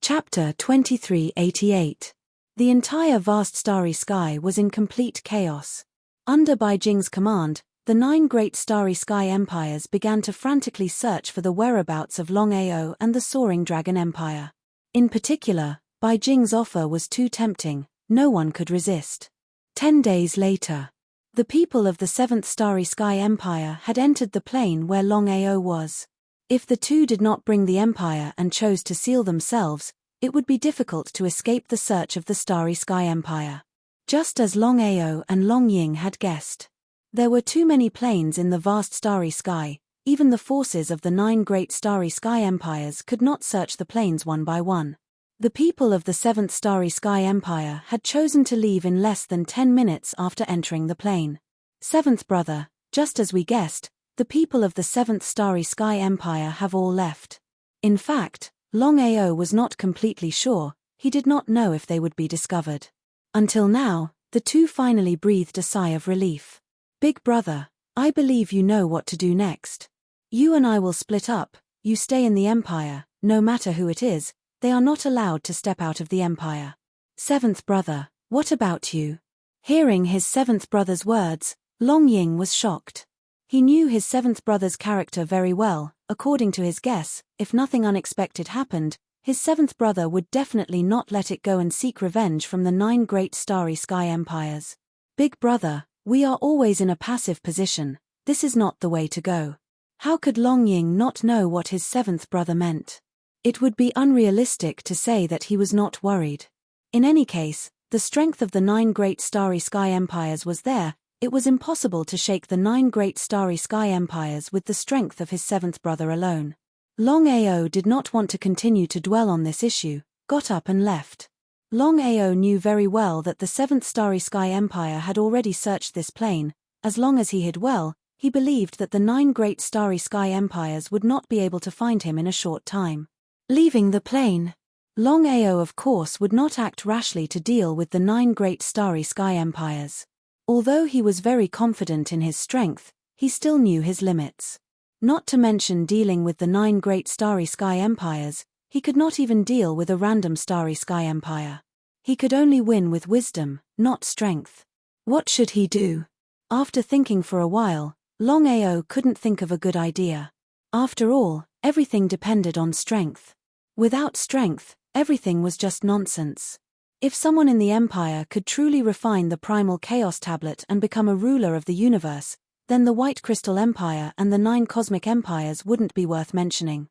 Chapter 2388. The entire vast starry sky was in complete chaos. Under Bai Jing's command, the 9 great starry sky empires began to frantically search for the whereabouts of Longao and the soaring dragon empire. In particular, Bai Jing's offer was too tempting, no one could resist. 10 days later, the people of the 7th starry sky empire had entered the plain where Longao was. If the two did not bring the empire and chose to seal themselves, it would be difficult to escape the search of the Starry Sky Empire. Just as Longao and Longying had guessed. There were too many planes in the vast starry sky, even the forces of the 9 great starry sky empires could not search the planes one by one. The people of the 7th starry sky empire had chosen to leave in less than 10 minutes after entering the plane. 7th brother, just as we guessed, the people of the 7th starry sky empire have all left. In fact, Longao was not completely sure, he did not know if they would be discovered. Until now, the two finally breathed a sigh of relief. Big brother, I believe you know what to do next. You and I will split up, you stay in the empire, no matter who it is, they are not allowed to step out of the empire. 7th brother, what about you? Hearing his 7th brother's words, Longying was shocked. He knew his 7th brother's character very well. According to his guess, if nothing unexpected happened, his 7th brother would definitely not let it go and seek revenge from the 9 great starry sky empires. Big brother, we are always in a passive position, this is not the way to go. How could Longying not know what his 7th brother meant? It would be unrealistic to say that he was not worried. In any case, the strength of the 9 great starry sky empires was there. It was impossible to shake the 9 great starry sky empires with the strength of his 7th brother alone. Longao did not want to continue to dwell on this issue, got up and left. Longao knew very well that the 7th starry sky empire had already searched this plane. As long as he hid well, he believed that the 9 great starry sky empires would not be able to find him in a short time. Leaving the plane, Longao of course would not act rashly to deal with the 9 great starry sky empires. Although he was very confident in his strength, he still knew his limits. Not to mention dealing with the 9 great starry sky empires, he could not even deal with a random starry sky empire. He could only win with wisdom, not strength. What should he do? After thinking for a while, Longao couldn't think of a good idea. After all, everything depended on strength. Without strength, everything was just nonsense. If someone in the Empire could truly refine the Primal Chaos Tablet and become a ruler of the universe, then the White Crystal Empire and the 9 Cosmic Empires wouldn't be worth mentioning.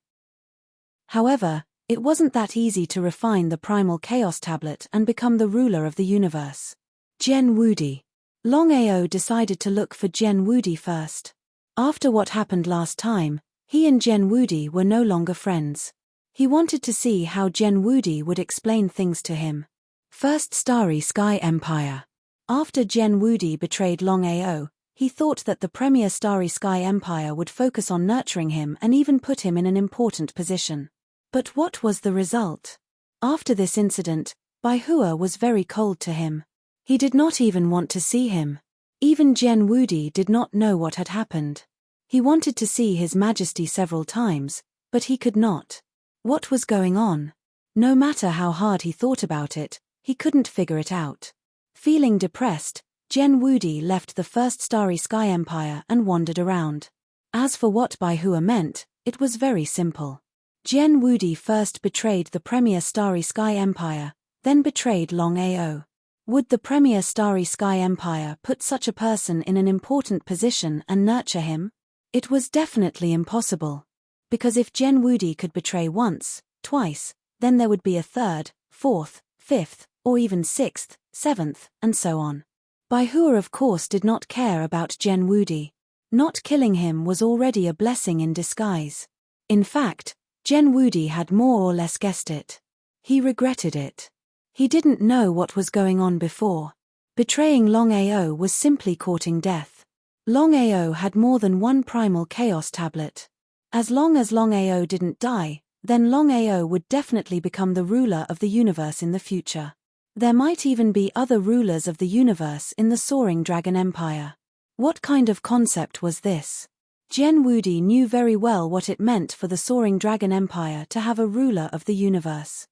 However, it wasn't that easy to refine the Primal Chaos Tablet and become the ruler of the universe. Jian Wudi. Longao decided to look for Jian Wudi first. After what happened last time, he and Jian Wudi were no longer friends. He wanted to see how Jian Wudi would explain things to him. First Starry Sky Empire. After Jian Wudi betrayed Longao, he thought that the Premier Starry Sky Empire would focus on nurturing him and even put him in an important position. But what was the result? After this incident, Bai Hua was very cold to him. He did not even want to see him. Even Jian Wudi did not know what had happened. He wanted to see His Majesty several times, but he could not. What was going on? No matter how hard he thought about it, he couldn't figure it out. Feeling depressed, Jian Wudi left the First Starry Sky Empire and wandered around. As for what Bai Hua meant, it was very simple. Jian Wudi first betrayed the Premier Starry Sky Empire, then betrayed Longao. Would the Premier Starry Sky Empire put such a person in an important position and nurture him? It was definitely impossible. Because if Jian Wudi could betray once, twice, then there would be a 3rd, 4th, 5th, or even 6th, 7th, and so on. Bai Hua of course did not care about Jian Wudi. Not killing him was already a blessing in disguise. In fact, Jian Wudi had more or less guessed it. He regretted it. He didn't know what was going on before. Betraying Longao was simply courting death. Longao had more than one Primal Chaos Tablet. As long as Longao didn't die, then Longao would definitely become the ruler of the universe in the future. There might even be other rulers of the universe in the Soaring Dragon Empire. What kind of concept was this? Jian Wudi knew very well what it meant for the Soaring Dragon Empire to have a ruler of the universe.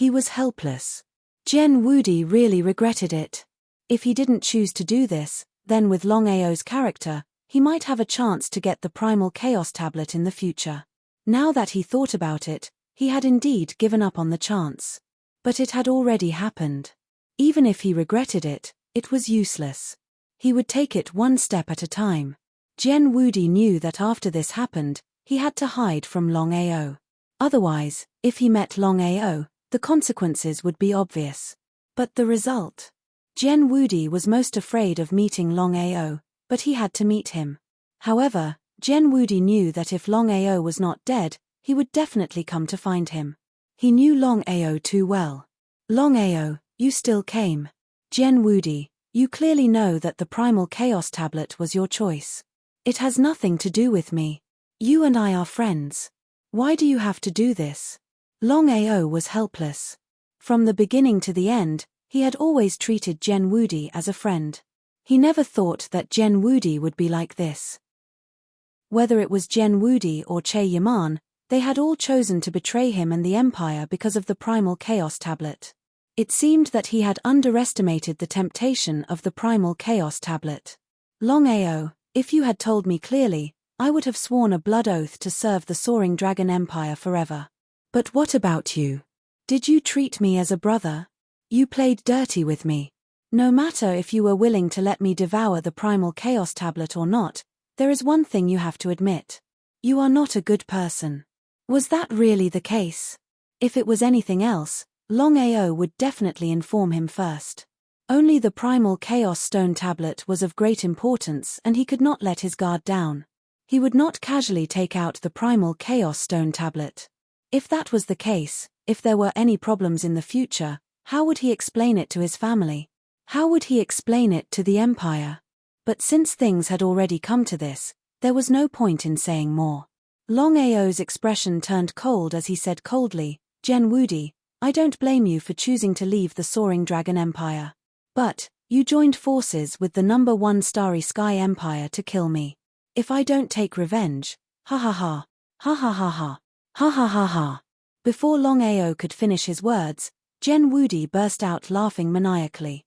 He was helpless. Gen Wudi really regretted it. If he didn't choose to do this, then with Longao's character, he might have a chance to get the Primal Chaos Tablet in the future. Now that he thought about it, he had indeed given up on the chance. But it had already happened. Even if he regretted it, it was useless. He would take it one step at a time. Gen Wudi knew that after this happened, he had to hide from Longao. Otherwise, if he met Longao, the consequences would be obvious. But the result? Gen Wudi was most afraid of meeting Longao, but he had to meet him. However, Gen Wudi knew that if Longao was not dead, he would definitely come to find him. He knew Longao too well. Longao, you still came. Gen Wudi, you clearly know that the Primal Chaos Tablet was your choice. It has nothing to do with me. You and I are friends. Why do you have to do this? Longao was helpless. From the beginning to the end, he had always treated Gen Wudi as a friend. He never thought that Gen Wudi would be like this. Whether it was Gen Wudi or Che Yaman, they had all chosen to betray him and the Empire because of the Primal Chaos Tablet. It seemed that he had underestimated the temptation of the Primal Chaos Tablet. Longao, if you had told me clearly, I would have sworn a blood oath to serve the Soaring Dragon Empire forever. But what about you? Did you treat me as a brother? You played dirty with me. No matter if you were willing to let me devour the Primal Chaos Tablet or not, there is one thing you have to admit. You are not a good person. Was that really the case? If it was anything else, Longao would definitely inform him first. Only the Primal Chaos Stone Tablet was of great importance and he could not let his guard down. He would not casually take out the Primal Chaos Stone Tablet. If that was the case, if there were any problems in the future, how would he explain it to his family? How would he explain it to the Empire? But since things had already come to this, there was no point in saying more. Longao's expression turned cold as he said coldly, Gen Wudi, I don't blame you for choosing to leave the Soaring Dragon Empire. But, you joined forces with the number 1 Starry Sky Empire to kill me. If I don't take revenge, ha ha ha, ha ha ha ha, ha ha ha ha. Before Longao could finish his words, Gen Wudi burst out laughing maniacally.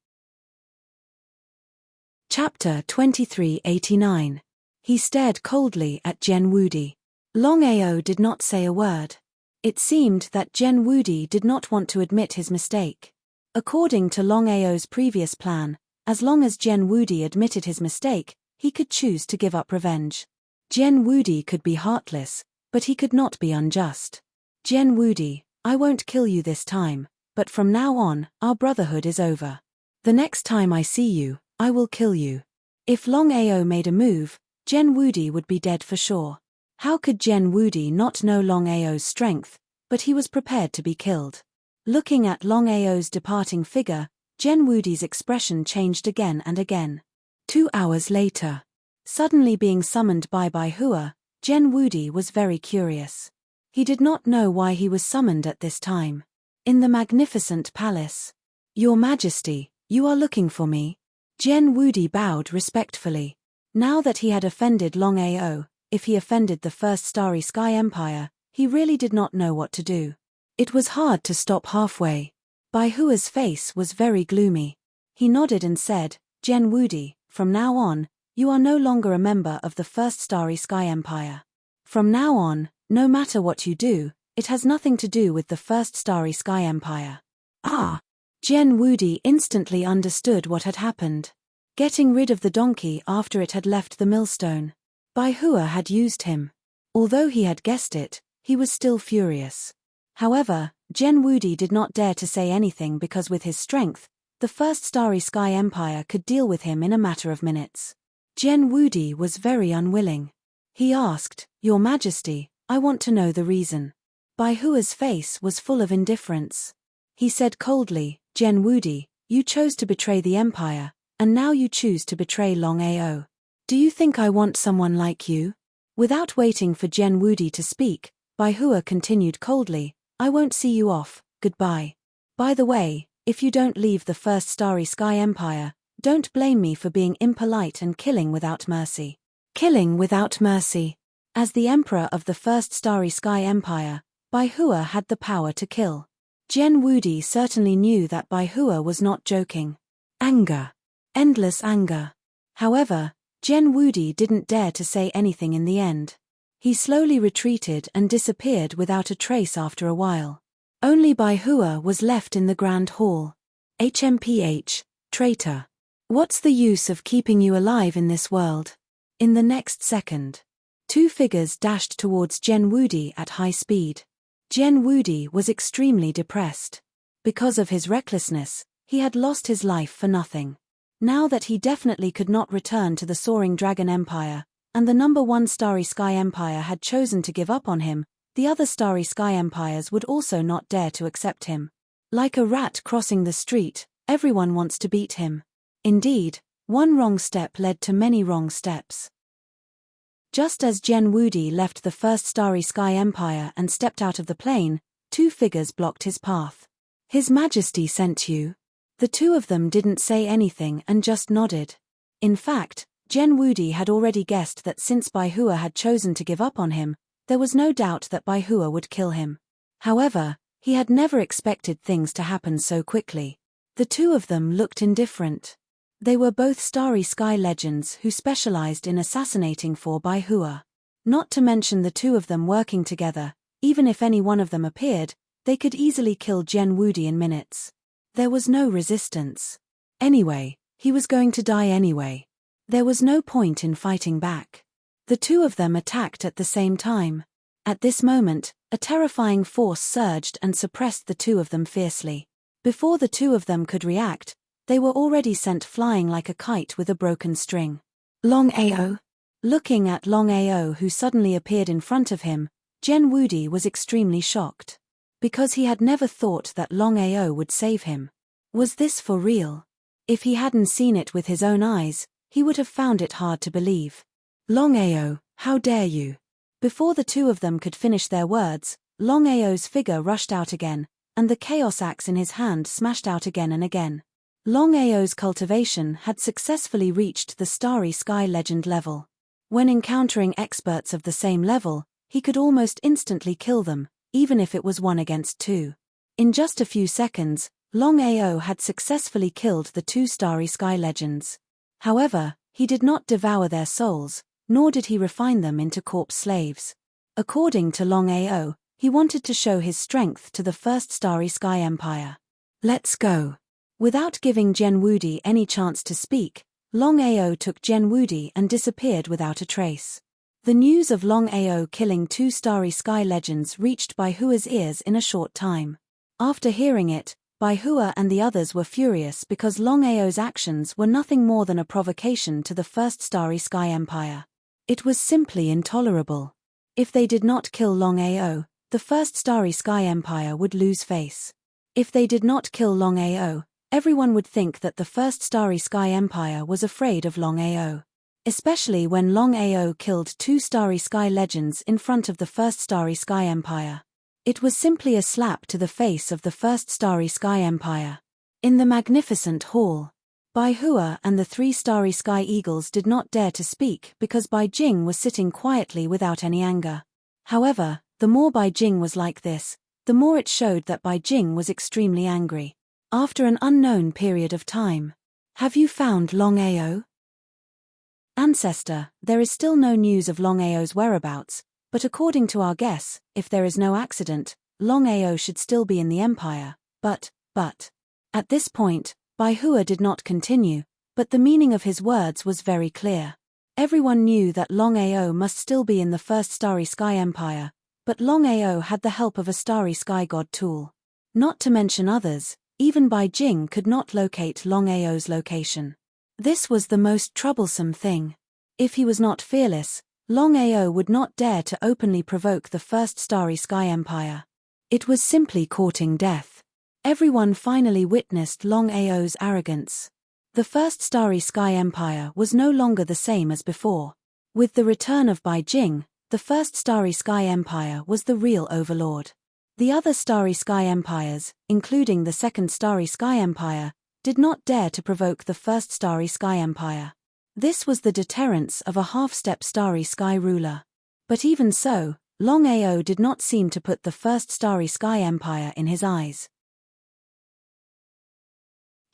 Chapter 2389. He stared coldly at Gen Wudi. Longao did not say a word. It seemed that Gen Wudi did not want to admit his mistake. According to Longao's previous plan, as long as Gen Wudi admitted his mistake, he could choose to give up revenge. Gen Wudi could be heartless, but he could not be unjust. Gen Wudi, I won't kill you this time, but from now on, our brotherhood is over. The next time I see you, I will kill you. If Longao made a move, Gen Wudi would be dead for sure. How could Gen Wudi not know Longao's strength, but he was prepared to be killed. Looking at Longao's departing figure, Gen Wudi's expression changed again and again. 2 hours later. Suddenly being summoned by Baihua, Gen Wudi was very curious. He did not know why he was summoned at this time. In the magnificent palace. Your Majesty, you are looking for me? Gen Wudi bowed respectfully. Now that he had offended Longao, if he offended the First Starry Sky Empire, he really did not know what to do. It was hard to stop halfway. Baihua's face was very gloomy. He nodded and said, Gen Wudi, from now on, you are no longer a member of the First Starry Sky Empire. From now on, no matter what you do, it has nothing to do with the First Starry Sky Empire. Ah! Gen Wudi instantly understood what had happened. Getting rid of the donkey after it had left the millstone. Baihua had used him. Although he had guessed it, he was still furious. However, Gen Wudi did not dare to say anything because with his strength, the First Starry Sky Empire could deal with him in a matter of minutes. Gen Wudi was very unwilling. He asked, Your Majesty, I want to know the reason. Baihua's face was full of indifference. He said coldly, Gen Wudi, you chose to betray the Empire, and now you choose to betray Longao. Do you think I want someone like you? Without waiting for Gen Wudi to speak, Baihua continued coldly, I won't see you off, goodbye. By the way, if you don't leave the First Starry Sky Empire, don't blame me for being impolite and killing without mercy. Killing without mercy. As the Emperor of the First Starry Sky Empire, Baihua had the power to kill. Gen Wudi certainly knew that Bai Hua was not joking. Anger. Endless anger. However, Gen Wudi didn't dare to say anything in the end. He slowly retreated and disappeared without a trace after a while. Only Bai Hua was left in the Grand Hall. HMPH, traitor. What's the use of keeping you alive in this world? In the next second, two figures dashed towards Gen Wudi at high speed. Gen Wudi was extremely depressed. Because of his recklessness, he had lost his life for nothing. Now that he definitely could not return to the Soaring Dragon Empire, and the #1 Starry Sky Empire had chosen to give up on him, the other Starry Sky Empires would also not dare to accept him. Like a rat crossing the street, everyone wants to beat him. Indeed, one wrong step led to many wrong steps. Just as Gen Wudi left the first Starry Sky Empire and stepped out of the plane, two figures blocked his path. His Majesty sent you. The two of them didn't say anything and just nodded. In fact, Gen Wudi had already guessed that since Bai Hua had chosen to give up on him, there was no doubt that Bai Hua would kill him. However, he had never expected things to happen so quickly. The two of them looked indifferent. They were both Starry Sky legends who specialized in assassinating for Bai Hua. Not to mention the two of them working together, even if any one of them appeared, they could easily kill Gen Wudi in minutes. There was no resistance. Anyway, he was going to die anyway. There was no point in fighting back. The two of them attacked at the same time. At this moment, a terrifying force surged and suppressed the two of them fiercely. Before the two of them could react, they were already sent flying like a kite with a broken string. Longao. Looking at Longao, who suddenly appeared in front of him, Gen Wudi was extremely shocked. Because he had never thought that Longao would save him. Was this for real? If he hadn't seen it with his own eyes, he would have found it hard to believe. Longao, how dare you? Before the two of them could finish their words, Longao's figure rushed out again, and the chaos axe in his hand smashed out again and again. Longao's cultivation had successfully reached the Starry Sky Legend level. When encountering experts of the same level, he could almost instantly kill them, even if it was 1 against 2. In just a few seconds, Longao had successfully killed the two Starry Sky Legends. However, he did not devour their souls, nor did he refine them into corpse slaves. According to Longao, he wanted to show his strength to the first Starry Sky Empire. Let's go. Without giving Gen Wudi any chance to speak, Longao took Gen Wudi and disappeared without a trace. The news of Longao killing two Starry Sky Legends reached Bai Hua's ears in a short time. After hearing it, Bai Hua and the others were furious because Longao's actions were nothing more than a provocation to the first Starry Sky Empire. It was simply intolerable. If they did not kill Longao, the first Starry Sky Empire would lose face. If they did not kill Longao, everyone would think that the first Starry Sky Empire was afraid of Longao. Especially when Longao killed two Starry Sky Legends in front of the first Starry Sky Empire. It was simply a slap to the face of the first Starry Sky Empire. In the magnificent hall, Bai Hua and the 3 Starry Sky Eagles did not dare to speak because Bai Jing was sitting quietly without any anger. However, the more Bai Jing was like this, the more it showed that Bai Jing was extremely angry. After an unknown period of time. Have you found Longao? Ancestor, there is still no news of Longao's whereabouts, but according to our guess, if there is no accident, Longao should still be in the Empire, but. At this point, Bai Hua did not continue, but the meaning of his words was very clear. Everyone knew that Longao must still be in the first Starry Sky Empire, but Longao had the help of a Starry Sky God tool. Not to mention others, even Bai Jing could not locate Longao's location. This was the most troublesome thing. If he was not fearless, Longao would not dare to openly provoke the first Starry Sky Empire. It was simply courting death. Everyone finally witnessed Longao's arrogance. The first Starry Sky Empire was no longer the same as before. With the return of Bai Jing, the first Starry Sky Empire was the real overlord. The other Starry Sky Empires, including the second Starry Sky Empire, did not dare to provoke the first Starry Sky Empire. This was the deterrence of a half-step Starry Sky ruler. But even so, Longao did not seem to put the first Starry Sky Empire in his eyes.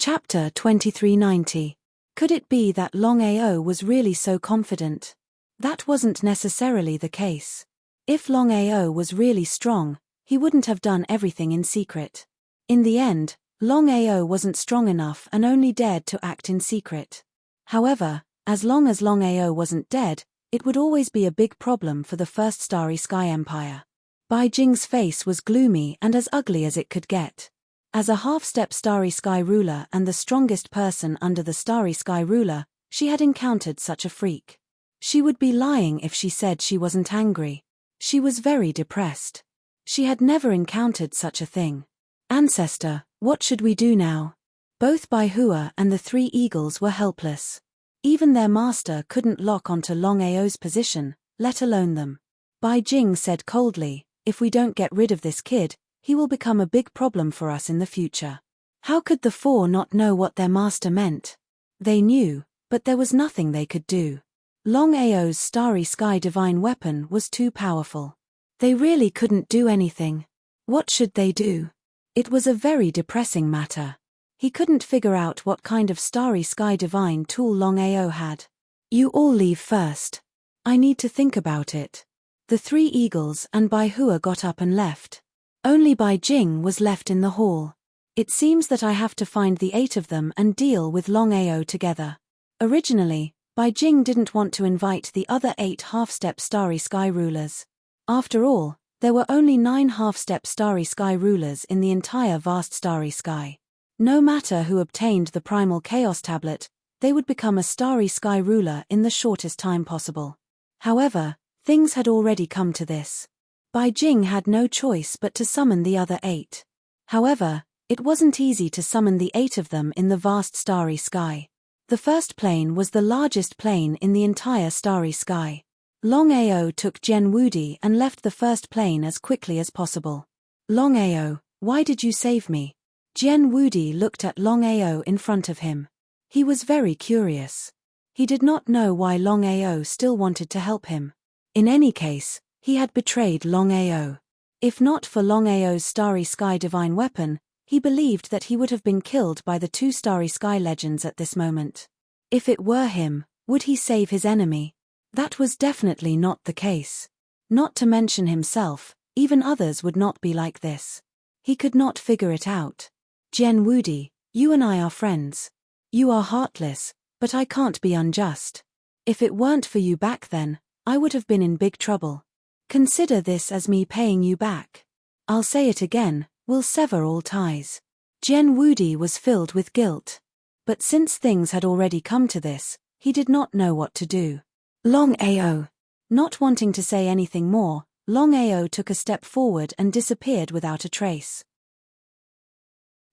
Chapter 2390. Could it be that Longao was really so confident? That wasn't necessarily the case. If Longao was really strong, he wouldn't have done everything in secret. In the end, Longao wasn't strong enough and only dared to act in secret. However, as long as Longao wasn't dead, it would always be a big problem for the First Starry Sky Empire. Bai Jing's face was gloomy and as ugly as it could get. As a half-step Starry Sky ruler and the strongest person under the Starry Sky ruler, she had encountered such a freak. She would be lying if she said she wasn't angry. She was very depressed. She had never encountered such a thing. Ancestor, what should we do now? Both Bai Hua and the three eagles were helpless. Even their master couldn't lock onto Longao's position, let alone them. Bai Jing said coldly, if we don't get rid of this kid, he will become a big problem for us in the future. How could the four not know what their master meant? They knew, but there was nothing they could do. Longao's Starry Sky divine weapon was too powerful. They really couldn't do anything. What should they do? It was a very depressing matter. He couldn't figure out what kind of Starry Sky divine tool Longao had. You all leave first. I need to think about it. The three eagles and Bai Hua got up and left. Only Bai Jing was left in the hall. It seems that I have to find the 8 of them and deal with Longao together. Originally, Bai Jing didn't want to invite the other 8 half-step Starry Sky rulers. After all, there were only 9 half-step Starry Sky rulers in the entire vast Starry Sky. No matter who obtained the Primal Chaos Tablet, they would become a Starry Sky ruler in the shortest time possible. However, things had already come to this. Bai Jing had no choice but to summon the other 8. However, it wasn't easy to summon the 8 of them in the vast Starry Sky. The first plane was the largest plane in the entire Starry Sky. Longao took Jian Wudi and left the first plane as quickly as possible. Longao, why did you save me? Jian Wudi looked at Longao in front of him. He was very curious. He did not know why Longao still wanted to help him. In any case, he had betrayed Longao. If not for Longao's Starry Sky divine weapon, he believed that he would have been killed by the 2 Starry Sky legends at this moment. If it were him, would he save his enemy? That was definitely not the case. Not to mention himself, even others would not be like this. He could not figure it out. Jian Wudi, you and I are friends. You are heartless, but I can't be unjust. If it weren't for you back then, I would have been in big trouble. Consider this as me paying you back. I'll say it again, we'll sever all ties. Jian Wudi was filled with guilt. But since things had already come to this, he did not know what to do. Longao. Not wanting to say anything more, Longao took a step forward and disappeared without a trace.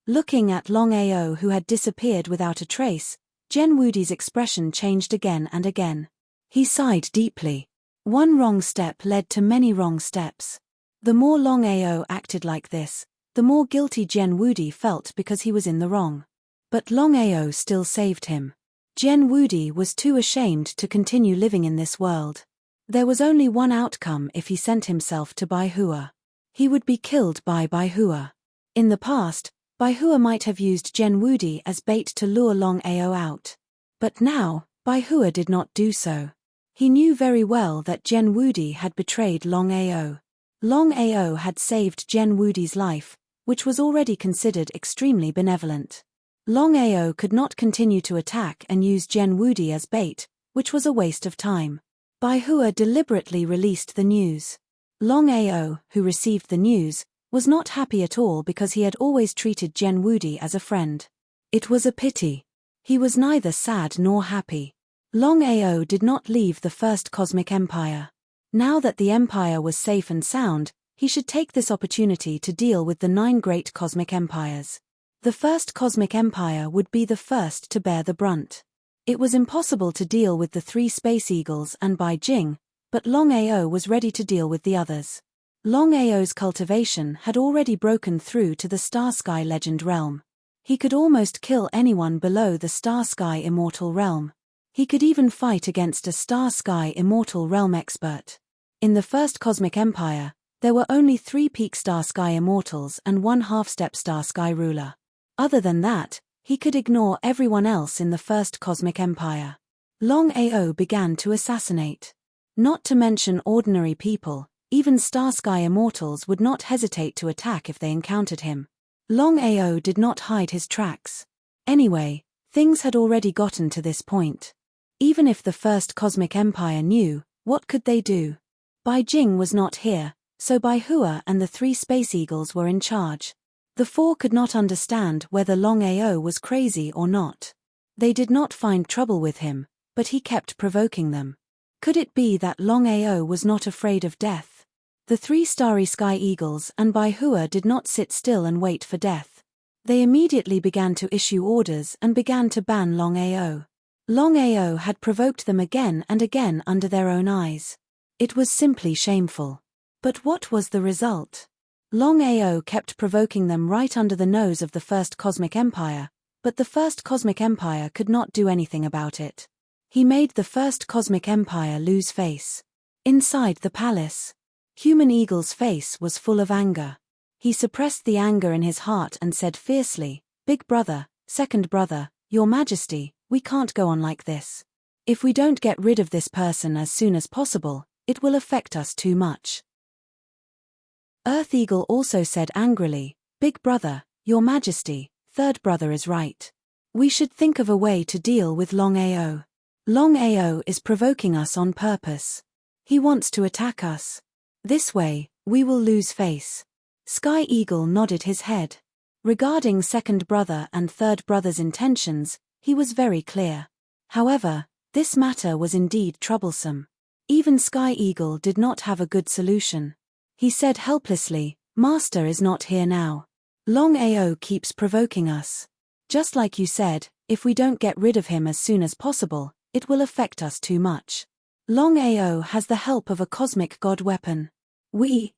Looking at Longao, who had disappeared without a trace, Jian Wudi's expression changed again and again. He sighed deeply. One wrong step led to many wrong steps. The more Longao acted like this, the more guilty Jian Wudi felt because he was in the wrong. But Longao still saved him. Jian Wudi was too ashamed to continue living in this world. There was only one outcome if he sent himself to Bai Hua. He would be killed by Bai Hua. In the past, Bai Hua might have used Jian Wudi as bait to lure Longao out. But now, Bai Hua did not do so. He knew very well that Jian Wudi had betrayed Longao. Longao had saved Jian Wudi's life, which was already considered extremely benevolent. Longao could not continue to attack and use Jian Wudi as bait, which was a waste of time. Bai Hua deliberately released the news. Longao, who received the news, was not happy at all because he had always treated Jian Wudi as a friend. It was a pity. He was neither sad nor happy. Longao did not leave the First Cosmic Empire. Now that the Empire was safe and sound, he should take this opportunity to deal with the 9 great cosmic empires. The First Cosmic Empire would be the first to bear the brunt. It was impossible to deal with the 3 Space Eagles and Bai Jing, but Longao was ready to deal with the others. Longao's cultivation had already broken through to the Star Sky Legend realm. He could almost kill anyone below the Star Sky Immortal realm. He could even fight against a Star Sky Immortal realm expert. In the First Cosmic Empire, there were only 3 peak Star Sky Immortals and 1 half-step Star Sky ruler. Other than that, He could ignore everyone else in the First Cosmic Empire. Longao began to assassinate. Not to mention ordinary people, even Starsky Immortals would not hesitate to attack if they encountered him. Longao did not hide his tracks. Anyway, things had already gotten to this point. Even if the First Cosmic Empire knew, what could they do? Bai Jing was not here, so Bai Hua and the 3 Space Eagles were in charge. The 4 could not understand whether Longao was crazy or not. They did not find trouble with him, but he kept provoking them. Could it be that Longao was not afraid of death? The 3 Starry Sky Eagles and Bai Hua did not sit still and wait for death. They immediately began to issue orders and began to ban Longao. Longao had provoked them again and again under their own eyes. It was simply shameful. But what was the result? Longao kept provoking them right under the nose of the First Cosmic Empire, but the First Cosmic Empire could not do anything about it. He made the First Cosmic Empire lose face. Inside the palace, Human Eagle's face was full of anger. He suppressed the anger in his heart and said fiercely, "Big brother, second brother, your majesty, we can't go on like this. If we don't get rid of this person as soon as possible, it will affect us too much." Earth Eagle also said angrily, "Big brother, your majesty, third brother is right. We should think of a way to deal with Longao. Longao is provoking us on purpose. He wants to attack us. This way, we will lose face." Sky Eagle nodded his head. Regarding second brother and third brother's intentions, he was very clear. However, this matter was indeed troublesome. Even Sky Eagle did not have a good solution. He said helplessly, "Master is not here now. Longao keeps provoking us. Just like you said, if we don't get rid of him as soon as possible, it will affect us too much. Longao has the help of a cosmic god weapon."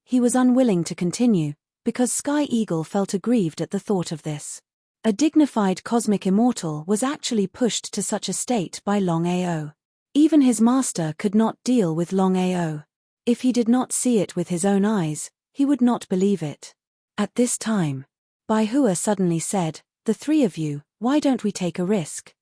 He was unwilling to continue, because Sky Eagle felt aggrieved at the thought of this. A dignified cosmic immortal was actually pushed to such a state by Longao. Even his master could not deal with Longao. If he did not see it with his own eyes, he would not believe it. At this time, Bai Hua suddenly said, "The 3 of you, why don't we take a risk?"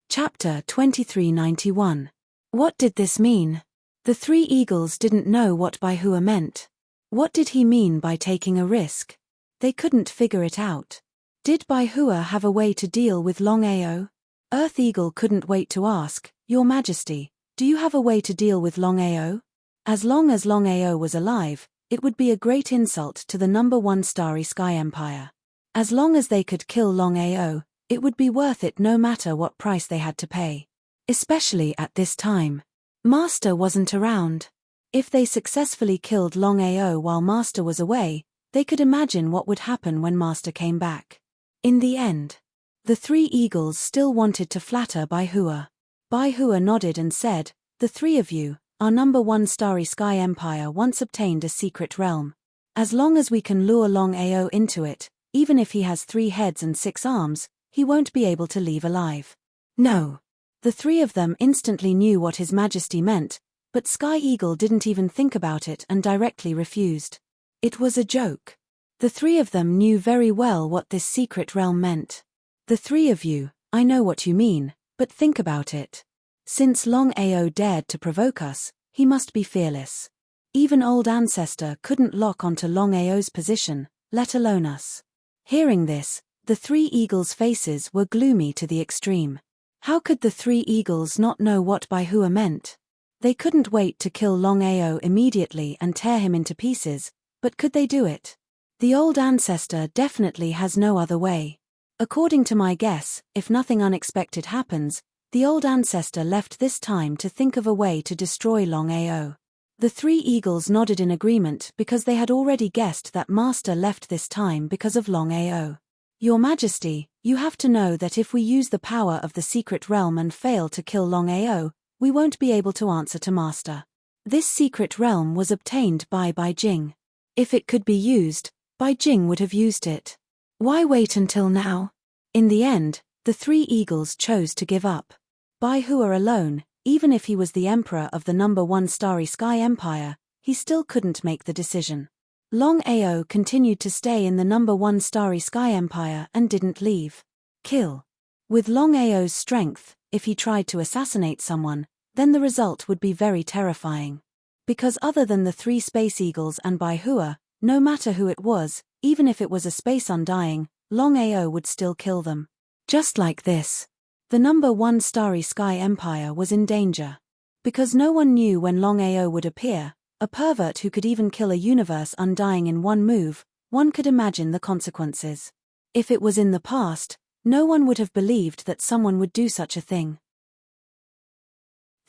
Chapter 2391. What did this mean? The 3 Eagles didn't know what Bai Hua meant. What did he mean by taking a risk? They couldn't figure it out. Did Bai Hua have a way to deal with Longao? Earth Eagle couldn't wait to ask, "Your Majesty, do you have a way to deal with Longao?" As long as Longao was alive, it would be a great insult to the number 1 Starry Sky Empire. As long as they could kill Longao, it would be worth it no matter what price they had to pay. Especially at this time. Master wasn't around. If they successfully killed Longao while Master was away, they could imagine what would happen when Master came back. In the end, the 3 Eagles still wanted to flatter Bai Hua. Bai Hua nodded and said, "The 3 of you, our number 1 Starry Sky Empire once obtained a secret realm. As long as we can lure Longao into it, even if he has 3 heads and 6 arms, he won't be able to leave alive." No. The 3 of them instantly knew what His Majesty meant, but Sky Eagle didn't even think about it and directly refused. It was a joke. The 3 of them knew very well what this secret realm meant. "The 3 of you, I know what you mean, but think about it. Since Longao dared to provoke us, he must be fearless. Even Old Ancestor couldn't lock onto Longao's position, let alone us." Hearing this, the 3 Eagles' faces were gloomy to the extreme. How could the 3 Eagles not know what Bai Hua meant? They couldn't wait to kill Longao immediately and tear him into pieces, but could they do it? The Old Ancestor definitely has no other way. According to my guess, if nothing unexpected happens, the Old Ancestor left this time to think of a way to destroy Longao. The 3 Eagles nodded in agreement because they had already guessed that Master left this time because of Longao. "Your Majesty, you have to know that if we use the power of the secret realm and fail to kill Longao, we won't be able to answer to Master. This secret realm was obtained by Bai Jing. If it could be used, Bai Jing would have used it. Why wait until now?" In the end, the 3 Eagles chose to give up. Bai Hua alone, even if he was the emperor of the number 1 Starry Sky Empire, he still couldn't make the decision. Longao continued to stay in the number 1 Starry Sky Empire and didn't leave. Kill. With Longao's strength, if he tried to assassinate someone, then the result would be very terrifying. Because other than the 3 Space Eagles and Baihua, no matter who it was, even if it was a Space Undying, Longao would still kill them. Just like this. The number 1 Starry Sky Empire was in danger. Because no one knew when Longao would appear, a pervert who could even kill a universe undying in one move, one could imagine the consequences. If it was in the past, no one would have believed that someone would do such a thing.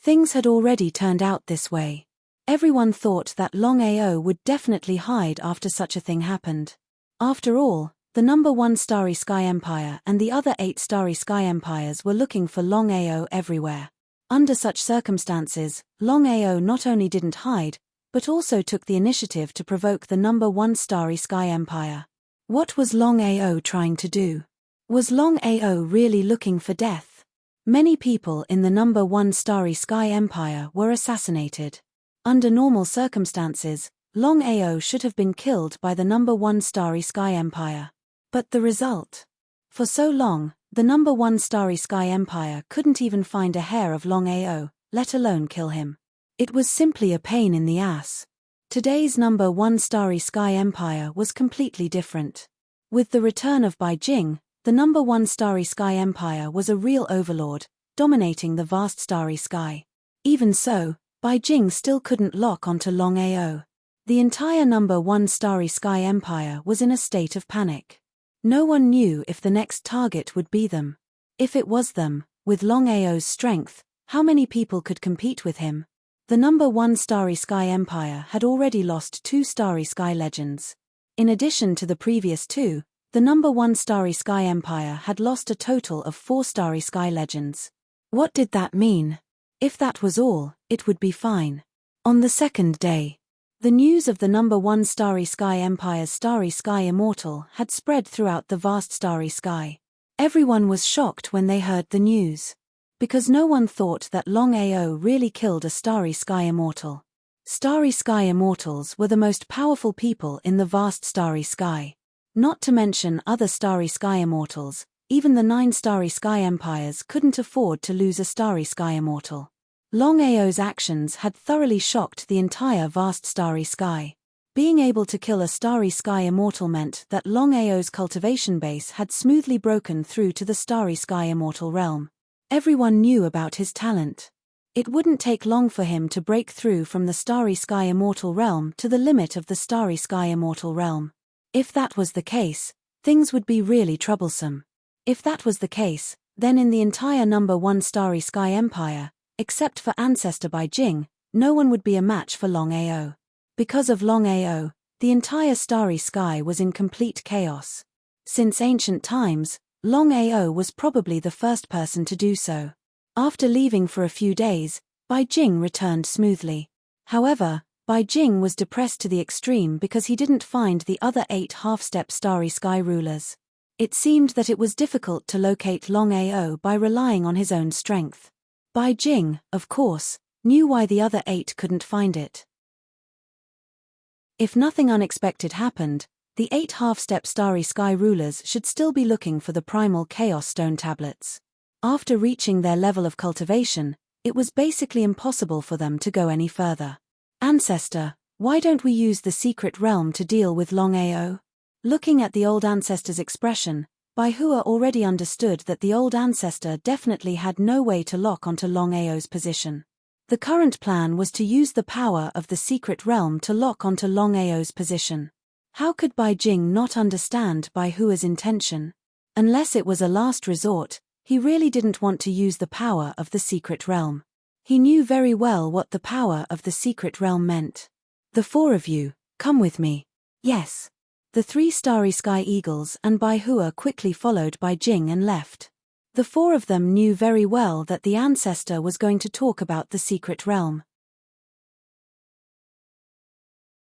Things had already turned out this way. Everyone thought that Longao would definitely hide after such a thing happened. After all, the number 1 Starry Sky Empire and the other 8 Starry Sky Empires were looking for Longao everywhere. Under such circumstances, Longao not only didn't hide, but also took the initiative to provoke the number 1 Starry Sky Empire. What was Longao trying to do? Was Longao really looking for death? Many people in the number 1 Starry Sky Empire were assassinated. Under normal circumstances, Longao should have been killed by the number 1 Starry Sky Empire. But the result? For so long, the number 1 Starry Sky Empire couldn't even find a hair of Longao, let alone kill him. It was simply a pain in the ass. Today's number 1 Starry Sky Empire was completely different. With the return of Bai Jing, the number 1 Starry Sky Empire was a real overlord, dominating the vast starry sky. Even so, Bai Jing still couldn't lock onto Longao. The entire number 1 Starry Sky Empire was in a state of panic. No one knew if the next target would be them. If it was them, with Longao's strength, how many people could compete with him? The number 1 Starry Sky Empire had already lost 2 Starry Sky Legends. In addition to the previous 2, the number 1 Starry Sky Empire had lost a total of 4 Starry Sky Legends. What did that mean? If that was all, it would be fine. On the second day, the news of the number 1 Starry Sky Empire's Starry Sky Immortal had spread throughout the vast starry sky. Everyone was shocked when they heard the news. Because no one thought that Longao really killed a Starry Sky Immortal. Starry Sky Immortals were the most powerful people in the vast starry sky. Not to mention other Starry Sky Immortals, even the 9 Starry Sky Empires couldn't afford to lose a Starry Sky Immortal. Longao's actions had thoroughly shocked the entire vast starry sky. Being able to kill a Starry Sky Immortal meant that Longao's cultivation base had smoothly broken through to the Starry Sky Immortal realm. Everyone knew about his talent. It wouldn't take long for him to break through from the Starry Sky Immortal realm to the limit of the Starry Sky Immortal realm. If that was the case, things would be really troublesome. If that was the case, then in the entire number 1 Starry Sky Empire, except for Ancestor Bai Jing, no one would be a match for Longao. Because of Longao, the entire starry sky was in complete chaos. Since ancient times, Longao was probably the first person to do so. After leaving for a few days, Bai Jing returned smoothly. However, Bai Jing was depressed to the extreme because he didn't find the other 8 half-step starry sky rulers. It seemed that it was difficult to locate Longao by relying on his own strength. Bai Jing, of course, knew why the other 8 couldn't find it. If nothing unexpected happened, the 8 half-step starry sky rulers should still be looking for the primal chaos stone tablets. After reaching their level of cultivation, it was basically impossible for them to go any further. Ancestor, why don't we use the secret realm to deal with Longao? Looking at the old ancestor's expression, Baihua already understood that the old ancestor definitely had no way to lock onto Longao's position. The current plan was to use the power of the secret realm to lock onto Longao's position. How could Bai Jing not understand Baihua's intention? Unless it was a last resort, he really didn't want to use the power of the secret realm. He knew very well what the power of the secret realm meant. The 4 of you, come with me. Yes. The 3 starry sky eagles and Baihua quickly followed Bai Jing and left. The 4 of them knew very well that the ancestor was going to talk about the secret realm.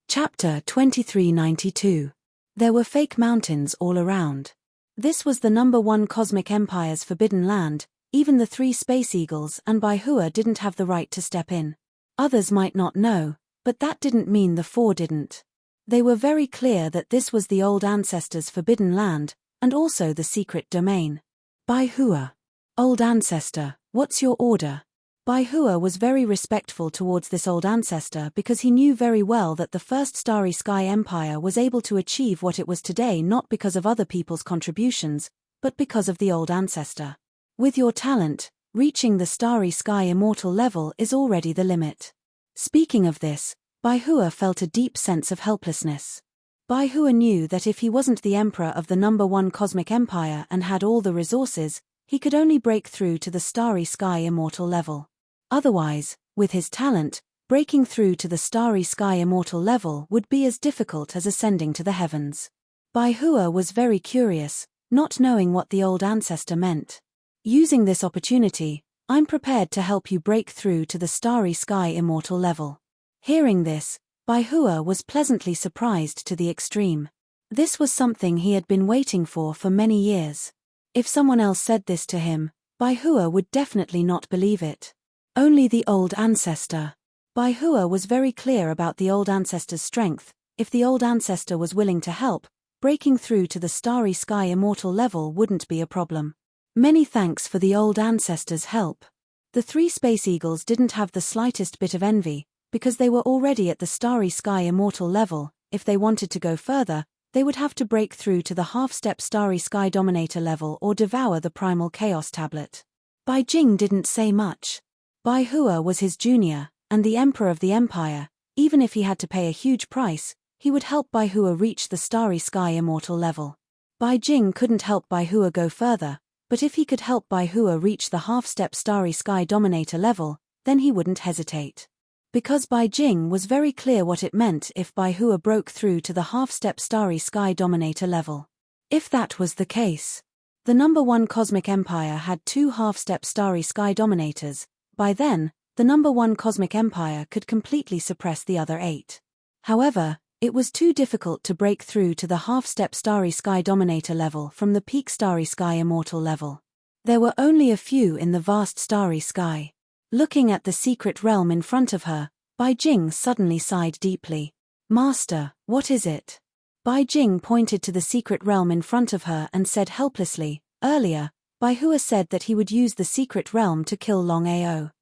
Chapter 2392. There were fake mountains all around. This was the number 1 Cosmic Empire's forbidden land. Even the 3 space eagles and Baihua didn't have the right to step in. Others might not know, but that didn't mean the 4 didn't. They were very clear that this was the old ancestors' forbidden land, and also the secret domain. Bai Hua. Old ancestor, what's your order? Bai Hua was very respectful towards this old ancestor because he knew very well that the first Starry Sky Empire was able to achieve what it was today not because of other people's contributions, but because of the old ancestor. With your talent, reaching the Starry Sky Immortal level is already the limit. Speaking of this, Bai Hua felt a deep sense of helplessness. Bai Hua knew that if he wasn't the emperor of the #1 cosmic empire and had all the resources, he could only break through to the Starry Sky Immortal level. Otherwise, with his talent, breaking through to the Starry Sky Immortal level would be as difficult as ascending to the heavens. Bai Hua was very curious, not knowing what the old ancestor meant. Using this opportunity, I'm prepared to help you break through to the Starry Sky Immortal level. Hearing this, Bai Hua was pleasantly surprised to the extreme. This was something he had been waiting for many years. If someone else said this to him, Bai Hua would definitely not believe it. Only the old ancestor. Bai Hua was very clear about the old ancestor's strength. If the old ancestor was willing to help, breaking through to the Starry Sky Immortal level wouldn't be a problem. Many thanks for the old ancestor's help. The 3 Space Eagles didn't have the slightest bit of envy, because they were already at the Starry Sky Immortal level. If they wanted to go further, they would have to break through to the half-step Starry Sky Dominator level or devour the Primal Chaos Tablet. Bai Jing didn't say much. Bai Hua was his junior, and the emperor of the empire. Even if he had to pay a huge price, he would help Bai Hua reach the Starry Sky Immortal level. Bai Jing couldn't help Bai Hua go further, but if he could help Bai Hua reach the half-step Starry Sky Dominator level, then he wouldn't hesitate. Because Bai Jing was very clear what it meant if Bai Hua broke through to the half-step Starry Sky Dominator level. If that was the case, the #1 cosmic empire had 2 half-step Starry Sky Dominators. By then, the #1 cosmic empire could completely suppress the other 8. However, it was too difficult to break through to the half-step Starry Sky Dominator level from the peak Starry Sky Immortal level. There were only a few in the vast starry sky. Looking at the secret realm in front of her, Bai Jing suddenly sighed deeply. Master, what is it? Bai Jing pointed to the secret realm in front of her and said helplessly, earlier, Bai Hua said that he would use the secret realm to kill Longao.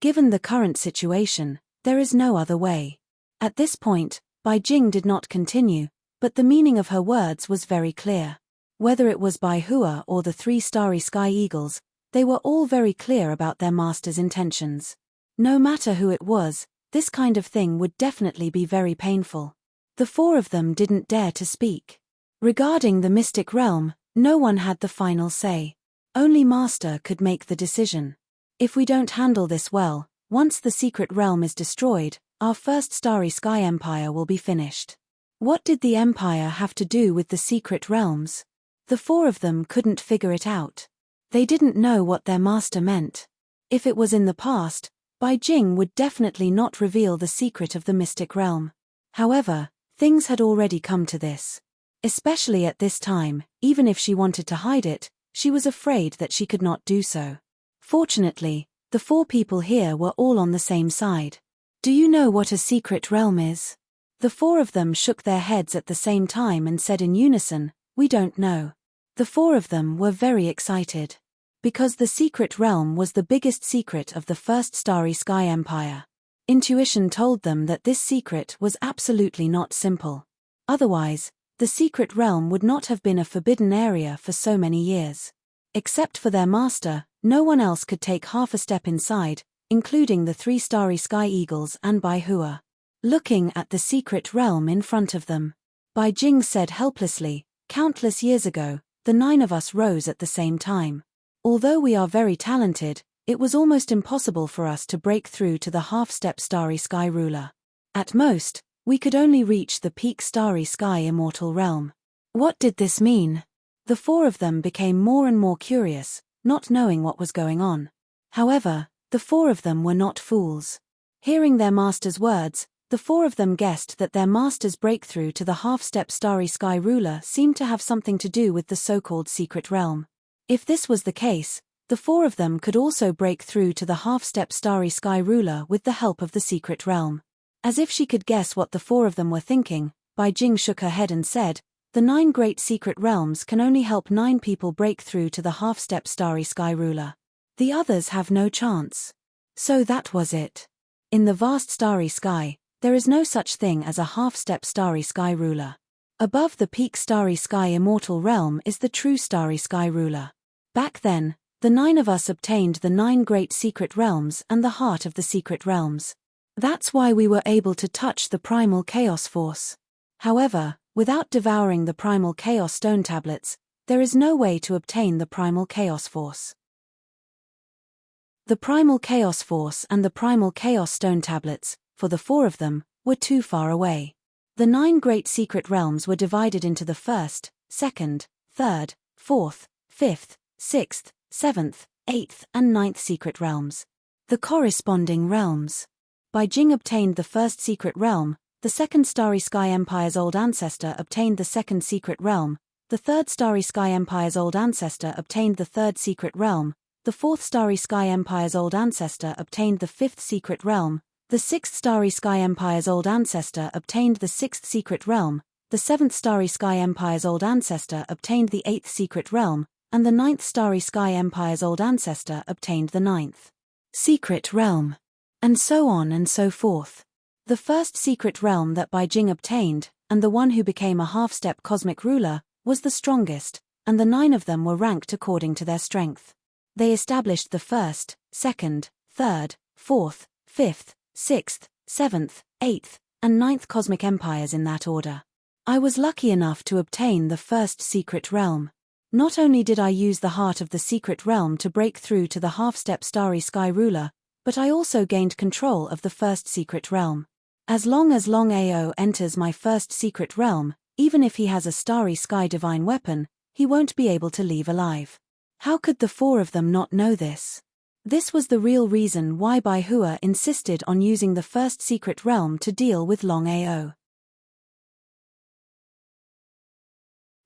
Given the current situation, there is no other way. At this point, Bai Jing did not continue, but the meaning of her words was very clear. Whether it was Bai Hua or the 3 Starry Sky Eagles, they were all very clear about their master's intentions. No matter who it was, this kind of thing would definitely be very painful. The 4 of them didn't dare to speak. Regarding the mystic realm, no one had the final say. Only Master could make the decision. If we don't handle this well, once the secret realm is destroyed, our first Starry Sky Empire will be finished. What did the Empire have to do with the secret realms? The 4 of them couldn't figure it out. They didn't know what their master meant. If it was in the past, Bai Jing would definitely not reveal the secret of the mystic realm. However, things had already come to this. Especially at this time, even if she wanted to hide it, she was afraid that she could not do so. Fortunately, the 4 people here were all on the same side. Do you know what a secret realm is? The 4 of them shook their heads at the same time and said in unison, we don't know. The 4 of them were very excited. Because the secret realm was the biggest secret of the first Starry Sky Empire. Intuition told them that this secret was absolutely not simple. Otherwise, the secret realm would not have been a forbidden area for so many years. Except for their master, no one else could take half a step inside, including the 3 Starry Sky Eagles and Bai Hua. Looking at the secret realm in front of them, Bai Jing said helplessly, countless years ago, the 9 of us rose at the same time. Although we are very talented, it was almost impossible for us to break through to the half-step Starry Sky Ruler. At most, we could only reach the peak Starry Sky Immortal realm. What did this mean? The 4 of them became more and more curious, not knowing what was going on. However, the 4 of them were not fools. Hearing their master's words, the 4 of them guessed that their master's breakthrough to the half-step Starry Sky Ruler seemed to have something to do with the so-called secret realm. If this was the case, the 4 of them could also break through to the half-step Starry Sky Ruler with the help of the secret realm. As if she could guess what the four of them were thinking, Bai Jing shook her head and said, "The 9 great secret realms can only help 9 people break through to the half-step starry sky ruler. The others have no chance." So that was it. In the vast starry sky, there is no such thing as a half-step starry sky ruler. Above the peak starry sky immortal realm is the true starry sky ruler. Back then, the 9 of us obtained the 9 great secret realms and the heart of the secret realms. That's why we were able to touch the primal chaos force. However, without devouring the primal chaos stone tablets, there is no way to obtain the primal chaos force. The primal chaos force and the primal chaos stone tablets, for the 4 of them, were too far away. The 9 great secret realms were divided into the 1st, 2nd, 3rd, 4th, 5th, 6th, 7th, 8th and 9th secret realms. The corresponding realms. Bai Jing obtained the 1st secret realm, the 2nd Starry Sky Empire's old ancestor obtained the 2nd secret realm, the 3rd Starry Sky Empire's old ancestor obtained the 3rd secret realm, the 4th Starry Sky Empire's old ancestor obtained the 5th secret realm, the 6th Starry Sky Empire's old ancestor obtained the 6th secret realm, the 7th Starry Sky Empire's old ancestor obtained the 8th secret realm, and the 9th Starry Sky Empire's old ancestor obtained the 9th secret realm. And so on and so forth. The 1st secret realm that Bai Jing obtained, and the one who became a half-step cosmic ruler, was the strongest, and the 9 of them were ranked according to their strength. They established the 1st, 2nd, 3rd, 4th, 5th, 6th, 7th, 8th, and 9th cosmic empires in that order. I was lucky enough to obtain the 1st secret realm. Not only did I use the heart of the secret realm to break through to the half-step starry sky ruler, but I also gained control of the 1st secret realm. As Longao enters my 1st secret realm, even if he has a starry sky divine weapon, he won't be able to leave alive. How could the 4 of them not know this? This was the real reason why Bai Hua insisted on using the 1st secret realm to deal with Longao.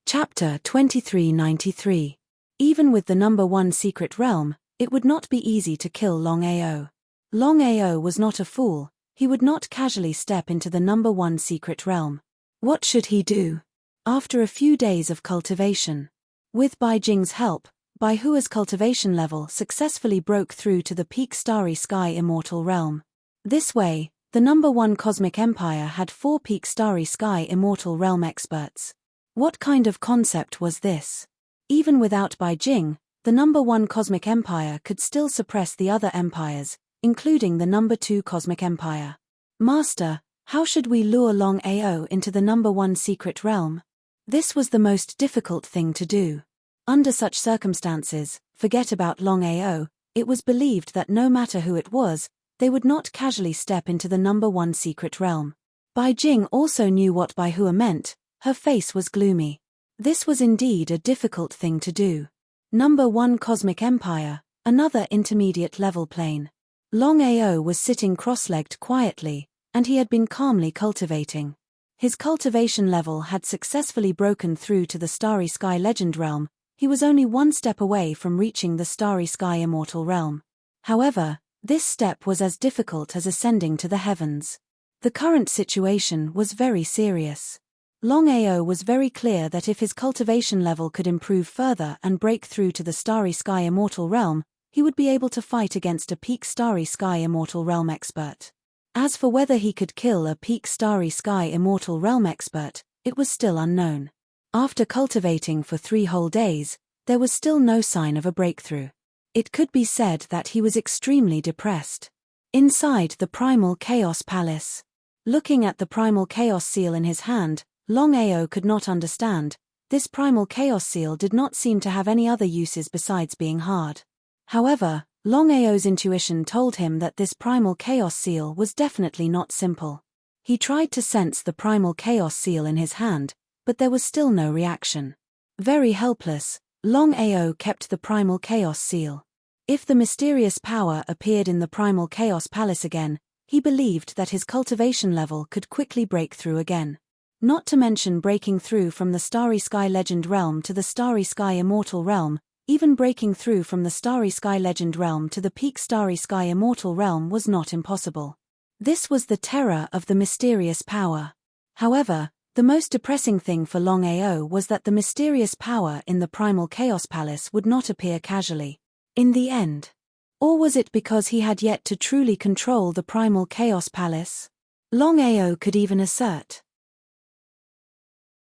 Chapter 2393. Even with the number 1 secret realm, it would not be easy to kill Longao. Longao was not a fool, he would not casually step into the number 1 secret realm. What should he do? After a few days of cultivation. With Bai Jing's help, Bai Hua's cultivation level successfully broke through to the peak starry sky immortal realm. This way, the number 1 cosmic empire had 4 peak starry sky immortal realm experts. What kind of concept was this? Even without Bai Jing, the number 1 cosmic empire could still suppress the other empires, including the number 2 cosmic empire. Master, how should we lure Longao into the number 1 secret realm? This was the most difficult thing to do. Under such circumstances, forget about Longao, it was believed that no matter who it was, they would not casually step into the number 1 secret realm. Bai Jing also knew what Bai Hua meant, her face was gloomy. This was indeed a difficult thing to do. Number 1 cosmic empire, another intermediate level plane. Longao was sitting cross-legged quietly, and he had been calmly cultivating. His cultivation level had successfully broken through to the Starry Sky Legend realm. He was only 1 step away from reaching the Starry Sky Immortal realm. However, this step was as difficult as ascending to the heavens. The current situation was very serious. Longao was very clear that if his cultivation level could improve further and break through to the Starry Sky Immortal realm, he would be able to fight against a peak Starry Sky Immortal realm expert. As for whether he could kill a peak Starry Sky Immortal realm expert, it was still unknown. After cultivating for 3 whole days, there was still no sign of a breakthrough. It could be said that he was extremely depressed. Inside the Primal Chaos Palace. Looking at the Primal Chaos Seal in his hand, Longao could not understand. This Primal Chaos Seal did not seem to have any other uses besides being hard. However, Longao's intuition told him that this Primal Chaos Seal was definitely not simple. He tried to sense the Primal Chaos Seal in his hand, but there was still no reaction. Very helpless, Longao kept the Primal Chaos Seal. If the mysterious power appeared in the Primal Chaos Palace again, he believed that his cultivation level could quickly break through again. Not to mention breaking through from the Starry Sky Legend realm to the Starry Sky Immortal realm, even breaking through from the Starry Sky Legend realm to the peak Starry Sky Immortal realm was not impossible. This was the terror of the mysterious power. However, the most depressing thing for Longao was that the mysterious power in the Primal Chaos Palace would not appear casually. In the end. Or was it because he had yet to truly control the Primal Chaos Palace? Longao could even assert.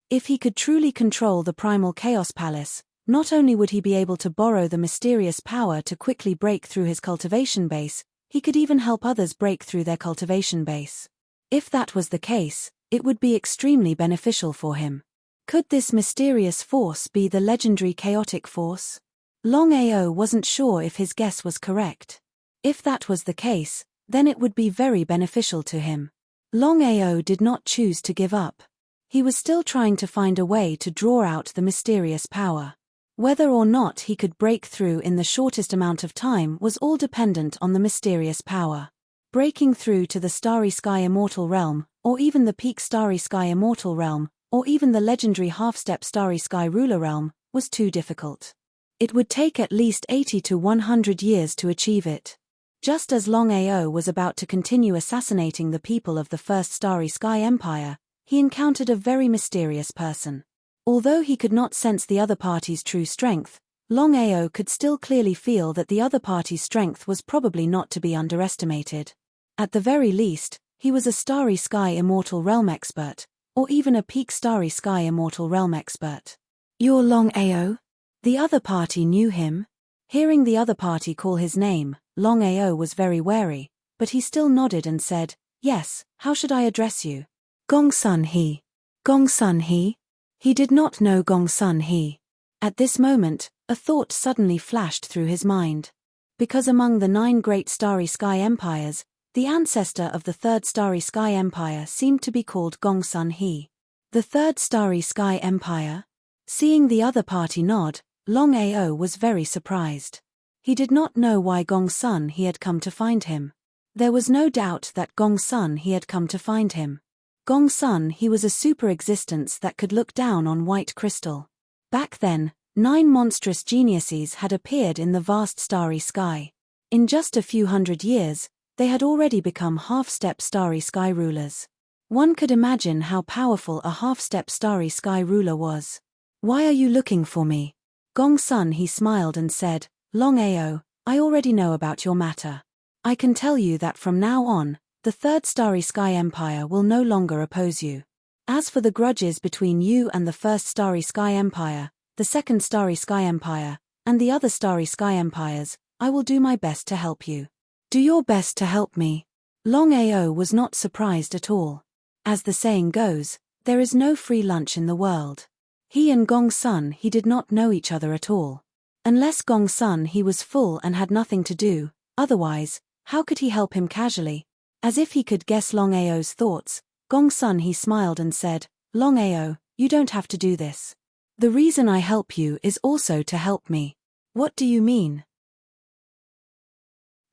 If he could truly control the Primal Chaos Palace, not only would he be able to borrow the mysterious power to quickly break through his cultivation base, he could even help others break through their cultivation base. If that was the case, it would be extremely beneficial for him. Could this mysterious force be the legendary chaotic force? Longao wasn't sure if his guess was correct. If that was the case, then it would be very beneficial to him. Longao did not choose to give up. He was still trying to find a way to draw out the mysterious power. Whether or not he could break through in the shortest amount of time was all dependent on the mysterious power. Breaking through to the Starry Sky Immortal Realm, or even the Peak Starry Sky Immortal Realm, or even the legendary Half-Step Starry Sky Ruler Realm, was too difficult. It would take at least 80 to 100 years to achieve it. Just as Longao was about to continue assassinating the people of the First Starry Sky Empire, he encountered a very mysterious person. Although he could not sense the other party's true strength, Longao could still clearly feel that the other party's strength was probably not to be underestimated. At the very least, he was a Starry Sky Immortal Realm expert, or even a Peak Starry Sky Immortal Realm expert. "You're Longao?" The other party knew him. Hearing the other party call his name, Longao was very wary, but he still nodded and said, "Yes, how should I address you?" "Gongsun He." Gongsun He? He did not know Gongsun He. At this moment, a thought suddenly flashed through his mind. Because among the 9 great Starry Sky Empires, the ancestor of the Third Starry Sky Empire seemed to be called Gongsun He. The Third Starry Sky Empire? Seeing the other party nod, Longao was very surprised. He did not know why Gongsun He had come to find him. There was no doubt that Gongsun He had come to find him. Gongsun He was a super existence that could look down on white crystal. Back then, 9 monstrous geniuses had appeared in the vast starry sky. In just a few hundred years, they had already become half-step starry sky rulers. One could imagine how powerful a half-step starry sky ruler was. "Why are you looking for me?" Gongsun He smiled and said, "Longao, I already know about your matter. I can tell you that from now on, the Third Starry Sky Empire will no longer oppose you. As for the grudges between you and the First Starry Sky Empire, the Second Starry Sky Empire, and the other Starry Sky Empires, I will do my best to help you." "Do your best to help me." Longao was not surprised at all. As the saying goes, there is no free lunch in the world. He and Gongsun He did not know each other at all. Unless Gongsun He was full and had nothing to do, otherwise, how could he help him casually? As if he could guess Longao's thoughts, Gongsun He smiled and said, "Longao, you don't have to do this. The reason I help you is also to help me." "What do you mean?"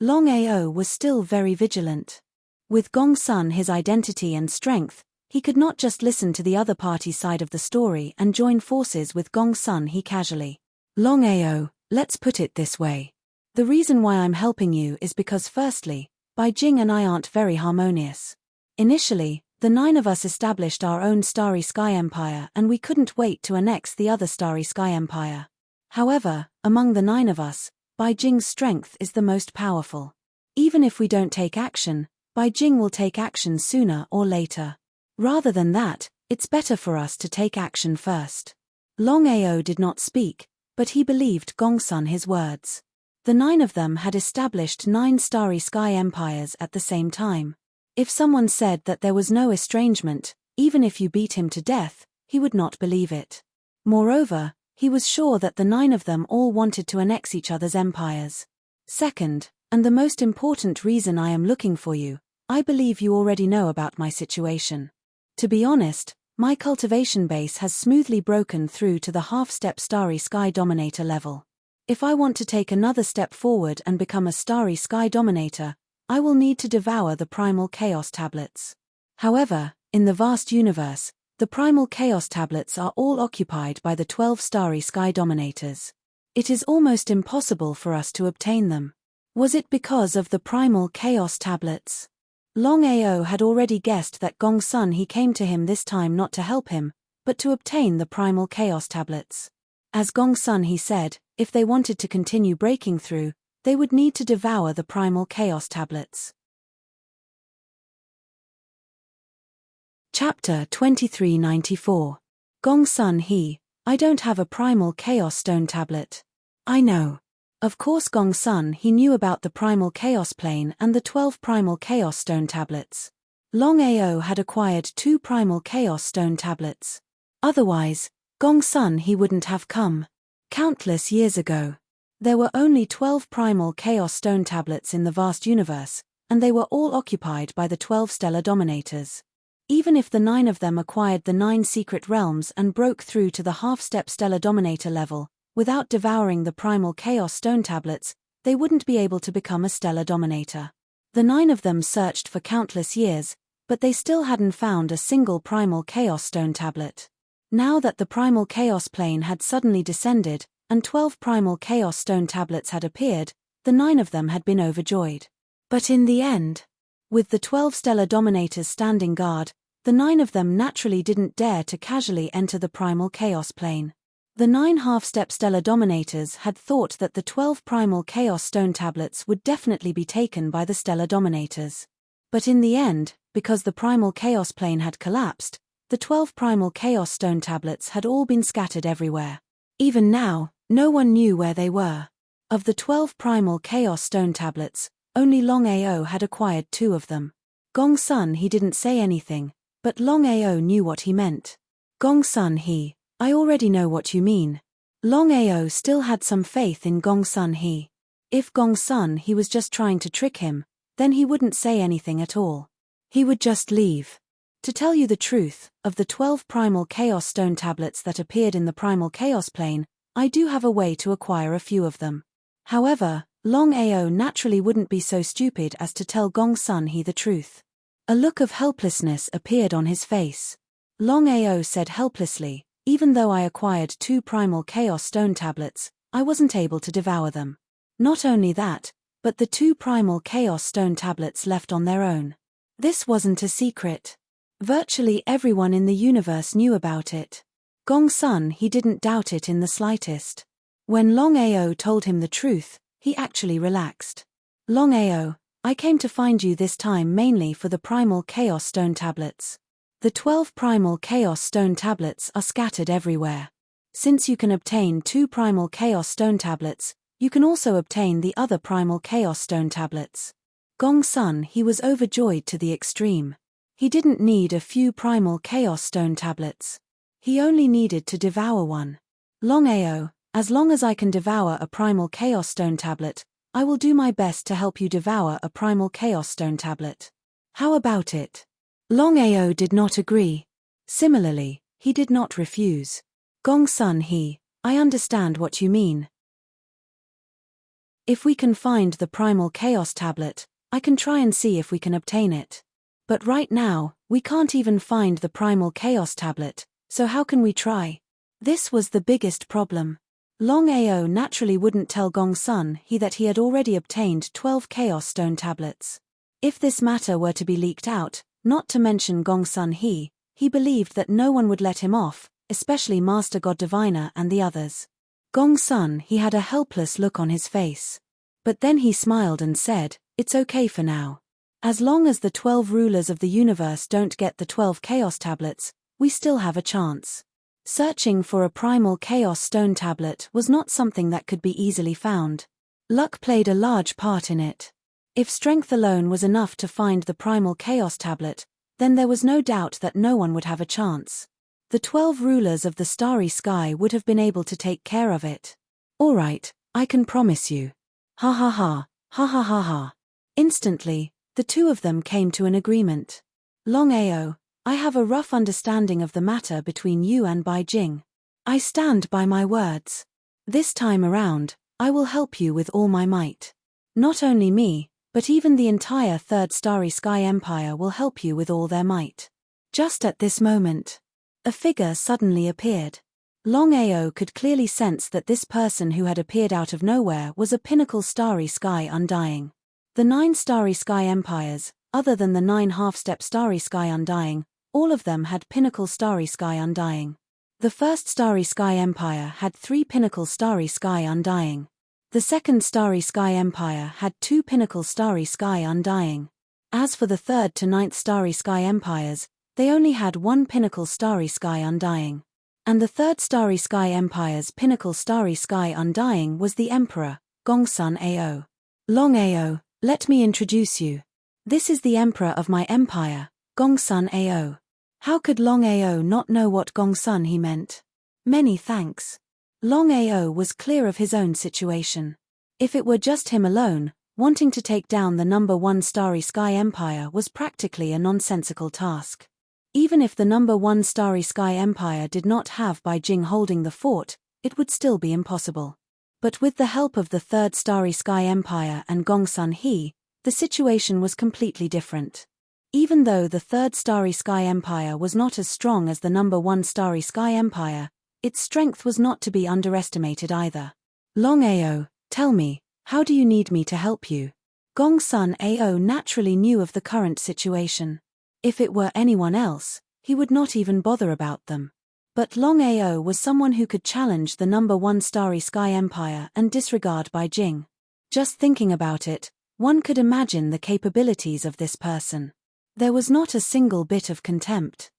Longao was still very vigilant. With Gongsun His identity and strength, he could not just listen to the other party's side of the story and join forces with Gongsun He casually. "Longao, let's put it this way. The reason why I'm helping you is because firstly, Bai Jing and I aren't very harmonious. Initially, the 9 of us established our own Starry Sky Empire and we couldn't wait to annex the other Starry Sky Empire. However, among the 9 of us, Bai Jing's strength is the most powerful. Even if we don't take action, Bai Jing will take action sooner or later. Rather than that, it's better for us to take action first." Longao did not speak, but he believed Gongsun His words. The 9 of them had established 9 Starry Sky Empires at the same time. If someone said that there was no estrangement, even if you beat him to death, he would not believe it. Moreover, he was sure that the 9 of them all wanted to annex each other's empires. Second, and the most important reason I am looking for you, I believe you already know about my situation. To be honest, my cultivation base has smoothly broken through to the half-step Starry Sky Dominator level. If I want to take another step forward and become a Starry Sky Dominator, I will need to devour the Primal Chaos Tablets. However, in the vast universe, the Primal Chaos Tablets are all occupied by the 12 Starry Sky Dominators. It is almost impossible for us to obtain them. Was it because of the Primal Chaos Tablets? Longao had already guessed that Gongsun He came to him this time not to help him, but to obtain the primal chaos tablets. As Gongsun He said, if they wanted to continue breaking through, they would need to devour the primal chaos tablets. Chapter 2394. Gongsun He, I don't have a primal chaos stone tablet. I know. Of course Gongsun He knew about the primal chaos plane and the 12 primal chaos stone tablets. Longao had acquired 2 primal chaos stone tablets. Otherwise, Gongsun He wouldn't have come. Countless years ago. There were only 12 primal chaos stone tablets in the vast universe, and they were all occupied by the 12 stellar dominators. Even if the 9 of them acquired the 9 secret realms and broke through to the half-step stellar dominator level, without devouring the primal chaos stone tablets, they wouldn't be able to become a stellar dominator. The 9 of them searched for countless years, but they still hadn't found a single primal chaos stone tablet. Now that the primal chaos plane had suddenly descended, and 12 primal chaos stone tablets had appeared, the 9 of them had been overjoyed. But in the end, with the 12 stellar dominators standing guard, the 9 of them naturally didn't dare to casually enter the primal chaos plane. The 9 half-step stellar dominators had thought that the 12 primal chaos stone tablets would definitely be taken by the stellar dominators. But in the end, because the primal chaos plane had collapsed, the 12 primal chaos stone tablets had all been scattered everywhere. Even now, no one knew where they were. Of the 12 primal chaos stone tablets, only Longao had acquired 2 of them. Gongsun He didn't say anything, but Longao knew what he meant. Gongsun He, I already know what you mean. Longao still had some faith in Gongsun He. If Gongsun He was just trying to trick him, then he wouldn't say anything at all. He would just leave. To tell you the truth, of the 12 primal chaos stone tablets that appeared in the primal chaos plane, I do have a way to acquire a few of them. However, Longao naturally wouldn't be so stupid as to tell Gongsun He the truth. A look of helplessness appeared on his face. Longao said helplessly, even though I acquired 2 primal chaos stone tablets, I wasn't able to devour them. Not only that, but the 2 primal chaos stone tablets left on their own. This wasn't a secret. Virtually everyone in the universe knew about it. Gongsun He didn't doubt it in the slightest. When Longao told him the truth, he actually relaxed. Longao, I came to find you this time mainly for the primal chaos stone tablets. The 12 primal chaos stone tablets are scattered everywhere. Since you can obtain 2 primal chaos stone tablets, you can also obtain the other primal chaos stone tablets. Gongsun He was overjoyed to the extreme. He didn't need a few primal chaos stone tablets. He only needed to devour one. Longao, as long as I can devour a primal chaos stone tablet, I will do my best to help you devour a primal chaos stone tablet. How about it? Longao did not agree. Similarly, he did not refuse. Gongsun He, I understand what you mean. If we can find the primal chaos tablet, I can try and see if we can obtain it. But right now, we can't even find the primal chaos tablet, so how can we try? This was the biggest problem. Longao naturally wouldn't tell Gongsun He that he had already obtained 12 chaos stone tablets. If this matter were to be leaked out, not to mention Gongsun He believed that no one would let him off, especially Master God Diviner and the others. Gongsun He had a helpless look on his face. But then he smiled and said, it's okay for now. As long as the 12 rulers of the universe don't get the 12 chaos tablets, we still have a chance. Searching for a primal chaos stone tablet was not something that could be easily found. Luck played a large part in it. If strength alone was enough to find the primal chaos tablet, then there was no doubt that no one would have a chance. The 12 rulers of the starry sky would have been able to take care of it. All right, I can promise you. Ha ha ha, ha ha ha ha. Instantly, the 2 of them came to an agreement. Longao, I have a rough understanding of the matter between you and Bai Jing. I stand by my words. This time around, I will help you with all my might. Not only me, but even the entire Third Starry Sky Empire will help you with all their might. Just at this moment, a figure suddenly appeared. Longao could clearly sense that this person who had appeared out of nowhere was a pinnacle Starry Sky Undying. The 9 Starry Sky Empires, Other than the 9 half-step Starry Sky Undying, all of them had Pinnacle Starry Sky Undying. The first Starry Sky Empire had 3 Pinnacle Starry Sky Undying. The second Starry Sky Empire had 2 Pinnacle Starry Sky Undying. As for the 3rd to 9th Starry Sky Empires, they only had 1 Pinnacle Starry Sky Undying. And the 3rd Starry Sky Empire's Pinnacle Starry Sky Undying was the Emperor, Gongsun Ao. Longao, let me introduce you. This is the Emperor of my empire, Gongsun Ao. How could Longao not know what Gongsun he meant? Many thanks. Longao was clear of his own situation. If it were just him alone, wanting to take down the number 1 Starry Sky Empire was practically a nonsensical task. Even if the number 1 Starry Sky Empire did not have Bai Jing holding the fort, it would still be impossible. But with the help of the 3rd Starry Sky Empire and Gongsun He, the situation was completely different. Even though the 3rd Starry Sky Empire was not as strong as the number 1 Starry Sky Empire, its strength was not to be underestimated either. Longao, tell me, how do you need me to help you? Gongsun Ao naturally knew of the current situation. If it were anyone else, he would not even bother about them. But Longao was someone who could challenge the number 1 Starry Sky Empire and disregard Bai Jing. Just thinking about it, one could imagine the capabilities of this person. There was not a single bit of contempt.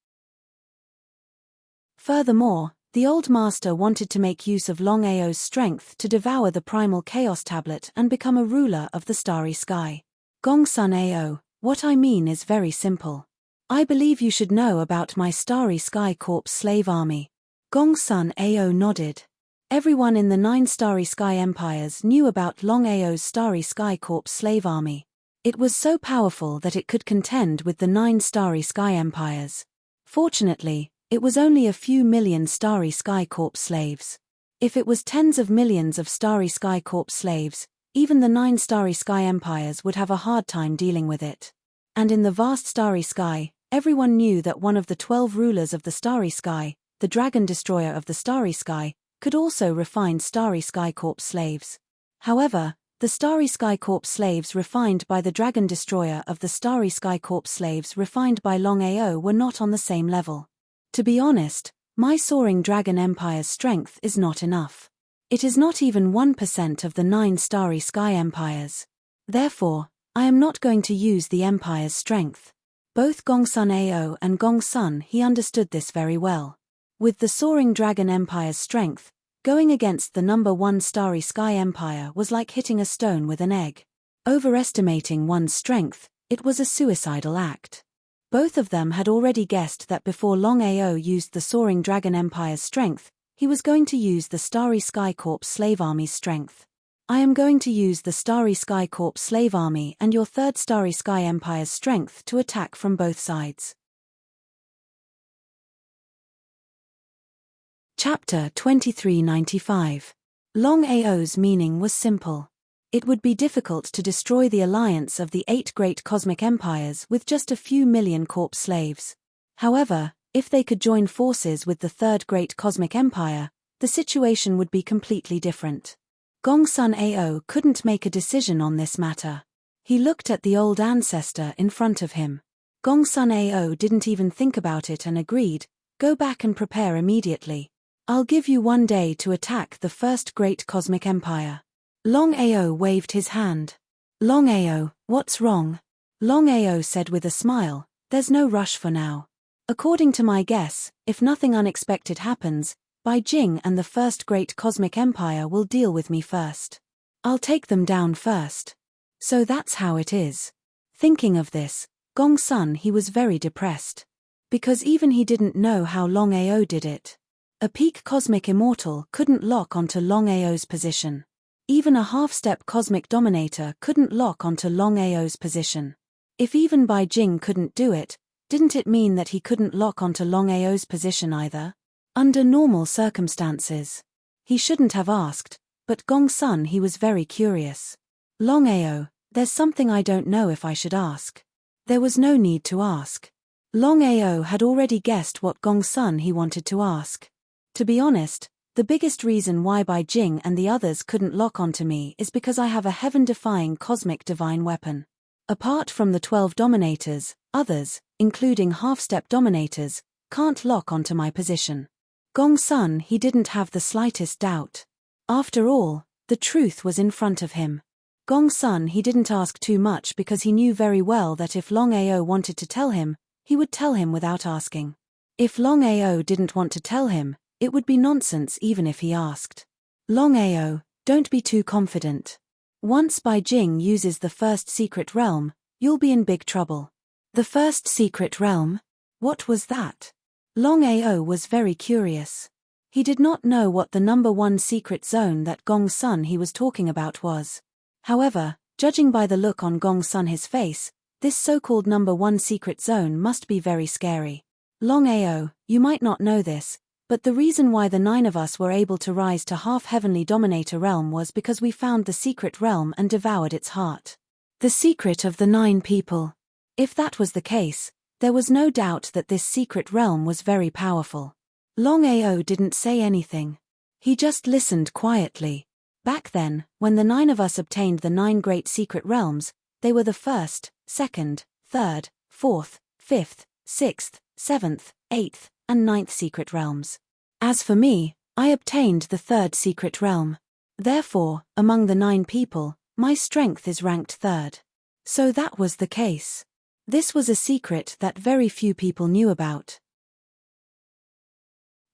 Furthermore, the old master wanted to make use of Longao's strength to devour the primal chaos tablet and become a ruler of the starry sky. Gongsun Ao, what I mean is very simple. I believe you should know about my Starry Sky Corps slave army. Gongsun Ao nodded. Everyone in the 9 Starry Sky Empires knew about Longao's Starry Sky Corps slave army. It was so powerful that it could contend with the 9 Starry Sky Empires. Fortunately, it was only a few million Starry Sky Corps slaves. If it was tens of millions of Starry Sky Corps slaves, even the 9 Starry Sky Empires would have a hard time dealing with it. And in the vast Starry Sky, everyone knew that one of the 12 rulers of the Starry Sky, the Dragon Destroyer of the Starry Sky, could also refine Starry Sky Corps slaves. However, the Starry Sky Corps slaves refined by the Dragon Destroyer of the Starry Sky Corps slaves refined by Longao were not on the same level. To be honest, my Soaring Dragon Empire's strength is not enough. It is not even 1% of the 9 Starry Sky Empires. Therefore, I am not going to use the Empire's strength. Both Gongsun Ao and Gongsun He understood this very well. With the Soaring Dragon Empire's strength, going against the number 1 Starry Sky Empire was like hitting a stone with an egg. Overestimating one's strength, it was a suicidal act. Both of them had already guessed that before Longao used the Soaring Dragon Empire's strength, he was going to use the Starry Sky Corps slave army's strength. I am going to use the Starry Sky Corps slave army and your 3rd Starry Sky Empire's strength to attack from both sides. Chapter 2395. Longao's meaning was simple. It would be difficult to destroy the alliance of the 8 great cosmic empires with just a few million corps slaves. However, if they could join forces with the 3rd great cosmic empire, the situation would be completely different. Gongsun Ao couldn't make a decision on this matter. He looked at the old ancestor in front of him. Gongsun Ao didn't even think about it and agreed, go back and prepare immediately. I'll give you 1 day to attack the 1st great cosmic empire. Longao waved his hand. Longao, what's wrong? Longao said with a smile, there's no rush for now. According to my guess, if nothing unexpected happens, Bai Jing and the 1st great cosmic empire will deal with me first. I'll take them down first. So that's how it is. Thinking of this, Gongsun He was very depressed. Because even he didn't know how Longao did it. A peak cosmic immortal couldn't lock onto Longao's position. Even a half-step cosmic dominator couldn't lock onto Longao's position. If even Bai Jing couldn't do it, didn't it mean that he couldn't lock onto Longao's position either? Under normal circumstances. He shouldn't have asked, but Gongsun He was very curious. Longao, there's something I don't know if I should ask. There was no need to ask. Longao had already guessed what Gongsun He wanted to ask. To be honest, the biggest reason why Bai Jing and the others couldn't lock onto me is because I have a heaven-defying cosmic divine weapon. Apart from the 12 dominators, others, including half-step dominators, can't lock onto my position. Gong Sun, he didn't have the slightest doubt. After all, the truth was in front of him. Gong Sun, he didn't ask too much because he knew very well that if Longao wanted to tell him, he would tell him without asking. If Longao didn't want to tell him, it would be nonsense even if he asked. Longao, don't be too confident. Once Bai Jing uses the first secret realm, you'll be in big trouble. The first secret realm? What was that? Longao was very curious. He did not know what the number 1 secret zone that Gong Sun he was talking about was. However, judging by the look on Gong Sun his face, this so-called number 1 secret zone must be very scary. Longao, you might not know this, but the reason why the 9 of us were able to rise to half-heavenly dominator realm was because we found the secret realm and devoured its heart. The secret of the 9 people. If that was the case, there was no doubt that this secret realm was very powerful. Longao didn't say anything. He just listened quietly. Back then, when the 9 of us obtained the 9 great secret realms, they were the 1st, 2nd, 3rd, 4th, 5th, 6th, 7th, 8th, and 9th secret realms. As for me, I obtained the 3rd secret realm. Therefore, among the 9 people, my strength is ranked 3rd. So that was the case. This was a secret that very few people knew about.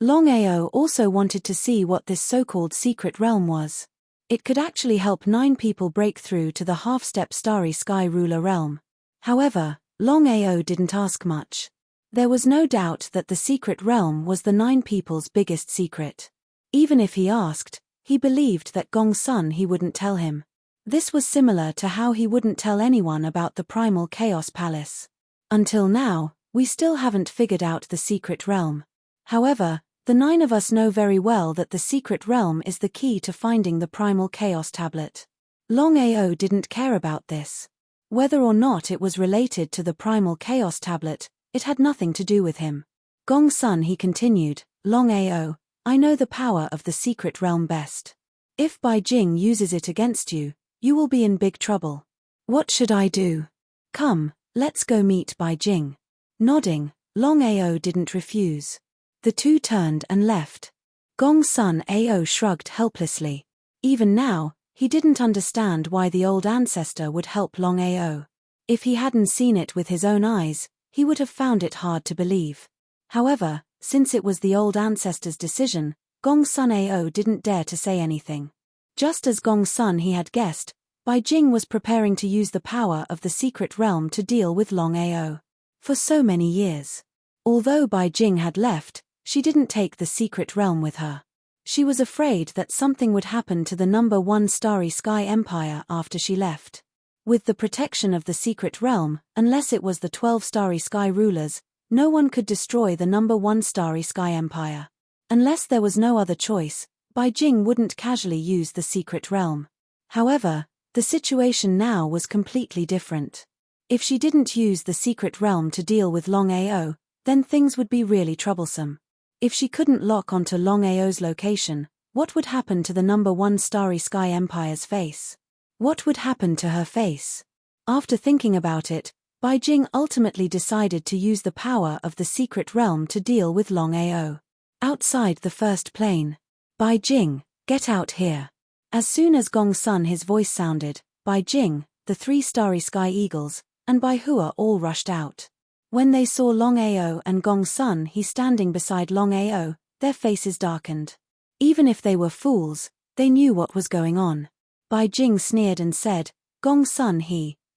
Longao also wanted to see what this so-called secret realm was. It could actually help 9 people break through to the half-step starry sky ruler realm. However, Longao didn't ask much. There was no doubt that the secret realm was the 9 people's biggest secret. Even if he asked, he believed that Gong Sun he wouldn't tell him. This was similar to how he wouldn't tell anyone about the Primal Chaos Palace. Until now, we still haven't figured out the secret realm. However, the 9 of us know very well that the secret realm is the key to finding the Primal Chaos Tablet. Longao didn't care about this. Whether or not it was related to the Primal Chaos Tablet, it had nothing to do with him. Gong Sun he continued, Longao, I know the power of the secret realm best. If Bai Jing uses it against you, you will be in big trouble. What should I do? Come, let's go meet Bai Jing. Nodding, Longao didn't refuse. The 2 turned and left. Gong Sun Ao shrugged helplessly. Even now, he didn't understand why the old ancestor would help Longao. If he hadn't seen it with his own eyes, he would have found it hard to believe. However, since it was the old ancestor's decision, Gong Sun Ao didn't dare to say anything. Just as Gong Sun he had guessed, Bai Jing was preparing to use the power of the secret realm to deal with Longao. For so many years. Although Bai Jing had left, she didn't take the secret realm with her. She was afraid that something would happen to the number 1 Starry Sky Empire after she left. With the protection of the secret realm, unless it was the 12 Starry Sky rulers, no one could destroy the number 1 Starry Sky Empire. Unless there was no other choice, Bai Jing wouldn't casually use the secret realm. However, the situation now was completely different. If she didn't use the secret realm to deal with Longao, then things would be really troublesome. If she couldn't lock onto Longao's location, what would happen to the number 1 Starry Sky Empire's face? What would happen to her face? After thinking about it, Bai Jing ultimately decided to use the power of the secret realm to deal with Longao. Outside the first plane. Bai Jing, get out here. As soon as Gong Sun his voice sounded, Bai Jing, the 3 Starry Sky Eagles, and Bai Hua all rushed out. When they saw Longao and Gong Sun he standing beside Longao, their faces darkened. Even if they were fools, they knew what was going on. Bai Jing sneered and said, Gong Sun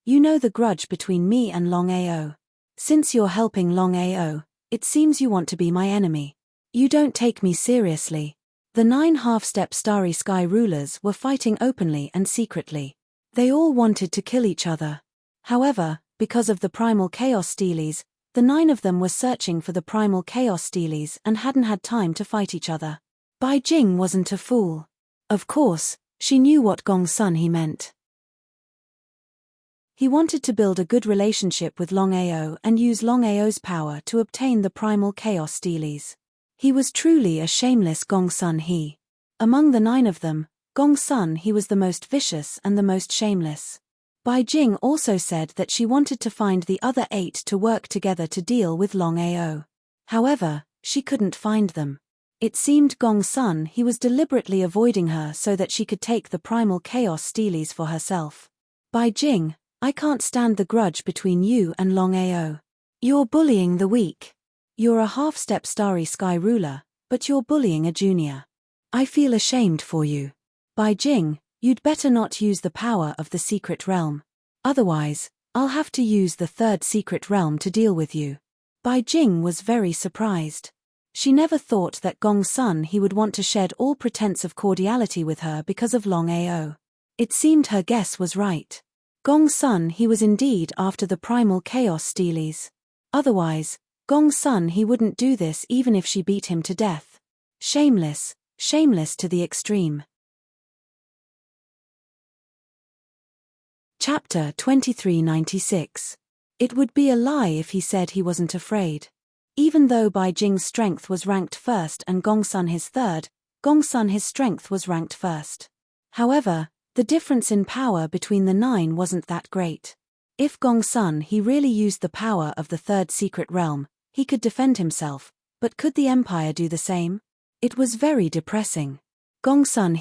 you know the grudge between me and Longao. Since you're helping Longao, it seems you want to be my enemy. You don't take me seriously. The 9 half-step Starry Sky rulers were fighting openly and secretly. They all wanted to kill each other. However, because of the Primal Chaos Steelies, the 9 of them were searching for the Primal Chaos Steelies and hadn't had time to fight each other. Bai Jing wasn't a fool. Of course, she knew what Gong Sun he meant. He wanted to build a good relationship with Longao and use Longao's power to obtain the Primal Chaos Steelies. He was truly a shameless Gong Sun Among the 9 of them, Gong Sun he was the most vicious and the most shameless. Bai Jing also said that she wanted to find the other 8 to work together to deal with Longao. However, she couldn't find them. It seemed Gong Sun he was deliberately avoiding her so that she could take the primal chaos steelies for herself. Bai Jing, I can't stand the grudge between you and Longao. You're bullying the weak. You're a half-step starry sky ruler, but you're bullying a junior. I feel ashamed for you. Bai Jing, you'd better not use the power of the secret realm. Otherwise, I'll have to use the 3rd secret realm to deal with you. Bai Jing was very surprised. She never thought that Gong Sun he would want to shed all pretense of cordiality with her because of Longao. It seemed her guess was right. Gong Sun he was indeed after the primal chaos steelies. Otherwise, Gong Sun he wouldn't do this even if she beat him to death. Shameless, shameless to the extreme. Chapter 2396. It would be a lie if he said he wasn't afraid. Even though Bai Jing's strength was ranked 1st and Gong Sun his 3rd, Gong Sun his strength was ranked 1st. However, the difference in power between the 9 wasn't that great. If Gong Sun he really used the power of the 3rd secret realm, he could defend himself, but could the Empire do the same? It was very depressing. Gong Sun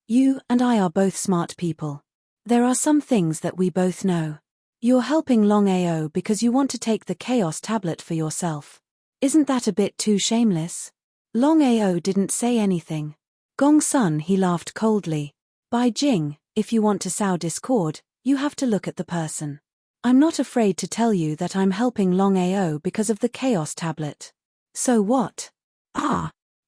you and I are both smart people. There are some things that we both know. You're helping Longao because you want to take the Chaos Tablet for yourself. Isn't that a bit too shameless? Longao didn't say anything. Gong Sun he laughed coldly. Bai Jing, if you want to sow discord, you have to look at the person. I'm not afraid to tell you that I'm helping Longao because of the Chaos Tablet. So what?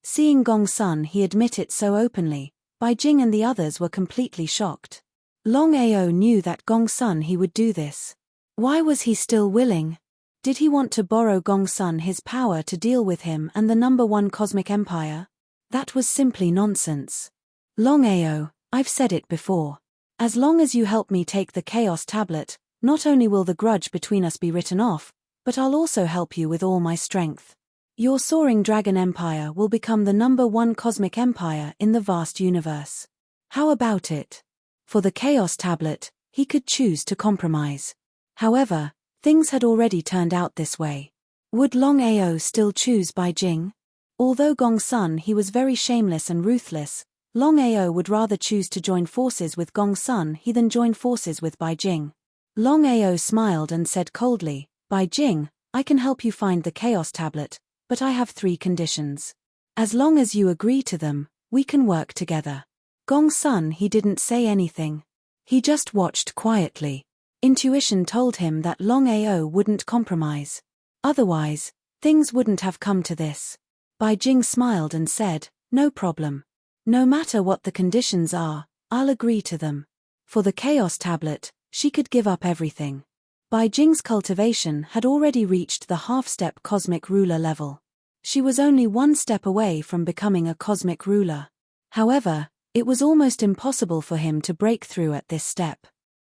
Seeing Gong Sun he admit it so openly, Bai Jing and the others were completely shocked. Longao knew that Gong Sun he would do this. Why was he still willing? Did he want to borrow Gong Sun his power to deal with him and the number 1 cosmic empire? That was simply nonsense. Longao, I've said it before. As long as you help me take the Chaos Tablet, not only will the grudge between us be written off, but I'll also help you with all my strength. Your soaring dragon empire will become the number 1 cosmic empire in the vast universe. How about it? For the Chaos Tablet, he could choose to compromise. However, things had already turned out this way. Would Longao still choose Bai Jing? Although Gong Sun he was very shameless and ruthless, Longao would rather choose to join forces with Gong Sun he than join forces with Bai Jing. Longao smiled and said coldly, Bai Jing, I can help you find the Chaos Tablet, but I have 3 conditions. As long as you agree to them, we can work together. Gong Sun he didn't say anything. He just watched quietly. Intuition told him that Longao wouldn't compromise. Otherwise, things wouldn't have come to this. Bai Jing smiled and said, no problem. No matter what the conditions are, I'll agree to them. For the Chaos Tablet, she could give up everything. Bai Jing's cultivation had already reached the half-step cosmic ruler level. She was only 1 step away from becoming a cosmic ruler. However, it was almost impossible for him to break through at this step.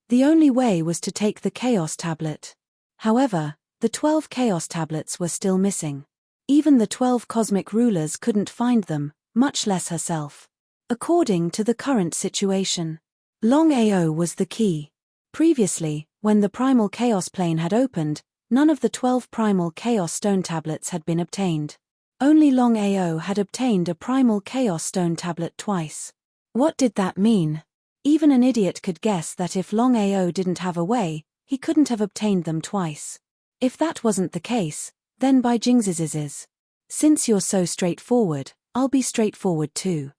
The only way was to take the Chaos Tablet. However, the 12 Chaos Tablets were still missing. Even the 12 cosmic rulers couldn't find them, much less herself. According to the current situation, Longao was the key. Previously, when the Primal Chaos Plane had opened, none of the 12 Primal Chaos Stone Tablets had been obtained. Only Longao had obtained a Primal Chaos Stone Tablet twice. What did that mean? Even an idiot could guess that if Longao didn't have a way, he couldn't have obtained them twice. If that wasn't the case, then Bai Jing's is. Since you're so straightforward, I'll be straightforward too.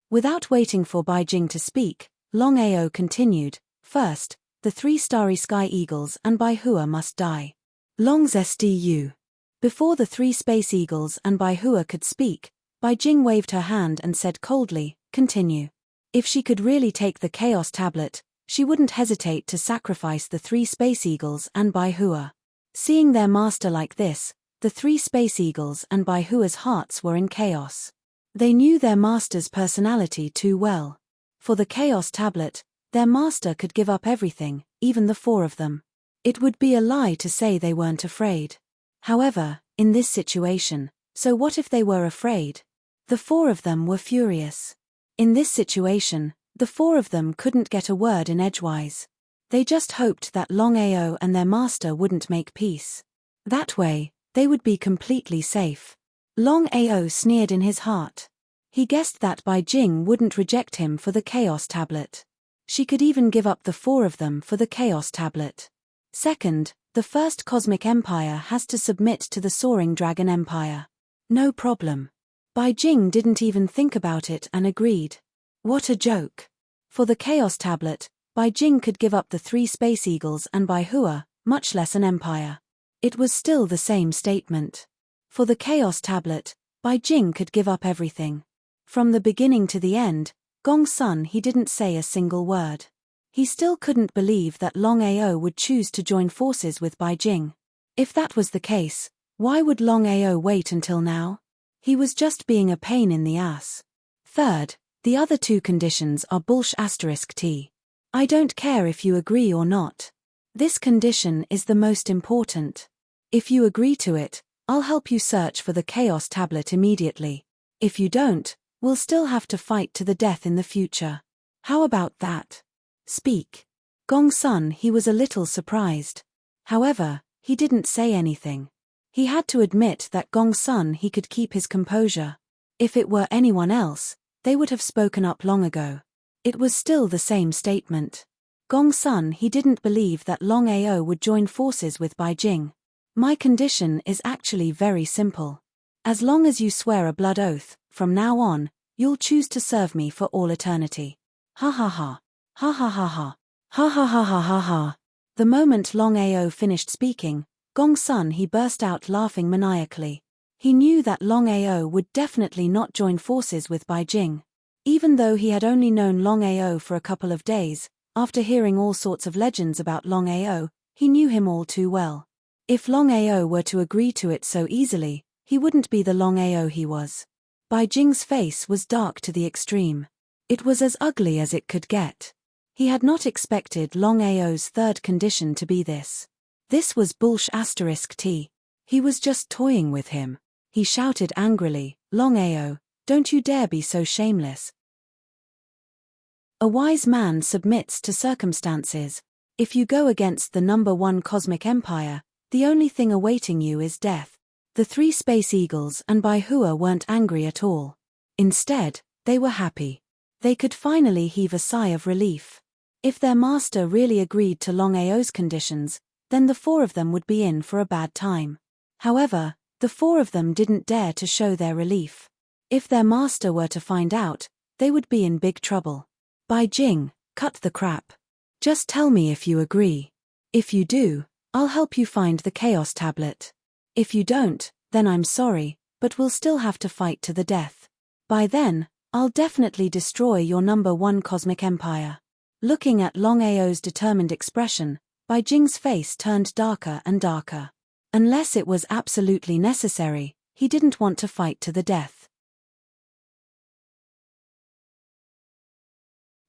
Without waiting for Bai Jing to speak, Longao continued, first, the 3 starry sky eagles and Bai Hua must die. Longzstu. Before the 3 space eagles and Bai Hua could speak, Bai Jing waved her hand and said coldly, continue. If she could really take the Chaos Tablet, she wouldn't hesitate to sacrifice the 3 space eagles and Bai Hua. Seeing their master like this, the 3 space eagles and Bai Hua's hearts were in chaos. They knew their master's personality too well. For the Chaos Tablet, their master could give up everything, even the 4 of them. It would be a lie to say they weren't afraid. However, in this situation, so what if they were afraid? The 4 of them were furious. In this situation, The four of them couldn't get a word in edgewise. They just hoped that Longao and their master wouldn't make peace. That way, they would be completely safe. Longao sneered in his heart. He guessed that Bai Jing wouldn't reject him for the Chaos Tablet. She could even give up the four of them for the Chaos Tablet. Second, the First Cosmic Empire has to submit to the Soaring Dragon Empire. No problem. Bai Jing didn't even think about it and agreed. What a joke. For the Chaos Tablet, Bai Jing could give up the 3 Space Eagles and Bai Hua, much less an empire. It was still the same statement. For the Chaos Tablet, Bai Jing could give up everything. From the beginning to the end, Gong Sun he didn't say a single word. He still couldn't believe that Longao would choose to join forces with Bai Jing. If that was the case, why would Longao wait until now? He was just being a pain in the ass. Third, the other 2 conditions are **T. I don't care if you agree or not. This condition is the most important. If you agree to it, I'll help you search for the Chaos Tablet immediately. If you don't, we'll still have to fight to the death in the future. How about that? Speak. Gong Sun he was a little surprised. However, he didn't say anything. He had to admit that Gong Sun he could keep his composure. If it were anyone else, they would have spoken up long ago. It was still the same statement. Gong Sun he didn't believe that Longao would join forces with Bai Jing. My condition is actually very simple. As long as you swear a blood oath, from now on, you'll choose to serve me for all eternity. Ha ha ha. Ha ha ha ha. Ha ha ha ha ha ha. The moment Longao finished speaking, Gong Sun he burst out laughing maniacally. He knew that Longao would definitely not join forces with Bai Jing. Even though he had only known Longao for a couple of days, after hearing all sorts of legends about Longao, he knew him all too well. If Longao were to agree to it so easily, he wouldn't be the Longao he was. Bai Jing's face was dark to the extreme. It was as ugly as it could get. He had not expected Longao's third condition to be this. This was **T. He was just toying with him. He shouted angrily, Longao, don't you dare be so shameless. A wise man submits to circumstances. If you go against the number 1 cosmic empire, the only thing awaiting you is death. The 3 Space Eagles and Bai Hua weren't angry at all. Instead, they were happy. They could finally heave a sigh of relief. If their master really agreed to Longao's conditions, then the 4 of them would be in for a bad time. However, the 4 of them didn't dare to show their relief. If their master were to find out, they would be in big trouble. Bai Jing, cut the crap. Just tell me if you agree. If you do, I'll help you find the Chaos Tablet. If you don't, then I'm sorry, but we'll still have to fight to the death. By then, I'll definitely destroy your number 1 cosmic empire. Looking at Longao's determined expression, Bai Jing's face turned darker and darker. Unless it was absolutely necessary, he didn't want to fight to the death.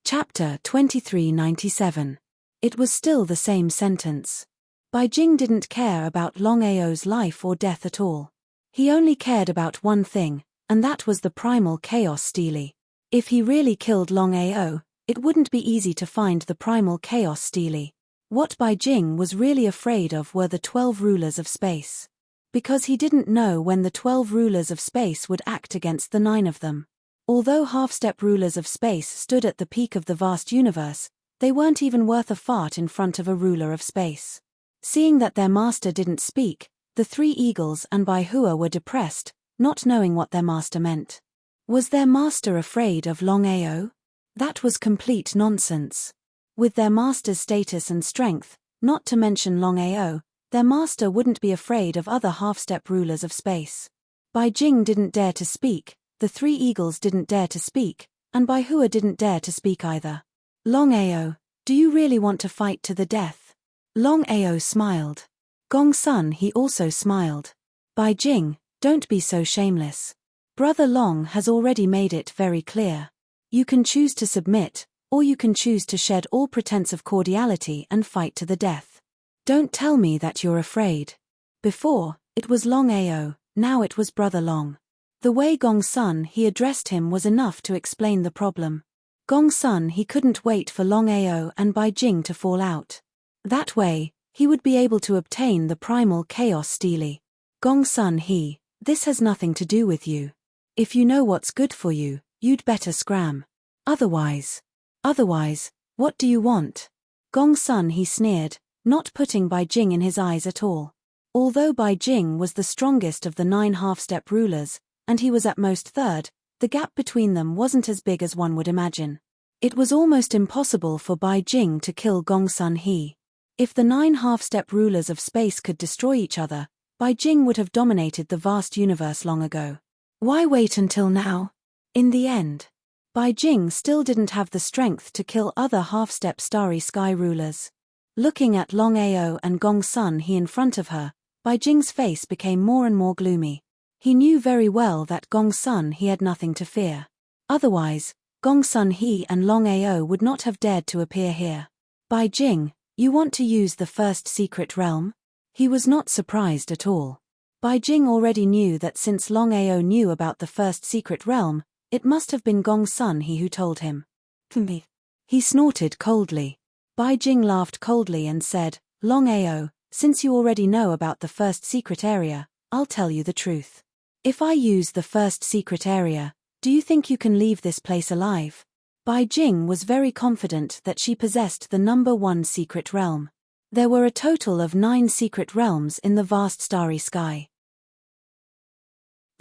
Chapter 2397. It was still the same sentence. Bai Jing didn't care about Longao's life or death at all. He only cared about one thing, and that was the primal chaos stele. If he really killed Longao, it wouldn't be easy to find the primal chaos stele. What Bai Jing was really afraid of were the 12 rulers of space. Because he didn't know when the 12 rulers of space would act against the 9 of them. Although half-step rulers of space stood at the peak of the vast universe, they weren't even worth a fart in front of a ruler of space. Seeing that their master didn't speak, the 3 eagles and Bai Hua were depressed, not knowing what their master meant. Was their master afraid of Longao? That was complete nonsense. With their master's status and strength, not to mention Longao, their master wouldn't be afraid of other half-step rulers of space. Bai Jing didn't dare to speak, the 3 eagles didn't dare to speak, and Bai Hua didn't dare to speak either. Longao, do you really want to fight to the death? Longao smiled. Gong Sun he also smiled. Bai Jing, don't be so shameless. Brother Long has already made it very clear. You can choose to submit, or you can choose to shed all pretense of cordiality and fight to the death. Don't tell me that you're afraid. Before, it was Longao, now it was Brother Long. The way Gong Sun he addressed him was enough to explain the problem. Gongsun he couldn't wait for Longao and Bai Jing to fall out. That way, he would be able to obtain the primal chaos stele. Gongsun he, this has nothing to do with you. If you know what's good for you, you'd better scram. Otherwise, what do you want? Gongsun he sneered, not putting Bai Jing in his eyes at all. Although Bai Jing was the strongest of the 9 half-step rulers, and he was at most third, the gap between them wasn't as big as one would imagine. It was almost impossible for Bai Jing to kill Gongsun he. If the 9 half-step rulers of space could destroy each other, Bai Jing would have dominated the vast universe long ago. Why wait until now? In the end, Bai Jing still didn't have the strength to kill other half-step starry sky rulers. Looking at Longao and Gongsun he in front of her, Bai Jing's face became more and more gloomy. He knew very well that Gongsun he had nothing to fear. Otherwise, Gongsun he and Longao would not have dared to appear here. Bai Jing, you want to use the first secret realm? He was not surprised at all. Bai Jing already knew that since Longao knew about the first secret realm, it must have been Gongsun he who told him. He snorted coldly. Bai Jing laughed coldly and said, Longao, since you already know about the first secret area, I'll tell you the truth. If I use the first secret area, do you think you can leave this place alive? Bai Jing was very confident that she possessed the number 1 secret realm. There were a total of 9 secret realms in the vast starry sky.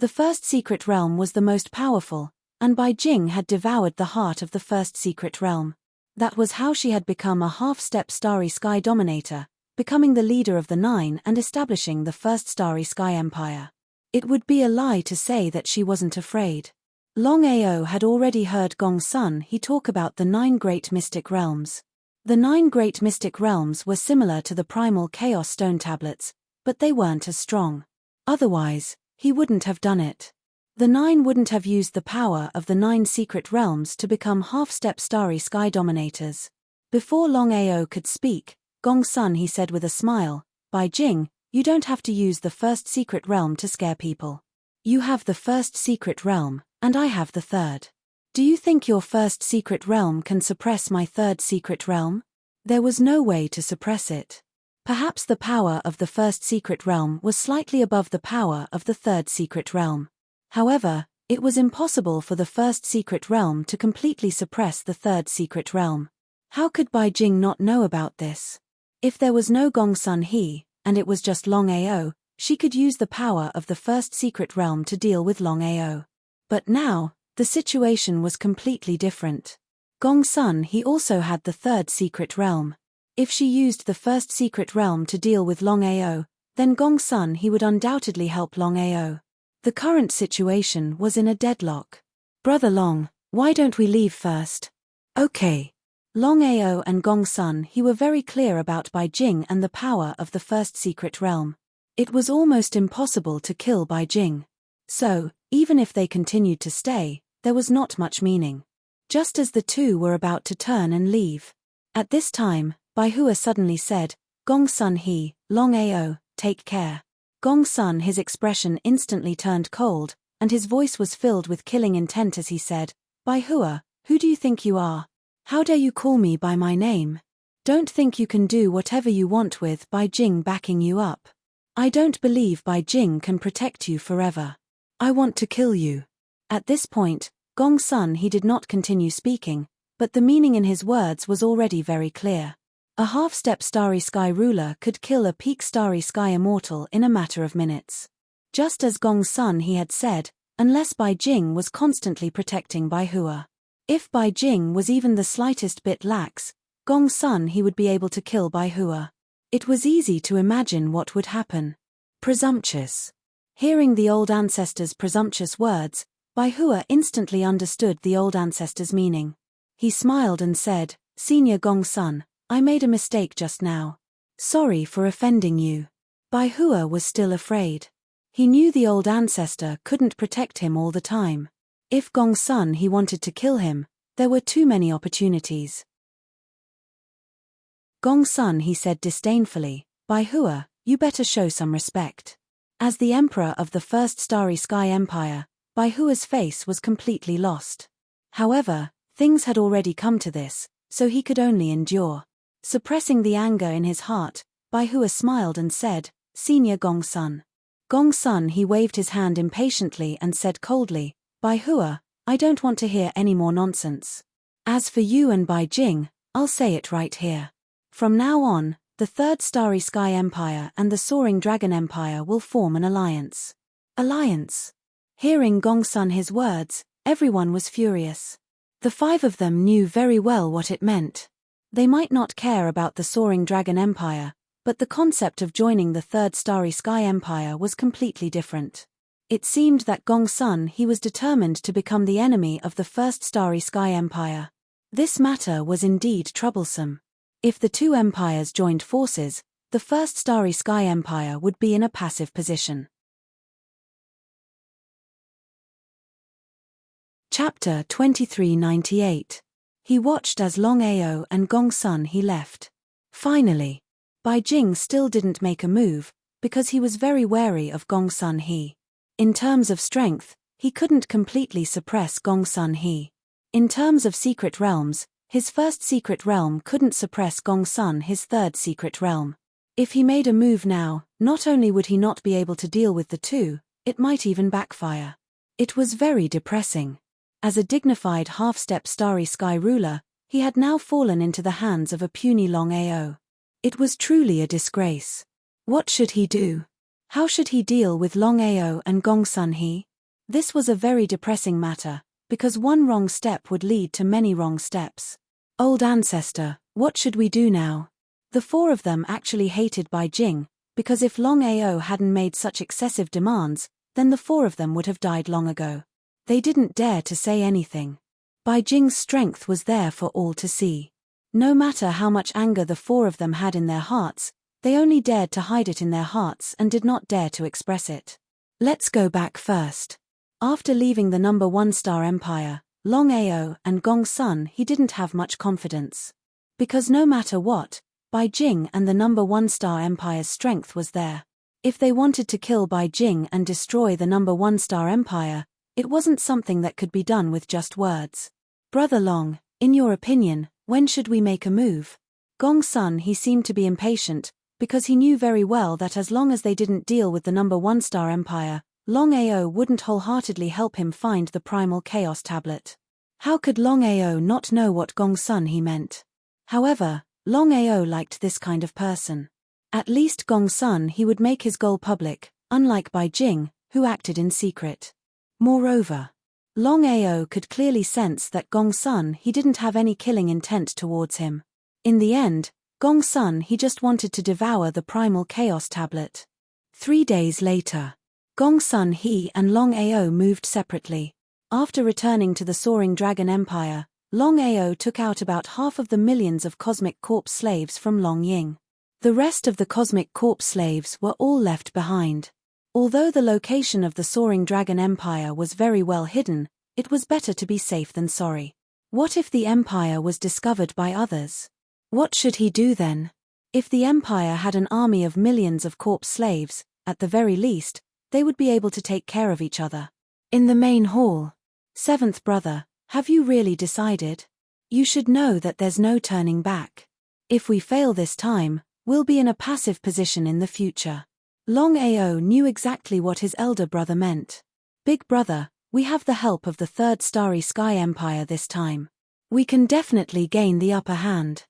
The first secret realm was the most powerful, and Bai Jing had devoured the heart of the first secret realm. That was how she had become a half-step starry sky dominator, becoming the leader of the 9 and establishing the first starry sky empire. It would be a lie to say that she wasn't afraid. Longao had already heard Gongsun he talk about the 9 great mystic realms. The 9 great mystic realms were similar to the primal chaos stone tablets, but they weren't as strong. Otherwise, he wouldn't have done it. The 9 wouldn't have used the power of the 9 secret realms to become half-step starry sky dominators. Before Longao could speak, Gongsun he said with a smile, Bai Jing, you don't have to use the first secret realm to scare people. You have the first secret realm, and I have the third. Do you think your first secret realm can suppress my third secret realm? There was no way to suppress it. Perhaps the power of the first secret realm was slightly above the power of the third secret realm. However, it was impossible for the first secret realm to completely suppress the third secret realm. How could Bai Jing not know about this? If there was no Gongsun he, and it was just Longao, she could use the power of the first secret realm to deal with Longao. But now, the situation was completely different. Gongsun he also had the third secret realm. If she used the first secret realm to deal with Longao, then Gongsun he would undoubtedly help Longao. The current situation was in a deadlock. Brother Long, why don't we leave first? Okay. Longao and Gongsun he were very clear about Bai Jing and the power of the first secret realm. It was almost impossible to kill Bai Jing. So, even if they continued to stay, there was not much meaning. Just as the two were about to turn and leave. At this time, Bai Hua suddenly said, Gongsun he, Longao, take care. Gongsun his expression instantly turned cold, and his voice was filled with killing intent as he said, Bai Hua, who do you think you are? How dare you call me by my name? Don't think you can do whatever you want with Bai Jing backing you up. I don't believe Bai Jing can protect you forever. I want to kill you. At this point, Gongsun he did not continue speaking, but the meaning in his words was already very clear. A half-step starry sky ruler could kill a peak starry sky immortal in a matter of minutes. Just as Gongsun he had said, unless Bai Jing was constantly protecting Bai Hua. If Bai Jing was even the slightest bit lax, Gongsun he would be able to kill Bai Hua. It was easy to imagine what would happen. Presumptuous. Hearing the old ancestor's presumptuous words, Bai Hua instantly understood the old ancestor's meaning. He smiled and said, Senior Gongsun, I made a mistake just now. Sorry for offending you. Bai Hua was still afraid. He knew the old ancestor couldn't protect him all the time. If Gongsun he wanted to kill him, there were too many opportunities. Gongsun he said disdainfully, Bai Hua, you better show some respect. As the emperor of the first starry sky empire, Bai Hua's face was completely lost. However, Things had already come to this, so he could only endure. Suppressing the anger in his heart, Bai Hua smiled and said, "Senior Gongsun." Gongsun, he waved his hand impatiently and said coldly, "Bai Hua, I don't want to hear any more nonsense. As for you and Bai Jing, I'll say it right here. From now on, the Third Starry Sky Empire and the Soaring Dragon Empire will form an alliance." Alliance? Hearing Gongsun his words, everyone was furious. The five of them knew very well what it meant. They might not care about the Soaring Dragon Empire, but the concept of joining the Third Starry Sky Empire was completely different. It seemed that Gongsun he was determined to become the enemy of the First Starry Sky Empire. This matter was indeed troublesome. If the two empires joined forces, the First Starry Sky Empire would be in a passive position. Chapter 2398. He watched as Longao and Gongsun he left. Finally, Bai Jing still didn't make a move, because he was very wary of Gongsun he. In terms of strength, he couldn't completely suppress Gongsun he. In terms of secret realms, his first secret realm couldn't suppress Gongsun his third secret realm. If he made a move now, not only would he not be able to deal with the two, it might even backfire. It was very depressing. As a dignified half-step Starry Sky ruler, he had now fallen into the hands of a puny Longao. It was truly a disgrace. What should he do? How should he deal with Longao and Gongsun he? This was a very depressing matter, because one wrong step would lead to many wrong steps. Old ancestor, what should we do now? The four of them actually hated Bai Jing, because if Longao hadn't made such excessive demands, then the four of them would have died long ago. They didn't dare to say anything. Bai Jing's strength was there for all to see. No matter how much anger the four of them had in their hearts, they only dared to hide it in their hearts and did not dare to express it. Let's go back first. After leaving the number 1 star empire, Longao and Gongsun he didn't have much confidence. Because no matter what, Bai Jing and the number 1 star empire's strength was there. If they wanted to kill Bai Jing and destroy the number 1 star empire, it wasn't something that could be done with just words. Brother Long, in your opinion, when should we make a move? Gongsun he seemed to be impatient, because he knew very well that as long as they didn't deal with the number 1 star empire, Longao wouldn't wholeheartedly help him find the primal chaos tablet. How could Longao not know what Gongsun he meant? However, Longao liked this kind of person. At least Gongsun he would make his goal public, unlike Bai Jing, who acted in secret. Moreover, Longao could clearly sense that Gongsun he didn't have any killing intent towards him. In the end, Gongsun he just wanted to devour the primal chaos tablet. 3 days later, Gongsun he and Longao moved separately. After returning to the Soaring Dragon Empire, Longao took out about half of the millions of Cosmic Corpse slaves from Longying. The rest of the Cosmic Corpse slaves were all left behind. Although the location of the Soaring Dragon Empire was very well hidden, it was better to be safe than sorry. What if the empire was discovered by others? What should he do then? If the empire had an army of millions of corpse slaves, at the very least, they would be able to take care of each other. In the main hall. Seventh brother, have you really decided? You should know that there's no turning back. If we fail this time, we'll be in a passive position in the future. Longao knew exactly what his elder brother meant. Big brother, we have the help of the Third Starry Sky Empire this time. We can definitely gain the upper hand.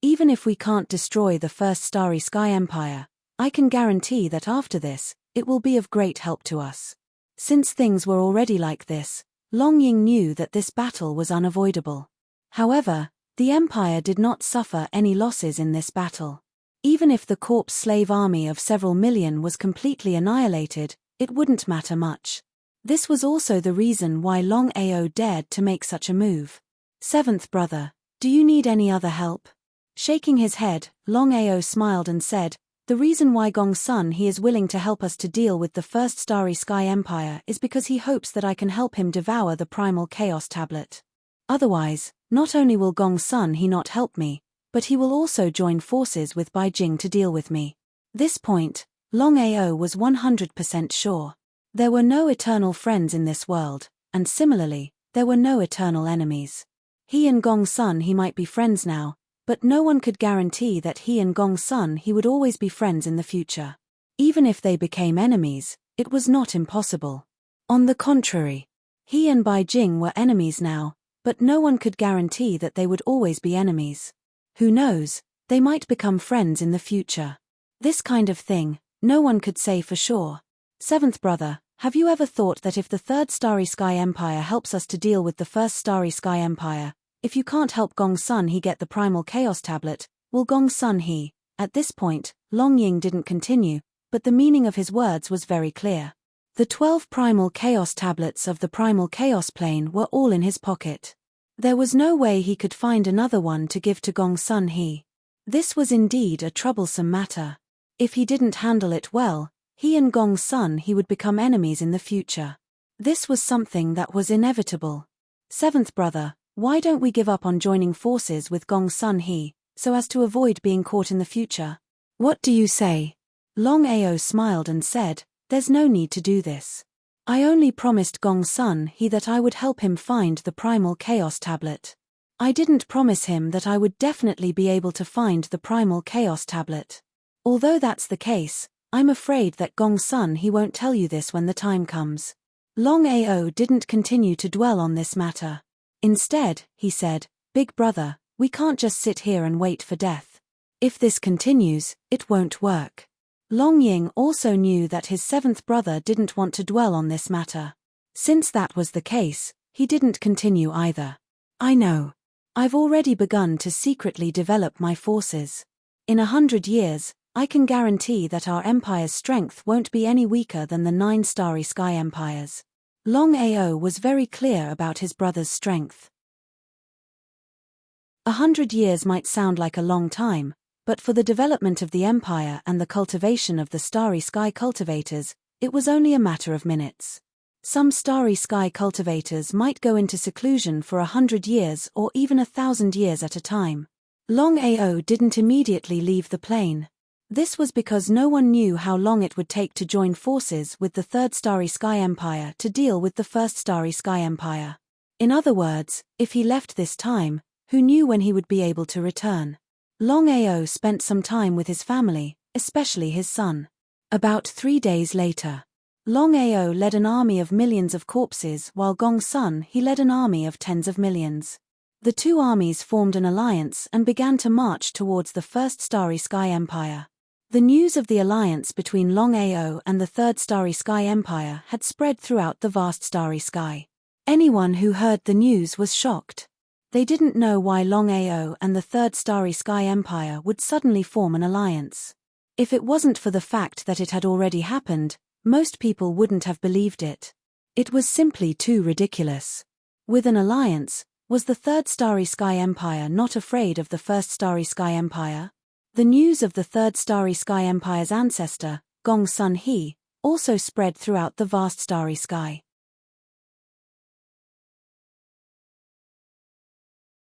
Even if we can't destroy the First Starry Sky Empire, I can guarantee that after this, it will be of great help to us. Since things were already like this, Longying knew that this battle was unavoidable. However, the Empire did not suffer any losses in this battle. Even if the corpse slave army of several million was completely annihilated, it wouldn't matter much. This was also the reason why Longao dared to make such a move. Seventh brother, do you need any other help? Shaking his head, Longao smiled and said, the reason why Gongsun he is willing to help us to deal with the First Starry Sky Empire is because he hopes that I can help him devour the primal chaos tablet. Otherwise, not only will Gongsun he not help me, but he will also join forces with Bai Jing to deal with me. This point, Longao was 100% sure. There were no eternal friends in this world, and similarly, there were no eternal enemies. He and Gong Sun he might be friends now, but no one could guarantee that he and Gong Sun he would always be friends in the future. Even if they became enemies, it was not impossible. On the contrary, he and Bai Jing were enemies now, but no one could guarantee that they would always be enemies. Who knows, they might become friends in the future. This kind of thing, no one could say for sure. Seventh brother, have you ever thought that if the third Starry Sky Empire helps us to deal with the first Starry Sky Empire, if you can't help Gong Sun he get the Primal Chaos Tablet, will Gong Sun he? At this point, Long Ying didn't continue, but the meaning of his words was very clear. The 12 Primal Chaos Tablets of the Primal Chaos Plane were all in his pocket. There was no way he could find another one to give to Gong Sun he. This was indeed a troublesome matter. If he didn't handle it well, he and Gong Sun he would become enemies in the future. This was something that was inevitable. Seventh brother, why don't we give up on joining forces with Gong Sun he, so as to avoid being caught in the future? What do you say? Longao smiled and said, there's no need to do this. I only promised Gong Sun he that I would help him find the Primal Chaos Tablet. I didn't promise him that I would definitely be able to find the Primal Chaos Tablet. Although that's the case, I'm afraid that Gong Sun he won't tell you this when the time comes. Longao didn't continue to dwell on this matter. Instead, he said, Big brother, we can't just sit here and wait for death. If this continues, it won't work. Long Ying also knew that his seventh brother didn't want to dwell on this matter. Since that was the case, he didn't continue either. I know. I've already begun to secretly develop my forces. In 100 years, I can guarantee that our empire's strength won't be any weaker than the 9 Starry Sky Empires. Longao was very clear about his brother's strength. 100 years might sound like a long time, but for the development of the empire and the cultivation of the Starry Sky cultivators, it was only a matter of minutes. Some Starry Sky cultivators might go into seclusion for 100 years or even 1,000 years at a time. Longao didn't immediately leave the plane. This was because no one knew how long it would take to join forces with the Third Starry Sky Empire to deal with the First Starry Sky Empire. In other words, if he left this time, who knew when he would be able to return? Longao spent some time with his family, especially his son. About 3 days later, Longao led an army of millions of corpses while Gong Sun he led an army of tens of millions. The two armies formed an alliance and began to march towards the First Starry Sky Empire. The news of the alliance between Longao and the Third Starry Sky Empire had spread throughout the vast starry sky. Anyone who heard the news was shocked. They didn't know why Longao and the Third Starry Sky Empire would suddenly form an alliance. If it wasn't for the fact that it had already happened, most people wouldn't have believed it. It was simply too ridiculous. With an alliance, was the Third Starry Sky Empire not afraid of the First Starry Sky Empire? The news of the Third Starry Sky Empire's ancestor, Gong Sun he, also spread throughout the vast starry sky.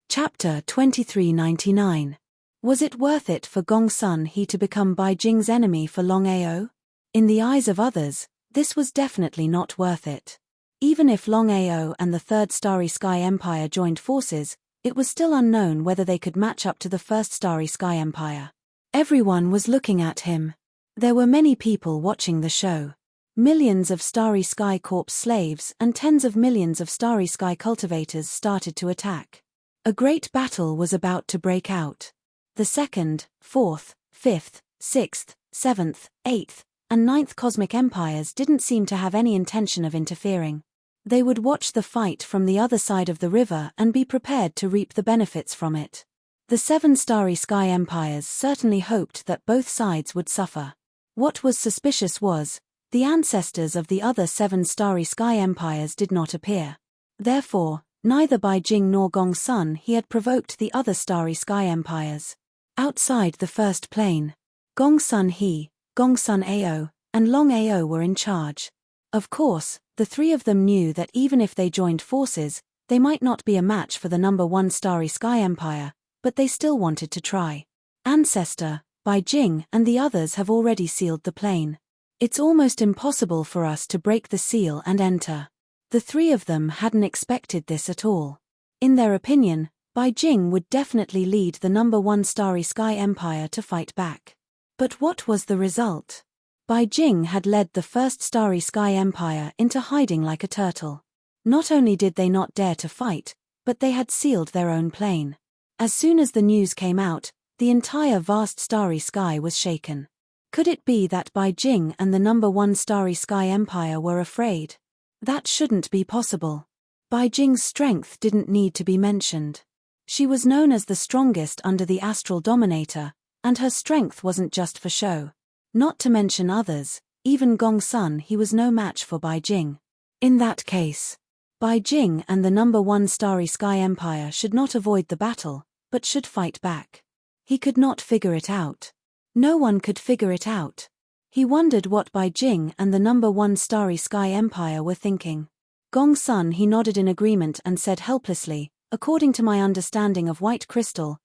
Chapter 2399. Was it worth it for Gong Sun he to become Bai Jing's enemy for Longao? In the eyes of others, this was definitely not worth it. Even if Longao and the Third Starry Sky Empire joined forces, it was still unknown whether they could match up to the First Starry Sky Empire. Everyone was looking at him. There were many people watching the show. Millions of Starry Sky Corps slaves and tens of millions of Starry Sky cultivators started to attack. A great battle was about to break out. The 2nd, 4th, 5th, 6th, 7th, 8th, and 9th cosmic empires didn't seem to have any intention of interfering. They would watch the fight from the other side of the river and be prepared to reap the benefits from it. The 7 Starry Sky Empires certainly hoped that both sides would suffer. What was suspicious was, the ancestors of the other 7 Starry Sky Empires did not appear. Therefore, neither Bai Jing nor Gong Sun he had provoked the other Starry Sky Empires. Outside the first plane, Gong Sun he, Gong Sun Ao, and Longao were in charge. Of course, the three of them knew that even if they joined forces, they might not be a match for the number 1 Starry Sky Empire, but they still wanted to try. Ancestor, Bai Jing and the others have already sealed the plane. It's almost impossible for us to break the seal and enter. The three of them hadn't expected this at all. In their opinion, Bai Jing would definitely lead the #1 Starry Sky Empire to fight back. But what was the result? Bai Jing had led the first Starry Sky Empire into hiding like a turtle. Not only did they not dare to fight, but they had sealed their own plane. As soon as the news came out, the entire vast starry sky was shaken. Could it be that Bai Jing and the #1 Starry Sky Empire were afraid? That shouldn't be possible. Bai Jing's strength didn't need to be mentioned. She was known as the strongest under the Astral Dominator, and her strength wasn't just for show. Not to mention others, even Gong Sun, he was no match for Bai Jing. In that case, Bai Jing and the #1 Starry Sky Empire should not avoid the battle, but should fight back. He could not figure it out. No one could figure it out. He wondered what Bai Jing and the #1 Starry Sky Empire were thinking. Gong Sun, he nodded in agreement and said helplessly, according to my understanding of White Crystal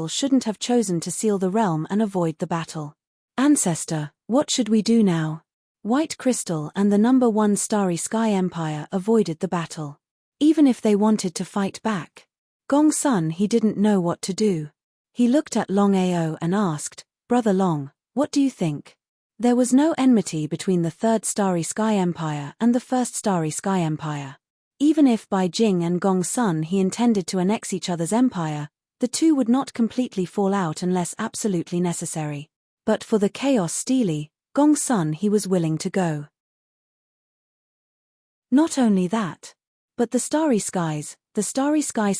shouldn't have chosen to seal the realm and avoid the battle. Ancestor, what should we do now? White Crystal and the #1 Starry Sky Empire avoided the battle. Even if they wanted to fight back. Gong Sun, he didn't know what to do. He looked at Longao and asked, Brother Long, what do you think? There was no enmity between the Third Starry Sky Empire and the First Starry Sky Empire. Even if Bai Jing and Gong Sun he intended to annex each other's empire, the two would not completely fall out unless absolutely necessary. But for the Chaos Steely, Gong Sun he was willing to go. Not only that, but the Starry Skies, the Starry Sky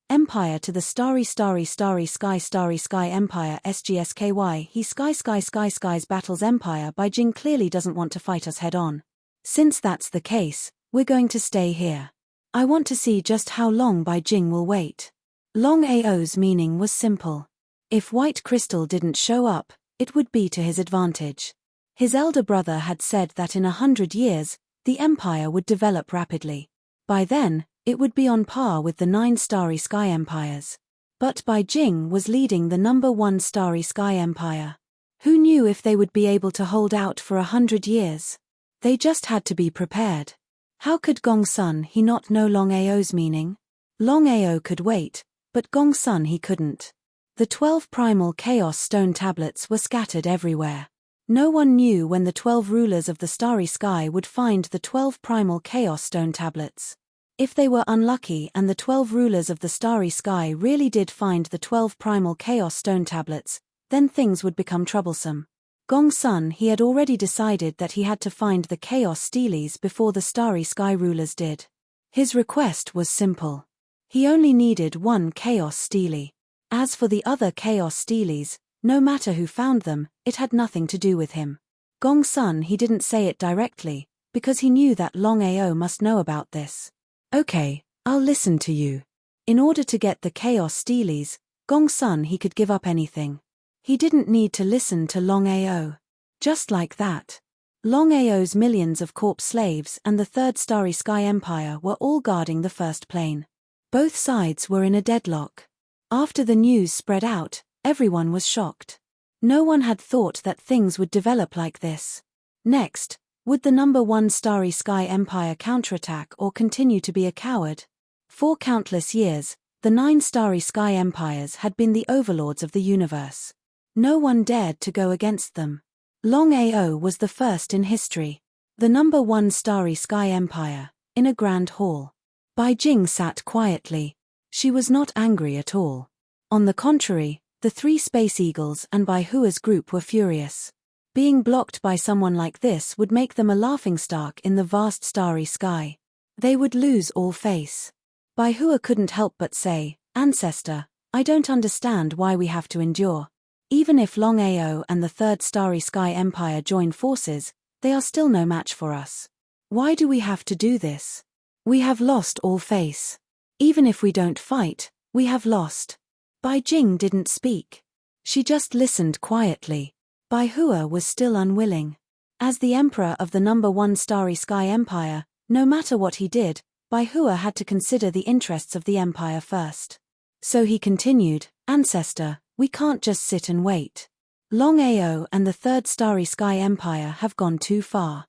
Empire to the Starry Sky Empire SGSKY he Skies battles Empire. Bai Jing clearly doesn't want to fight us head on. Since that's the case, we're going to stay here. I want to see just how long Bai Jing will wait. Long Ao's meaning was simple. If White Crystal didn't show up, it would be to his advantage. His elder brother had said that in 100 years, the empire would develop rapidly. By then, it would be on par with the 9 Starry Sky Empires. But Bai Jing was leading the #1 Starry Sky Empire. Who knew if they would be able to hold out for 100 years? They just had to be prepared. How could Gong Sun he not know Long Ao's meaning? Long Ao could wait, but Gong Sun he couldn't. The 12 primal chaos stone tablets were scattered everywhere. No one knew when the 12 rulers of the starry sky would find the 12 primal chaos stone tablets. If they were unlucky and the 12 rulers of the starry sky really did find the 12 primal chaos stone tablets, then things would become troublesome. Gong Sun he had already decided that he had to find the chaos steelies before the starry sky rulers did. His request was simple. He only needed 1 chaos steely. As for the other chaos steelies, no matter who found them, it had nothing to do with him. Gong Sun he didn't say it directly, because he knew that Long Ao must know about this. Okay, I'll listen to you. In order to get the chaos steelies, Gong Sun he could give up anything. He didn't need to listen to Long Ao. Just like that. Long Ao's millions of corpse slaves and the Third Starry Sky Empire were all guarding the first plane. Both sides were in a deadlock. After the news spread out, everyone was shocked. No one had thought that things would develop like this. Next, would the #1 Starry Sky Empire counterattack or continue to be a coward? For countless years, the 9 Starry Sky Empires had been the overlords of the universe. No one dared to go against them. Long Ao was the first in history. The #1 Starry Sky Empire, in a grand hall. Bai Jing sat quietly. She was not angry at all. On the contrary, the 3 Space Eagles and Bai Hua's group were furious. Being blocked by someone like this would make them a laughingstock in the vast starry sky. They would lose all face. Bai Hua couldn't help but say, Ancestor, I don't understand why we have to endure. Even if Long Ao and the Third Starry Sky Empire join forces, they are still no match for us. Why do we have to do this? We have lost all face. Even if we don't fight, we have lost. Bai Jing didn't speak. She just listened quietly. Bai Hua was still unwilling. As the emperor of the #1 Starry Sky Empire, no matter what he did, Bai Hua had to consider the interests of the empire first. So he continued, Ancestor, we can't just sit and wait. Long Ao and the Third Starry Sky Empire have gone too far.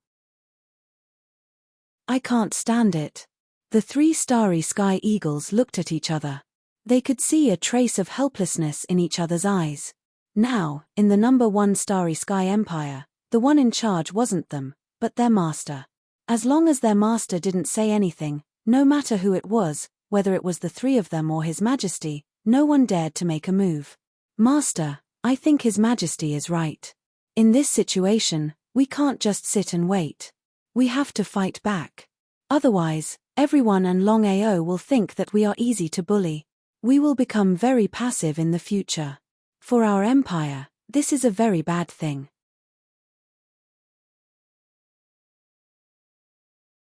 I can't stand it. The 3 starry sky eagles looked at each other. They could see a trace of helplessness in each other's eyes. Now, in the number 1 starry sky empire, the one in charge wasn't them, but their master. As long as their master didn't say anything, no matter who it was, whether it was the 3 of them or His Majesty, no one dared to make a move. Master, I think His Majesty is right. In this situation, we can't just sit and wait. We have to fight back. Otherwise, everyone and Longao will think that we are easy to bully. We will become very passive in the future. For our empire, this is a very bad thing.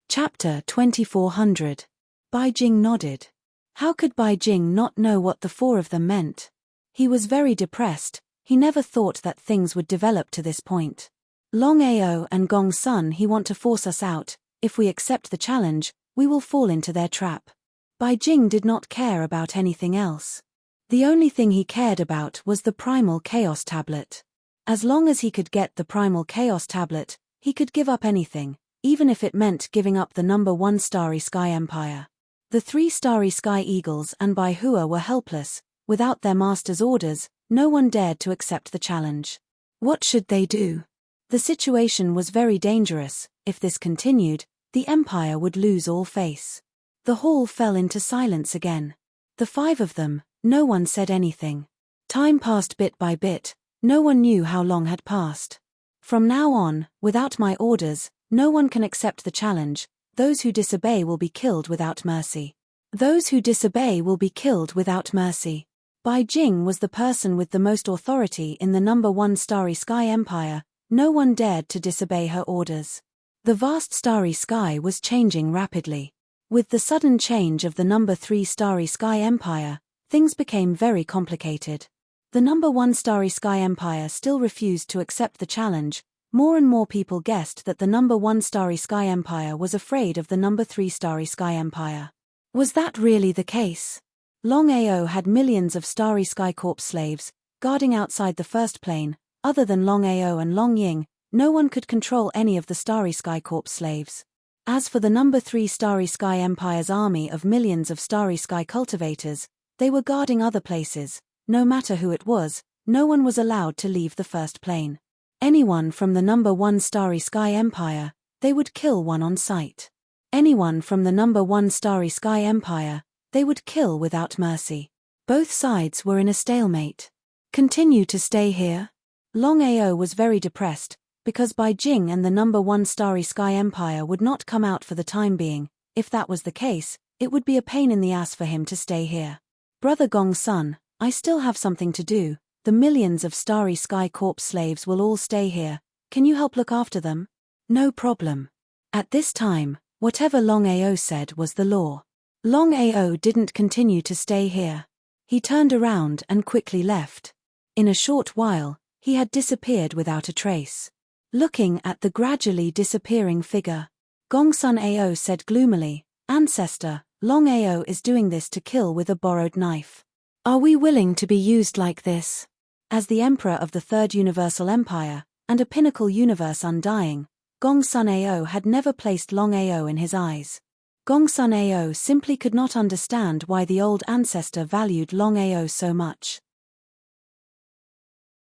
Chapter 2400. Bai Jing nodded. How could Bai Jing not know what the 4 of them meant? He was very depressed. He never thought that things would develop to this point. Longao and Gong Sun, he want to force us out. If we accept the challenge, we will fall into their trap. Bai Jing did not care about anything else. The only thing he cared about was the Primal Chaos Tablet. As long as he could get the Primal Chaos Tablet, he could give up anything, even if it meant giving up the number 1 Starry Sky Empire. The 3 Starry Sky Eagles and Bai Hua were helpless. Without their master's orders, no one dared to accept the challenge. What should they do? The situation was very dangerous. If this continued, the empire would lose all face. The hall fell into silence again. The 5 of them, no one said anything. Time passed bit by bit. No one knew how long had passed. From now on, without my orders, no one can accept the challenge. Those who disobey will be killed without mercy. Those who disobey will be killed without mercy. Bai Jing was the person with the most authority in the number 1 Starry Sky Empire. No one dared to disobey her orders. The vast starry sky was changing rapidly. With the sudden change of the number 3 Starry Sky Empire, things became very complicated. The number 1 Starry Sky Empire still refused to accept the challenge. More and more people guessed that the number 1 Starry Sky Empire was afraid of the number 3 Starry Sky Empire. Was that really the case? Longao had millions of Starry Sky Corps slaves, guarding outside the first plane. Other than Longao and Long Ying, no one could control any of the Starry Sky Corps slaves. As for the number 3 Starry Sky Empire's army of millions of Starry Sky cultivators, they were guarding other places. No matter who it was, no one was allowed to leave the first plane. Anyone from the number 1 Starry Sky Empire, they would kill one on sight. Anyone from the number 1 Starry Sky Empire, they would kill without mercy. Both sides were in a stalemate. Continue to stay here? Longao was very depressed, because Bai Jing and the number 1 Starry Sky Empire would not come out for the time being. If that was the case, it would be a pain in the ass for him to stay here. Brother Gong Sun, I still have something to do. The millions of Starry Sky Corps slaves will all stay here. Can you help look after them? No problem. At this time, whatever Longao said was the law. Longao didn't continue to stay here. He turned around and quickly left. In a short while, he had disappeared without a trace. Looking at the gradually disappearing figure, Gong Sun Ao said gloomily, "Ancestor, Longao is doing this to kill with a borrowed knife. Are we willing to be used like this?" As the Emperor of the Third Universal Empire, and a pinnacle universe undying, Gong Sun Ao had never placed Longao in his eyes. Gong Sun Ao simply could not understand why the old ancestor valued Longao so much.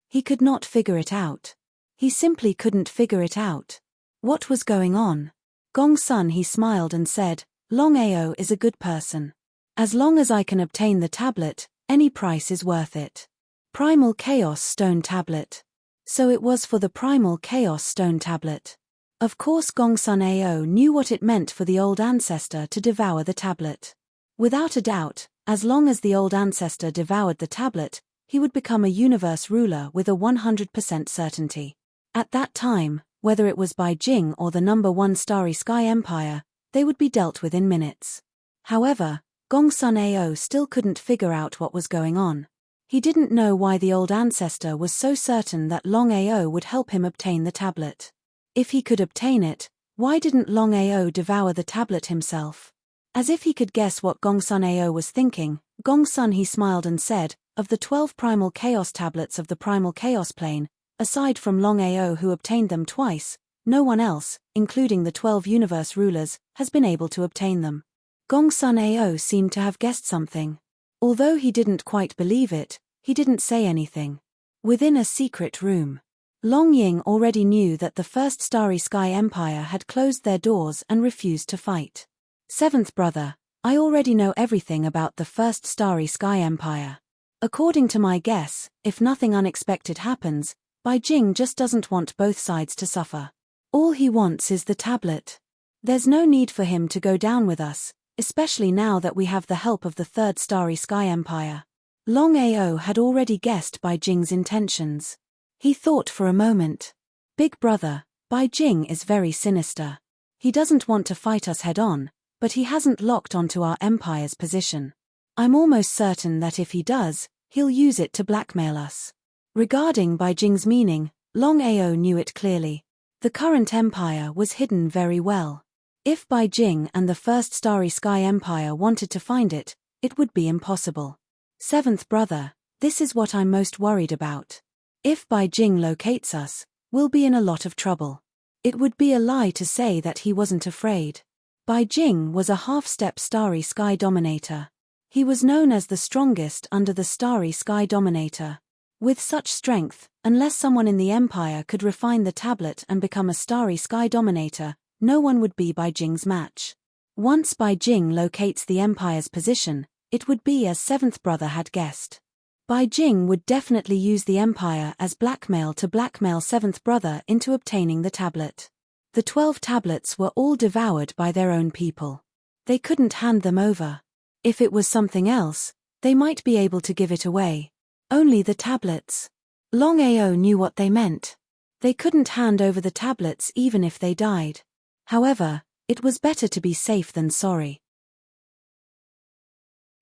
He could not figure it out. He simply couldn't figure it out. What was going on? Gong Sun, he smiled and said, "Longao is a good person. As long as I can obtain the tablet, any price is worth it." Primal Chaos Stone Tablet. So it was for the Primal Chaos Stone Tablet. Of course Gong Sun Ao knew what it meant for the old ancestor to devour the tablet. Without a doubt, as long as the old ancestor devoured the tablet, he would become a universe ruler with a 100% certainty. At that time, whether it was Bai Jing or the number 1 Starry Sky Empire, they would be dealt with in minutes. However, Gong Sun Ao still couldn't figure out what was going on. He didn't know why the old ancestor was so certain that Longao would help him obtain the tablet. If he could obtain it, why didn't Longao devour the tablet himself? As if he could guess what Gong Sun Ao was thinking, Gong Sun, he smiled and said, "Of the 12 Primal Chaos Tablets of the Primal Chaos Plane, aside from Longao who obtained them twice, No one else, including the 12 universe rulers, has been able to obtain them. Gongsun Ao seemed to have guessed something. Although he didn't quite believe it, he didn't say anything. Within a secret room, Long Ying already knew that the First Starry Sky Empire had closed their doors and refused to fight. Seventh brother, I already know everything about the First Starry Sky Empire. According to my guess, if nothing unexpected happens, Bai Jing just doesn't want both sides to suffer. All he wants is the tablet. There's no need for him to go down with us, especially now that we have the help of the Third Starry Sky Empire. Long Ao had already guessed Bai Jing's intentions. He thought for a moment. Big brother, Bai Jing is very sinister. He doesn't want to fight us head-on, but he hasn't locked onto our empire's position. I'm almost certain that if he does, he'll use it to blackmail us. Regarding Bai Jing's meaning, Long Ao knew it clearly. The current empire was hidden very well. If Bai Jing and the First Starry Sky Empire wanted to find it, it would be impossible. Seventh brother, this is what I'm most worried about. If Bai Jing locates us, we'll be in a lot of trouble. It would be a lie to say that he wasn't afraid. Bai Jing was a half-step Starry Sky Dominator. He was known as the strongest under the Starry Sky Dominator. With such strength, unless someone in the Empire could refine the tablet and become a Starry Sky Dominator, no one would be Bai Jing's match. Once Bai Jing locates the Empire's position, it would be as seventh brother had guessed. Bai Jing would definitely use the Empire as blackmail to blackmail seventh brother into obtaining the tablet. The 12 tablets were all devoured by their own people. They couldn't hand them over. If it was something else, they might be able to give it away. Only the tablets. Long Ao knew what they meant. They couldn't hand over the tablets even if they died. However, it was better to be safe than sorry.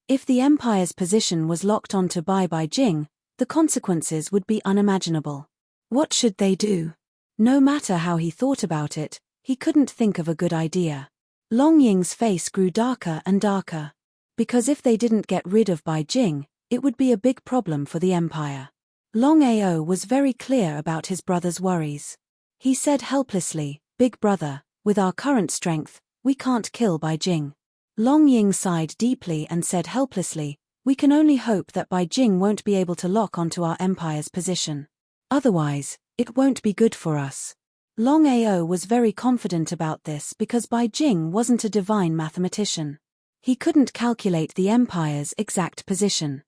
If the Empire's position was locked onto Bai Jing, the consequences would be unimaginable. What should they do? No matter how he thought about it, he couldn't think of a good idea. Long Ying's face grew darker and darker. Because if they didn't get rid of Bai Jing, it would be a big problem for the Empire. Long Ao was very clear about his brother's worries. He said helplessly, "Big brother, with our current strength, we can't kill Bai Jing." Long Ying sighed deeply and said helplessly, "We can only hope that Bai Jing won't be able to lock onto our empire's position. Otherwise, it won't be good for us." Long Ao was very confident about this because Bai Jing wasn't a divine mathematician. He couldn't calculate the empire's exact position.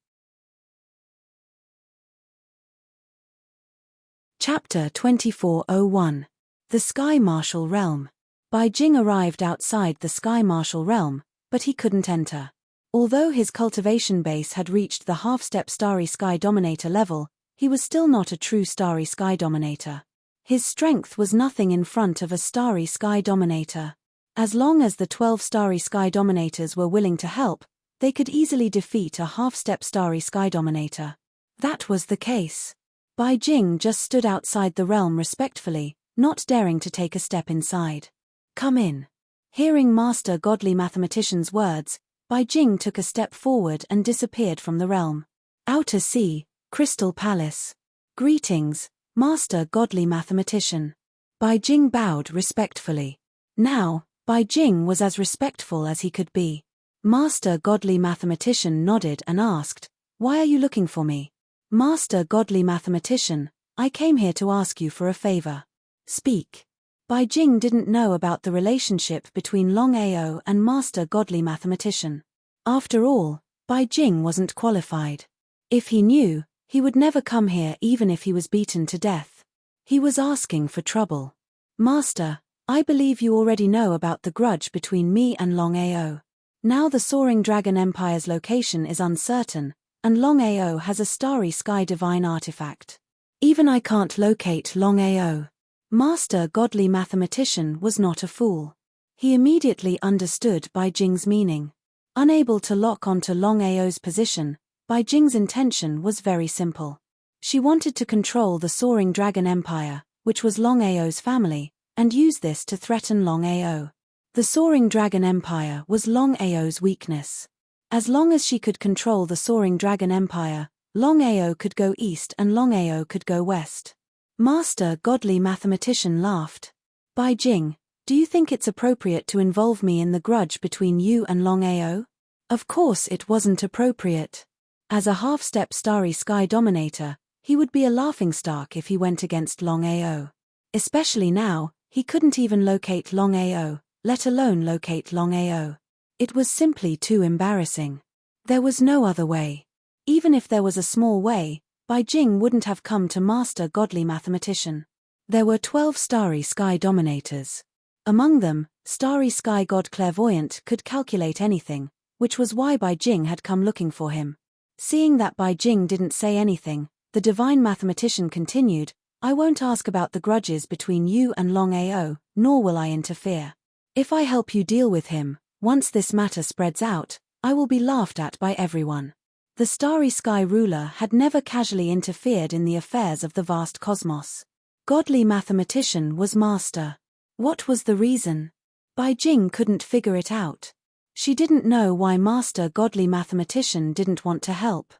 Chapter 2401. The Sky Martial Realm. Bai Jing arrived outside the Sky Martial Realm, but he couldn't enter. Although his cultivation base had reached the half-step Starry Sky Dominator level, he was still not a true Starry Sky Dominator. His strength was nothing in front of a Starry Sky Dominator. As long as the 12 Starry Sky Dominators were willing to help, they could easily defeat a half-step Starry Sky Dominator. That was the case. Bai Jing just stood outside the realm respectfully, not daring to take a step inside. "Come in." Hearing Master Godly Mathematician's words, Bai Jing took a step forward and disappeared from the realm. Outer Sea, Crystal Palace. "Greetings, Master Godly Mathematician." Bai Jing bowed respectfully. Now, Bai Jing was as respectful as he could be. Master Godly Mathematician nodded and asked, "Why are you looking for me?" "Master Godly Mathematician, I came here to ask you for a favor." "Speak." Bai Jing didn't know about the relationship between Long Ao and Master Godly Mathematician. After all, Bai Jing wasn't qualified. If he knew, he would never come here even if he was beaten to death. He was asking for trouble. "Master, I believe you already know about the grudge between me and Long Ao. Now the Soaring Dragon Empire's location is uncertain, and Long Ao has a Starry Sky Divine artifact. Even I can't locate Long Ao." Master Godly Mathematician was not a fool. He immediately understood Bai Jing's meaning. Unable to lock onto Long Ao's position, Bai Jing's intention was very simple. She wanted to control the Soaring Dragon Empire, which was Long Ao's family, and use this to threaten Long Ao. The Soaring Dragon Empire was Long Ao's weakness. As long as she could control the Soaring Dragon Empire, Long Ao could go east and Long Ao could go west. Master Godly Mathematician laughed. Bai Jing, do you think it's appropriate to involve me in the grudge between you and Longao? Of course it wasn't appropriate. As a half-step Starry Sky Dominator, he would be a laughingstock if he went against Longao. Especially now, he couldn't even locate Longao, let alone locate Longao. It was simply too embarrassing. There was no other way. Even if there was a small way, Bai Jing wouldn't have come to master Godly Mathematician. There were 12 Starry Sky Dominators. Among them, Starry Sky God Clairvoyant could calculate anything, which was why Bai Jing had come looking for him. Seeing that Bai Jing didn't say anything, the Divine Mathematician continued, I won't ask about the grudges between you and Longao, nor will I interfere. If I help you deal with him, once this matter spreads out, I will be laughed at by everyone. The Starry Sky Ruler had never casually interfered in the affairs of the vast cosmos. Godly Mathematician was master. What was the reason? Bai Jing couldn't figure it out. She didn't know why Master Godly Mathematician didn't want to help.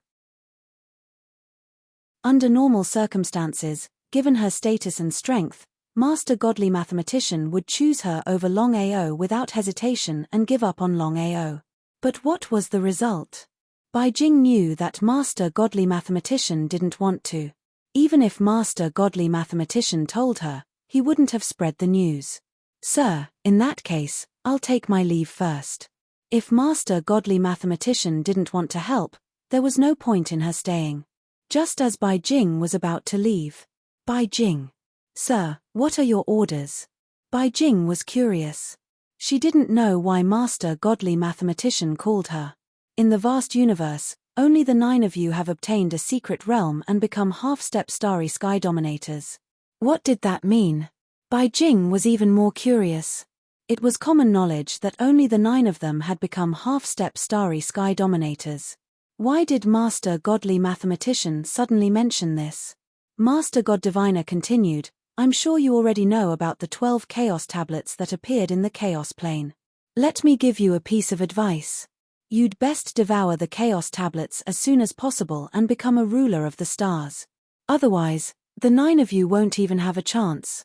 Under normal circumstances, given her status and strength, Master Godly Mathematician would choose her over Longao without hesitation and give up on Longao. But what was the result? Bai Jing knew that Master Godly Mathematician didn't want to. Even if Master Godly Mathematician told her, he wouldn't have spread the news. Sir, in that case, I'll take my leave first. If Master Godly Mathematician didn't want to help, there was no point in her staying. Just as Bai Jing was about to leave. Bai Jing. Sir, what are your orders? Bai Jing was curious. She didn't know why Master Godly Mathematician called her. In the vast universe, only the 9 of you have obtained a secret realm and become half-step Starry Sky Dominators. What did that mean? Bai Jing was even more curious. It was common knowledge that only the 9 of them had become half-step Starry Sky Dominators. Why did Master Godly Mathematician suddenly mention this? Master God Diviner continued, I'm sure you already know about the 12 Chaos Tablets that appeared in the Chaos Plane. Let me give you a piece of advice. You'd best devour the Chaos Tablets as soon as possible and become a ruler of the stars. Otherwise, the 9 of you won't even have a chance.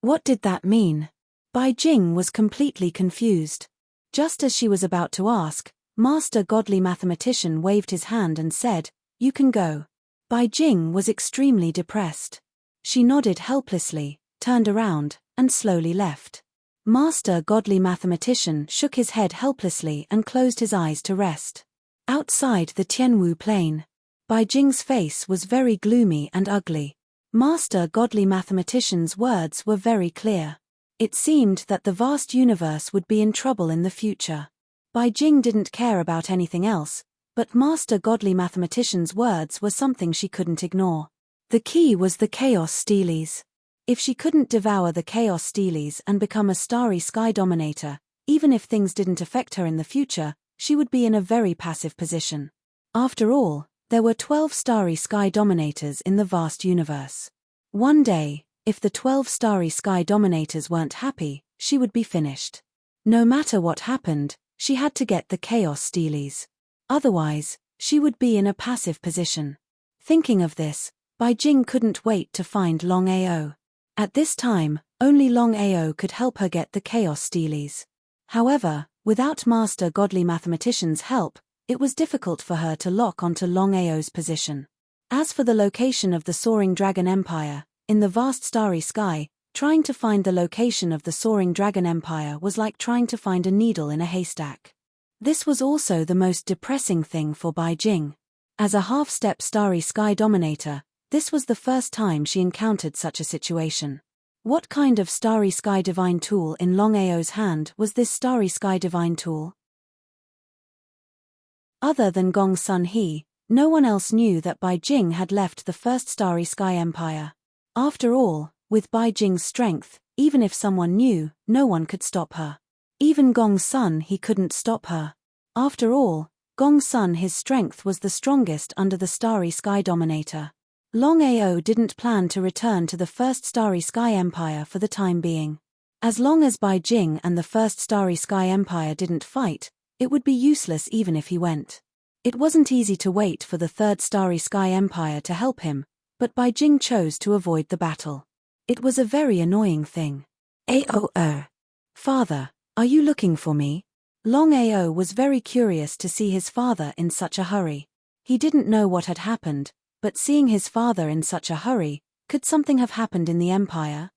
What did that mean? Bai Jing was completely confused. Just as she was about to ask, Master Godly Mathematician waved his hand and said, You can go. Bai Jing was extremely depressed. She nodded helplessly, turned around, and slowly left. Master Godly Mathematician shook his head helplessly and closed his eyes to rest. Outside the Tianwu Plain, Bai Jing's face was very gloomy and ugly. Master Godly Mathematician's words were very clear. It seemed that the vast universe would be in trouble in the future. Bai Jing didn't care about anything else, but Master Godly Mathematician's words were something she couldn't ignore. The key was the Chaos Steelies. If she couldn't devour the Chaos Steelies and become a Starry Sky Dominator, even if things didn't affect her in the future, she would be in a very passive position. After all, there were 12 Starry Sky Dominators in the vast universe. One day, if the 12 Starry Sky Dominators weren't happy, she would be finished. No matter what happened, she had to get the Chaos Steelies. Otherwise, she would be in a passive position. Thinking of this, Bai Jing couldn't wait to find Longao. At this time, only Longao could help her get the Chaos Steelies. However, without Master Godly Mathematician's help, it was difficult for her to lock onto Longao's position. As for the location of the Soaring Dragon Empire, in the vast starry sky, trying to find the location of the Soaring Dragon Empire was like trying to find a needle in a haystack. This was also the most depressing thing for Bai Jing. As a half-step Starry Sky Dominator, this was the first time she encountered such a situation. What kind of Starry Sky Divine tool in Longao's hand was this Starry Sky Divine tool? Other than Gong Sun He, no one else knew that Bai Jing had left the first Starry Sky Empire. After all, with Bai Jing's strength, even if someone knew, no one could stop her. Even Gong Sun He couldn't stop her. After all, Gong Sun His strength was the strongest under the Starry Sky Dominator. Longao didn't plan to return to the first Starry Sky Empire for the time being. As long as Bai Jing and the first Starry Sky Empire didn't fight, it would be useless even if he went. It wasn't easy to wait for the third Starry Sky Empire to help him, but Bai Jing chose to avoid the battle. It was a very annoying thing. Ao. Father, are you looking for me? Longao was very curious to see his father in such a hurry. He didn't know what had happened, but seeing his father in such a hurry, could something have happened in the Empire?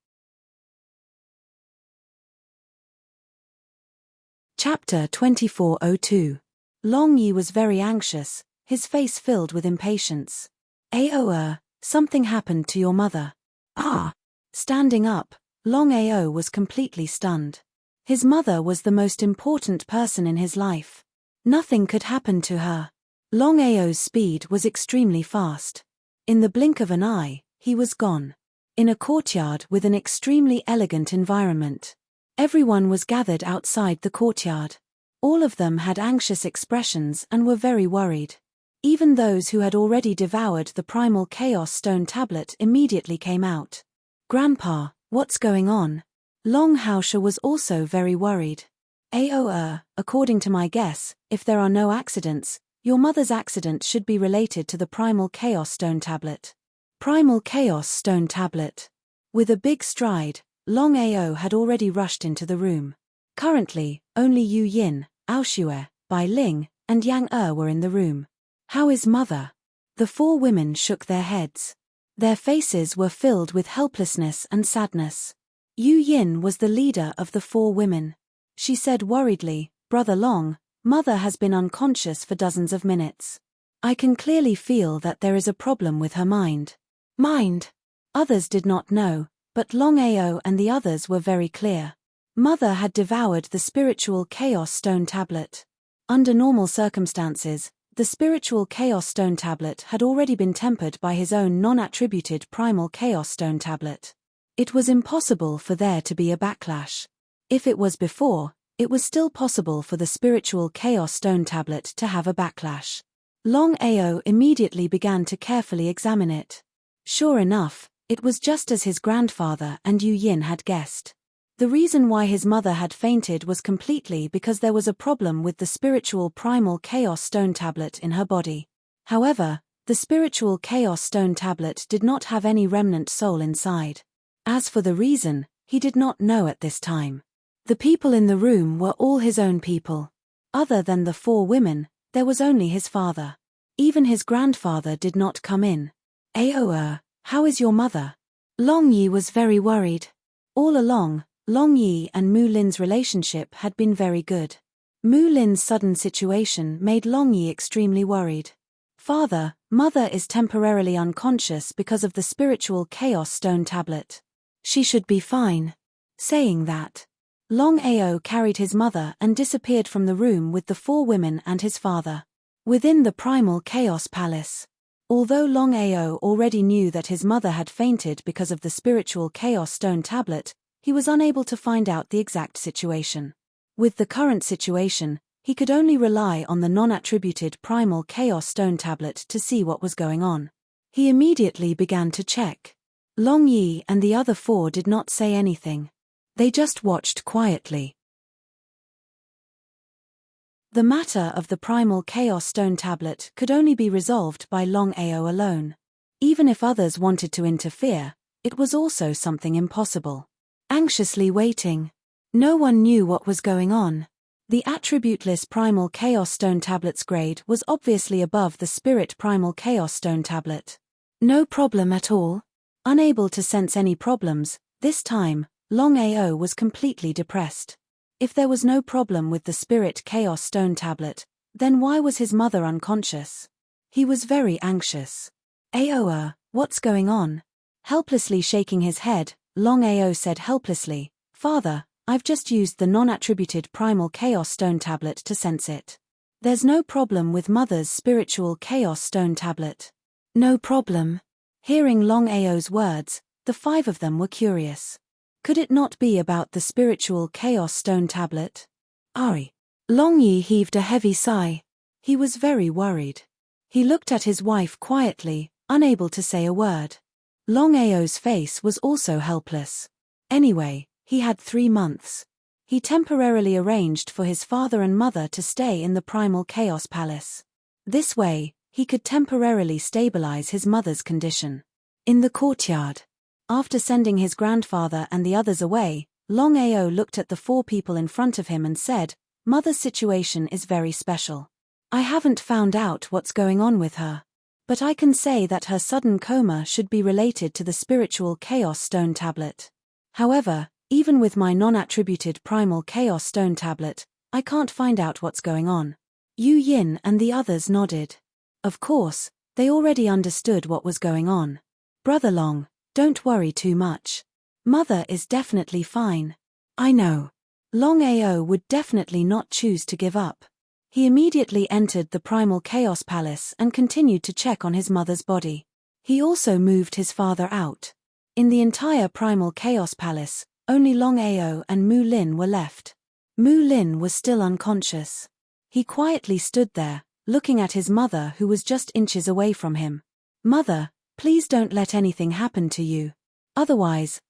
Chapter 2402. Long Yi was very anxious, his face filled with impatience. Ao, something happened to your mother. Ah! Standing up, Long Ao was completely stunned. His mother was the most important person in his life. Nothing could happen to her. Long Ao's speed was extremely fast. In the blink of an eye, he was gone. In a courtyard with an extremely elegant environment. Everyone was gathered outside the courtyard. All of them had anxious expressions and were very worried. Even those who had already devoured the primal chaos stone tablet immediately came out. Grandpa, what's going on? Long Haosha was also very worried. Ao, according to my guess, if there are no accidents, your mother's accident should be related to the primal chaos stone tablet. Primal chaos stone tablet. With a big stride, Long Ao had already rushed into the room. Currently, only Yu Yin, Aoshue, Bai Ling, and Yang were in the room. How is mother? The four women shook their heads. Their faces were filled with helplessness and sadness. Yu Yin was the leader of the four women. She said worriedly, Brother Long, mother has been unconscious for dozens of minutes. I can clearly feel that there is a problem with her mind. Mind? Others did not know, but Long Ao and the others were very clear. Mother had devoured the spiritual chaos stone tablet. Under normal circumstances, the spiritual chaos stone tablet had already been tempered by his own non-attributed primal chaos stone tablet. It was impossible for there to be a backlash. If it was before, it was still possible for the spiritual chaos stone tablet to have a backlash. Long Ao immediately began to carefully examine it. Sure enough, it was just as his grandfather and Yu Yin had guessed. The reason why his mother had fainted was completely because there was a problem with the spiritual primal chaos stone tablet in her body. However, the spiritual chaos stone tablet did not have any remnant soul inside. As for the reason, he did not know at this time. The people in the room were all his own people. Other than the four women, there was only his father. Even his grandfather did not come in. Ao, how is your mother? Long Yi was very worried. All along, Long Yi and Mu Lin's relationship had been very good. Mu Lin's sudden situation made Long Yi extremely worried. Father, mother is temporarily unconscious because of the spiritual chaos stone tablet. She should be fine. Saying that, Long Ao carried his mother and disappeared from the room with the four women and his father. Within the primal chaos palace. Although Long Ao already knew that his mother had fainted because of the spiritual chaos stone tablet, he was unable to find out the exact situation. With the current situation, he could only rely on the non-attributed primal chaos stone tablet to see what was going on. He immediately began to check. Long Yi and the other four did not say anything. They just watched quietly. The matter of the primal chaos stone tablet could only be resolved by Long Ao alone. Even if others wanted to interfere, it was also something impossible. Anxiously waiting. No one knew what was going on. The attributeless primal chaos stone tablet's grade was obviously above the spirit primal chaos stone tablet. No problem at all. Unable to sense any problems, this time, Long Ao was completely depressed. If there was no problem with the spirit chaos stone tablet, then why was his mother unconscious? He was very anxious. Ao, what's going on? Helplessly shaking his head, Long Ao said helplessly, Father, I've just used the non-attributed primal chaos stone tablet to sense it. There's no problem with mother's spiritual chaos stone tablet. No problem. Hearing Long Ao's words, the five of them were curious. Could it not be about the spiritual chaos stone tablet? Ari. Long Yi heaved a heavy sigh. He was very worried. He looked at his wife quietly, unable to say a word. Long Ao's face was also helpless. Anyway, he had 3 months. He temporarily arranged for his father and mother to stay in the primal chaos palace. This way, he could temporarily stabilize his mother's condition. In the courtyard. After sending his grandfather and the others away, Longao looked at the 4 people in front of him and said, "Mother's situation is very special. I haven't found out what's going on with her. But I can say that her sudden coma should be related to the spiritual Chaos Stone Tablet. However, even with my non-attributed Primal Chaos Stone Tablet, I can't find out what's going on." Yu Yin and the others nodded. Of course, they already understood what was going on. "Brother Long, don't worry too much. Mother is definitely fine." "I know." Longao would definitely not choose to give up. He immediately entered the Primal Chaos Palace and continued to check on his mother's body. He also moved his father out. In the entire Primal Chaos Palace, only Longao and Mu Lin were left. Mu Lin was still unconscious. He quietly stood there, looking at his mother who was just inches away from him. "Mother, please don't let anything happen to you. Otherwise,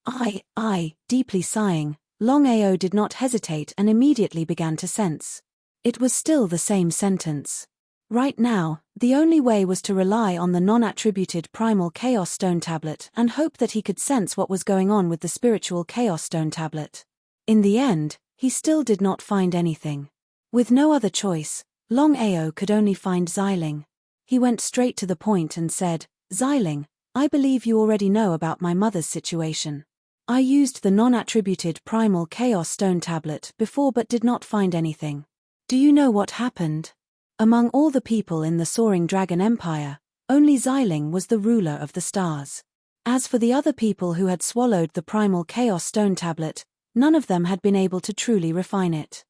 deeply sighing, Longao did not hesitate and immediately began to sense. It was still the same sentence. Right now, the only way was to rely on the non-attributed Primal Chaos Stone Tablet and hope that he could sense what was going on with the Spiritual Chaos Stone Tablet. In the end, he still did not find anything. With no other choice, Longao could only find Xiling. He went straight to the point and said, "Xiling, I believe you already know about my mother's situation. I used the non-attributed Primal Chaos Stone Tablet before but did not find anything. Do you know what happened?" Among all the people in the Soaring Dragon Empire, only Xiling was the ruler of the stars. As for the other people who had swallowed the Primal Chaos Stone Tablet, none of them had been able to truly refine it.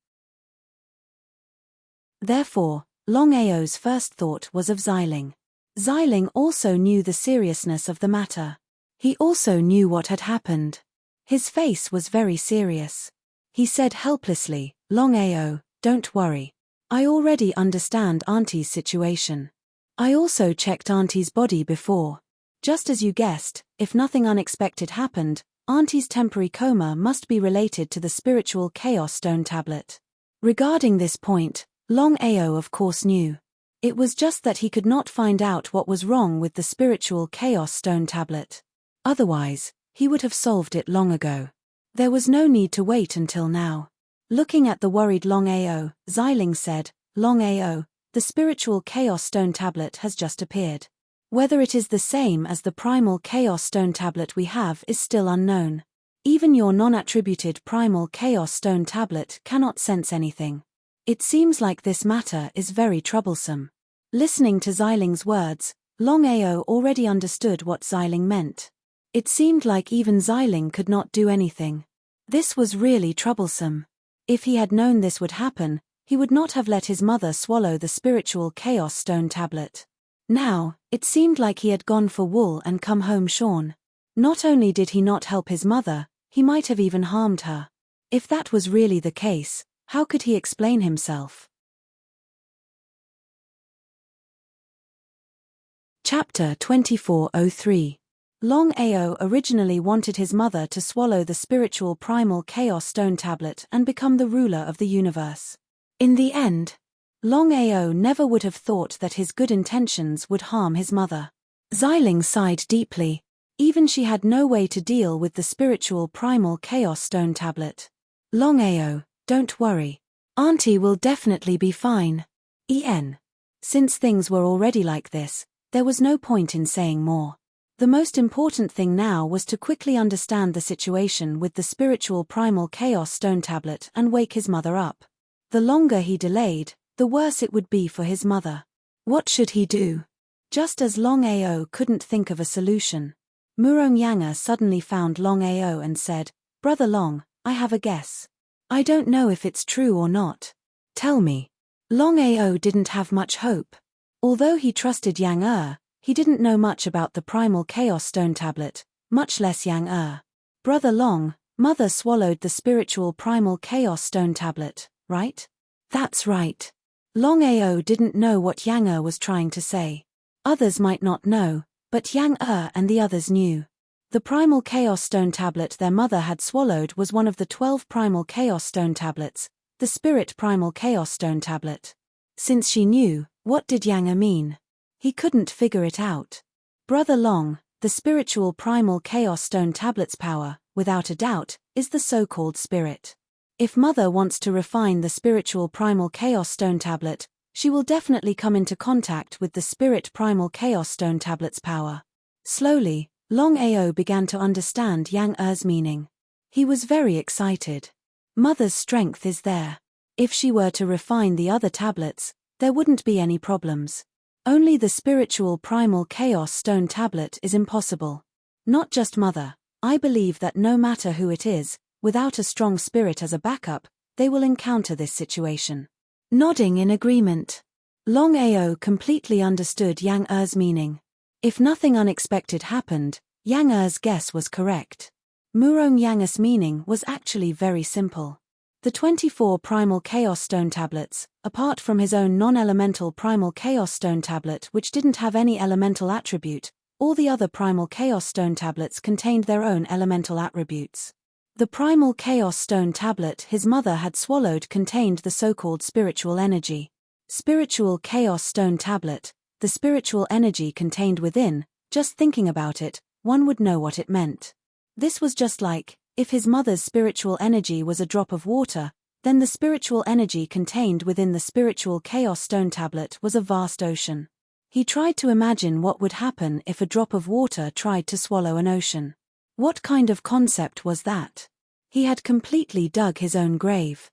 Therefore, Longao's first thought was of Xiling. Xiling also knew the seriousness of the matter. He also knew what had happened. His face was very serious. He said helplessly, "Longao, don't worry. I already understand Auntie's situation. I also checked Auntie's body before. Just as you guessed, if nothing unexpected happened, Auntie's temporary coma must be related to the spiritual Chaos Stone Tablet." Regarding this point, Longao of course knew. It was just that he could not find out what was wrong with the spiritual Chaos Stone Tablet. Otherwise, he would have solved it long ago. There was no need to wait until now. Looking at the worried Longao, Xiling said, "Longao, the spiritual Chaos Stone Tablet has just appeared. Whether it is the same as the Primal Chaos Stone Tablet we have is still unknown. Even your non-attributed Primal Chaos Stone Tablet cannot sense anything. It seems like this matter is very troublesome." Listening to Xiling's words, Longao already understood what Xiling meant. It seemed like even Xiling could not do anything. This was really troublesome. If he had known this would happen, he would not have let his mother swallow the spiritual Chaos Stone Tablet. Now, it seemed like he had gone for wool and come home shorn. Not only did he not help his mother, he might have even harmed her. If that was really the case, how could he explain himself? Chapter 2403. Longao originally wanted his mother to swallow the spiritual Primal Chaos Stone Tablet and become the ruler of the universe. In the end, Longao never would have thought that his good intentions would harm his mother. Xiling sighed deeply. Even she had no way to deal with the spiritual Primal Chaos Stone Tablet. "Longao, don't worry. Auntie will definitely be fine." Since things were already like this, there was no point in saying more. The most important thing now was to quickly understand the situation with the spiritual Primal Chaos Stone Tablet and wake his mother up. The longer he delayed, the worse it would be for his mother. What should he do? Just as Longao couldn't think of a solution, Murong Yanga suddenly found Longao and said, "Brother Long, I have a guess. I don't know if it's true or not. Tell me." Longao didn't have much hope. Although he trusted Yang he didn't know much about the Primal Chaos Stone Tablet, much less Yang. "Brother Long, Mother swallowed the spiritual Primal Chaos Stone Tablet, right?" "That's right." Longao didn't know what Yang was trying to say. Others might not know, but Yang and the others knew. The Primal Chaos Stone Tablet their mother had swallowed was one of the 12 Primal Chaos Stone Tablets, the Spirit Primal Chaos Stone Tablet. Since she knew, what did Yang mean? He couldn't figure it out. "Brother Long, the The spiritual primal chaos stone tablet's power, without a doubt, is the so-called spirit. If Mother wants to refine the spiritual primal chaos stone tablet, she will definitely come into contact with the spirit primal chaos stone tablet's power. Slowly, Longao began to understand Yang Er's meaning. He was very excited. Mother's strength is there. If she were to refine the other tablets, there wouldn't be any problems. Only the spiritual primal chaos stone tablet is impossible. Not just Mother. I believe that no matter who it is, without a strong spirit as a backup, they will encounter this situation. Nodding in agreement, Longao completely understood Yang Er's meaning. If nothing unexpected happened, Yang Er's guess was correct. Murong Yanger's meaning was actually very simple. The 24 primal chaos stone tablets, apart from his own non-elemental primal chaos stone tablet which didn't have any elemental attribute, all the other primal chaos stone tablets contained their own elemental attributes. The primal chaos stone tablet his mother had swallowed contained the so-called spiritual energy. Spiritual chaos stone tablet, the spiritual energy contained within, just thinking about it, one would know what it meant. This was just like, if his mother's spiritual energy was a drop of water, then the spiritual energy contained within the spiritual chaos stone tablet was a vast ocean. He tried to imagine what would happen if a drop of water tried to swallow an ocean. What kind of concept was that? He had completely dug his own grave.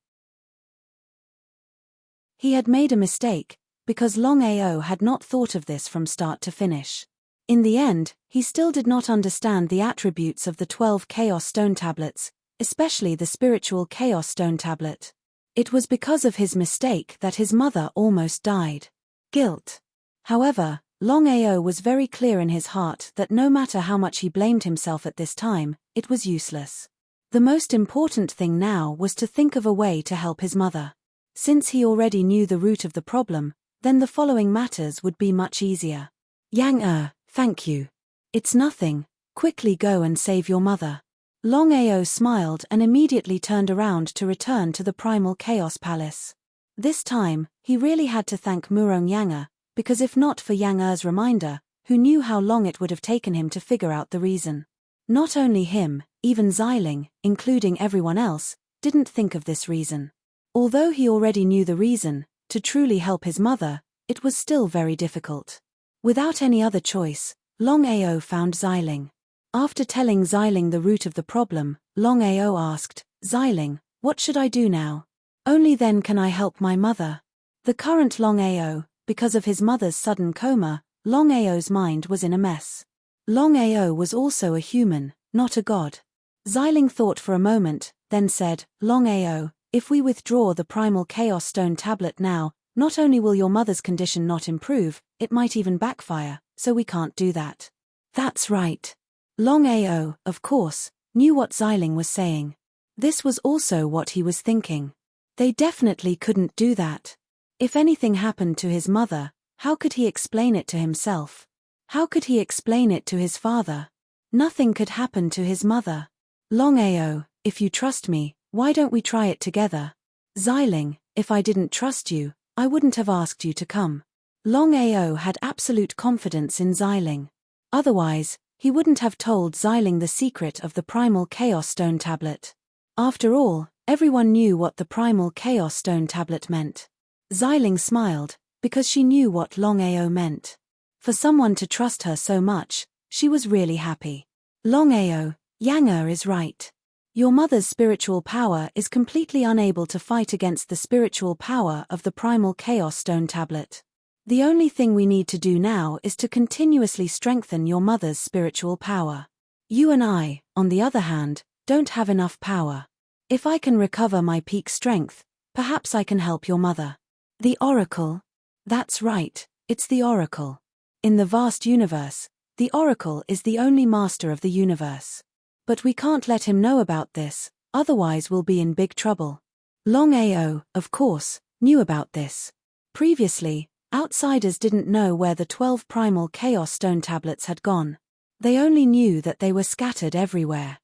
He had made a mistake, because Longao had not thought of this from start to finish. In the end, he still did not understand the attributes of the 12 Chaos Stone Tablets, especially the spiritual Chaos Stone Tablet. It was because of his mistake that his mother almost died. Guilt. However, Longao was very clear in his heart that no matter how much he blamed himself at this time, it was useless. The most important thing now was to think of a way to help his mother. Since he already knew the root of the problem, then the following matters would be much easier. Yang thank you. It's nothing, quickly go and save your mother. Longao smiled and immediately turned around to return to the Primal Chaos Palace. This time, he really had to thank Murong Yang, because if not for Yang reminder, who knew how long it would have taken him to figure out the reason. Not only him, even Xiling, including everyone else, didn't think of this reason. Although he already knew the reason, to truly help his mother, it was still very difficult. Without any other choice, Longao found Xiling. After telling Xiling the root of the problem, Longao asked, Xiling, what should I do now? Only then can I help my mother. The current Longao, because of his mother's sudden coma, Longao's mind was in a mess. Longao was also a human, not a god. Xiling thought for a moment, then said, Longao, if we withdraw the Primal Chaos Stone Tablet now, not only will your mother's condition not improve, it might even backfire, so we can't do that. That's right. Longao, of course, knew what Xiling was saying. This was also what he was thinking. They definitely couldn't do that. If anything happened to his mother, how could he explain it to himself? How could he explain it to his father? Nothing could happen to his mother. Longao, if you trust me, why don't we try it together? Xiling, if I didn't trust you, I wouldn't have asked you to come. Longao had absolute confidence in Xiling. Otherwise, he wouldn't have told Xiling the secret of the Primal Chaos Stone Tablet. After all, everyone knew what the Primal Chaos Stone Tablet meant. Xiling smiled, because she knew what Longao meant. For someone to trust her so much, she was really happy. Longao, Yang is right. Your mother's spiritual power is completely unable to fight against the spiritual power of the Primal Chaos Stone Tablet. The only thing we need to do now is to continuously strengthen your mother's spiritual power. You and I, on the other hand, don't have enough power. If I can recover my peak strength, perhaps I can help your mother. The Oracle? That's right, it's the Oracle. In the vast universe, the Oracle is the only master of the universe. But we can't let him know about this, otherwise we'll be in big trouble. Longao, of course, knew about this. Previously, outsiders didn't know where the 12 Primal Chaos Stone Tablets had gone. They only knew that they were scattered everywhere.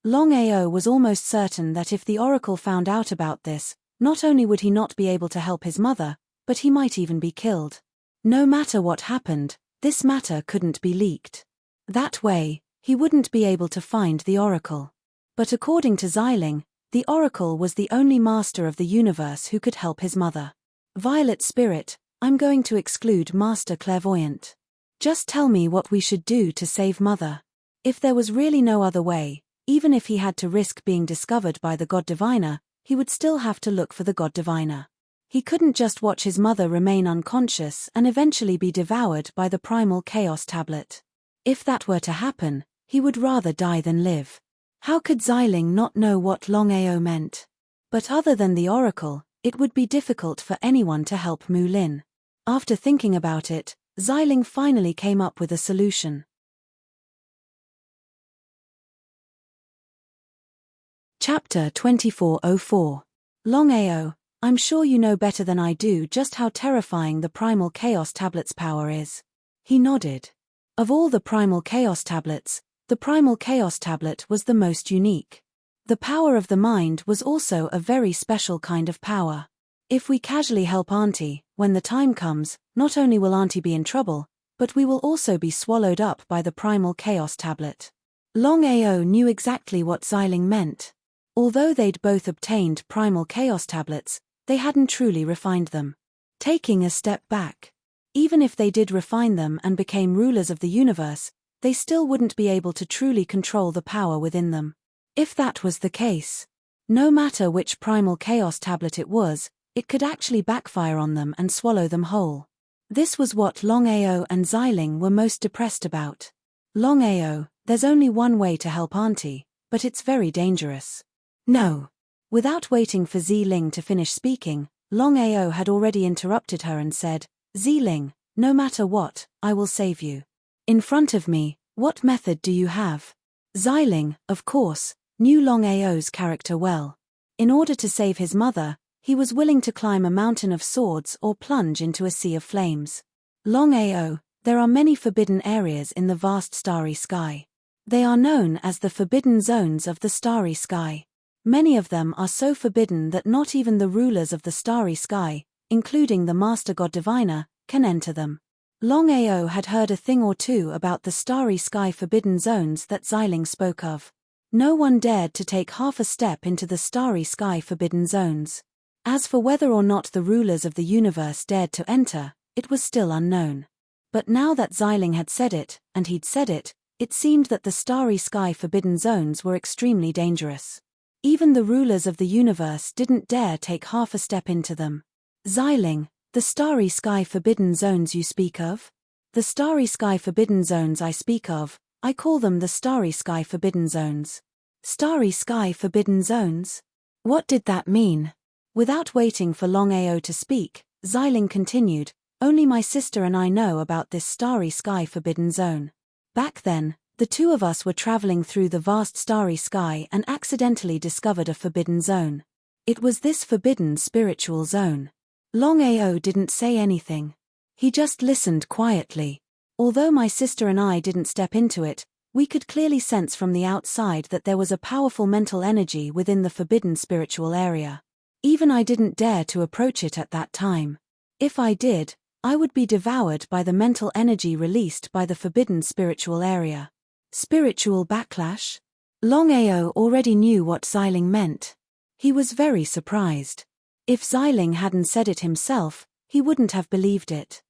Longao was almost certain that if the Oracle found out about this, not only would he not be able to help his mother, but he might even be killed. No matter what happened, This matter couldn't be leaked. That way, he wouldn't be able to find the oracle. But according to Xiling, the oracle was the only master of the universe who could help his mother. Violet Spirit, I'm going to exclude Master Clairvoyant. Just tell me what we should do to save Mother. If there was really no other way, even if he had to risk being discovered by the God Diviner, he would still have to look for the God Diviner. He couldn't just watch his mother remain unconscious and eventually be devoured by the primal chaos tablet. If that were to happen, he would rather die than live. How could Xiling not know what Longao meant? But other than the oracle, it would be difficult for anyone to help Mu Lin. After thinking about it, Xiling finally came up with a solution. Chapter 2404. Longao, I'm sure you know better than I do just how terrifying the Primal Chaos Tablet's power is. He nodded. Of all the Primal Chaos Tablets, the Primal Chaos Tablet was the most unique. The power of the mind was also a very special kind of power. If we casually help Auntie, when the time comes, not only will Auntie be in trouble, but we will also be swallowed up by the Primal Chaos Tablet. Longao knew exactly what Xiling meant. Although they'd both obtained Primal Chaos Tablets, they hadn't truly refined them. Taking a step back. Even if they did refine them and became rulers of the universe, they still wouldn't be able to truly control the power within them. If that was the case, no matter which Primal Chaos Tablet it was, it could actually backfire on them and swallow them whole. This was what Longao and Xiling were most depressed about. Longao, there's only one way to help Auntie, but it's very dangerous. No. Without waiting for Xiling to finish speaking, Longao had already interrupted her and said, Xiling, no matter what, I will save you. In front of me, what method do you have? Xiling, of course, knew Longao's character well. In order to save his mother, he was willing to climb a mountain of swords or plunge into a sea of flames. Longao, there are many forbidden areas in the vast starry sky. They are known as the forbidden zones of the starry sky. Many of them are so forbidden that not even the rulers of the starry sky, including the Master God Diviner, can enter them. Longao had heard a thing or two about the starry sky forbidden zones that Xiling spoke of. No one dared to take half a step into the starry sky forbidden zones. As for whether or not the rulers of the universe dared to enter, it was still unknown. But now that Xiling had said it, and he'd said it, it seemed that the starry sky forbidden zones were extremely dangerous. Even the rulers of the universe didn't dare take half a step into them. Xiling, the starry sky forbidden zones you speak of? The starry sky forbidden zones I speak of, I call them the starry sky forbidden zones. Starry sky forbidden zones? What did that mean? Without waiting for Longao to speak, Xiling continued, only my sister and I know about this starry sky forbidden zone. Back then, the two of us were traveling through the vast starry sky and accidentally discovered a forbidden zone. It was this forbidden spiritual zone. Longao didn't say anything. He just listened quietly. Although my sister and I didn't step into it, we could clearly sense from the outside that there was a powerful mental energy within the forbidden spiritual area. Even I didn't dare to approach it at that time. If I did, I would be devoured by the mental energy released by the forbidden spiritual area. Spiritual backlash? Longao already knew what Xiling meant. He was very surprised. If Xiling hadn't said it himself, he wouldn't have believed it.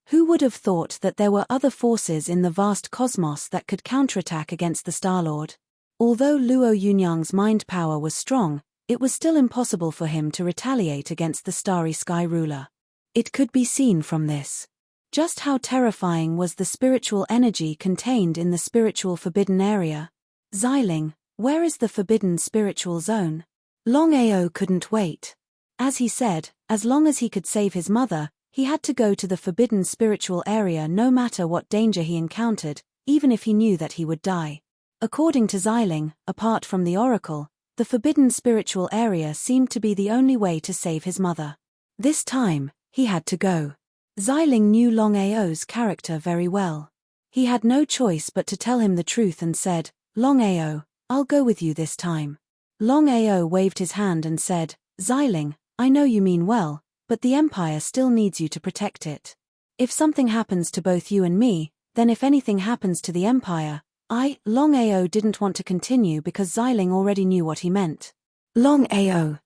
Who would have thought that there were other forces in the vast cosmos that could counterattack against the Star-Lord? Although Luo Yunyang's mind power was strong, it was still impossible for him to retaliate against the Starry Sky ruler. It could be seen from this. Just how terrifying was the spiritual energy contained in the spiritual forbidden area? Xiling, where is the forbidden spiritual zone? Longao couldn't wait. As he said, as long as he could save his mother, he had to go to the forbidden spiritual area no matter what danger he encountered, even if he knew that he would die. According to Xiling, apart from the oracle, the forbidden spiritual area seemed to be the only way to save his mother. This time, he had to go. Xiling knew Longao's character very well. He had no choice but to tell him the truth and said, Longao, I'll go with you this time. Longao waved his hand and said, Xiling, I know you mean well, but the Empire still needs you to protect it. If something happens to both you and me, then if anything happens to the Empire, Longao didn't want to continue because Xiling already knew what he meant. Longao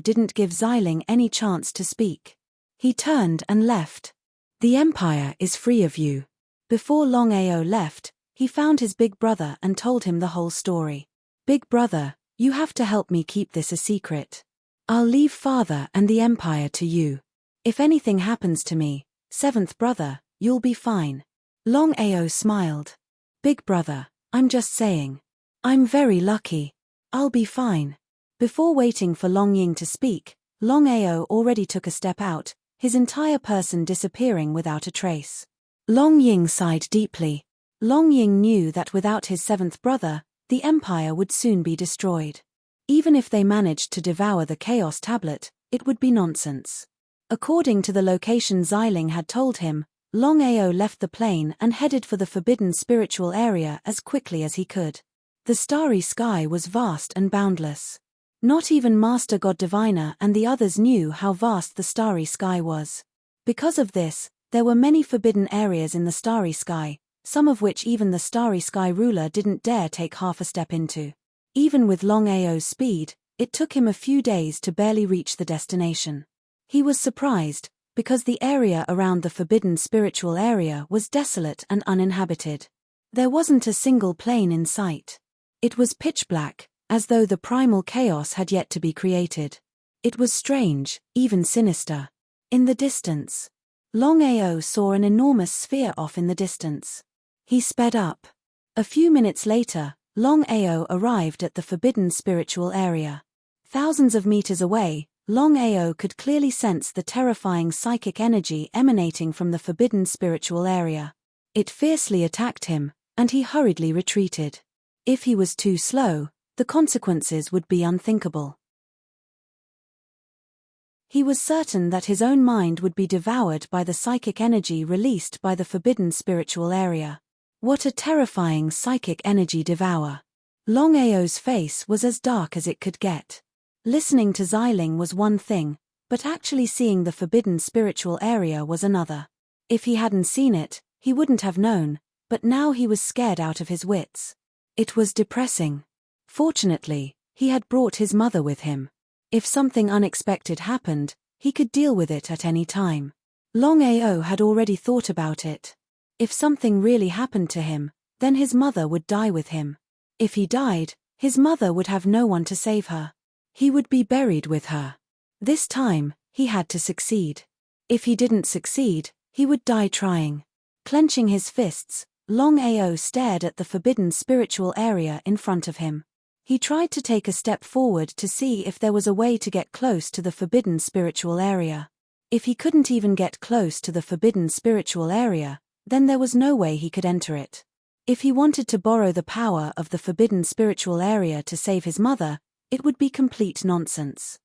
didn't give Xiling any chance to speak. He turned and left. The Empire is free of you. Before Longao left, he found his big brother and told him the whole story. Big brother, you have to help me keep this a secret. I'll leave father and the Empire to you. If anything happens to me, seventh brother, you'll be fine. Longao smiled. Big brother, I'm just saying. I'm very lucky. I'll be fine. Before waiting for Long Ying to speak, Longao already took a step out, his entire person disappearing without a trace. Long Ying sighed deeply. Long Ying knew that without his seventh brother, the Empire would soon be destroyed. Even if they managed to devour the Chaos Tablet, it would be nonsense. According to the location Xiling had told him, Longao left the plane and headed for the forbidden spiritual area as quickly as he could. The starry sky was vast and boundless. Not even Master God Diviner and the others knew how vast the starry sky was. Because of this, there were many forbidden areas in the starry sky, some of which even the starry sky ruler didn't dare take half a step into. Even with Longao's speed, it took him a few days to barely reach the destination. He was surprised, because the area around the forbidden spiritual area was desolate and uninhabited. There wasn't a single plane in sight. It was pitch black, as though the primal chaos had yet to be created. It was strange, even sinister. In the distance, Longao saw an enormous sphere off in the distance. He sped up. A few minutes later, Longao arrived at the forbidden spiritual area. Thousands of meters away, Longao could clearly sense the terrifying psychic energy emanating from the forbidden spiritual area. It fiercely attacked him, and he hurriedly retreated. If he was too slow, the consequences would be unthinkable. He was certain that his own mind would be devoured by the psychic energy released by the forbidden spiritual area. What a terrifying psychic energy devour! Longao's face was as dark as it could get. Listening to Xiling was one thing, but actually seeing the forbidden spiritual area was another. If he hadn't seen it, he wouldn't have known, but now he was scared out of his wits. It was depressing. Fortunately, he had brought his mother with him. If something unexpected happened, he could deal with it at any time. Longao had already thought about it. If something really happened to him, then his mother would die with him. If he died, his mother would have no one to save her. He would be buried with her. This time, he had to succeed. If he didn't succeed, he would die trying. Clenching his fists, Longao stared at the forbidden spiritual area in front of him. He tried to take a step forward to see if there was a way to get close to the forbidden spiritual area. If he couldn't even get close to the forbidden spiritual area, then there was no way he could enter it. If he wanted to borrow the power of the forbidden spiritual area to save his mother, it would be complete nonsense.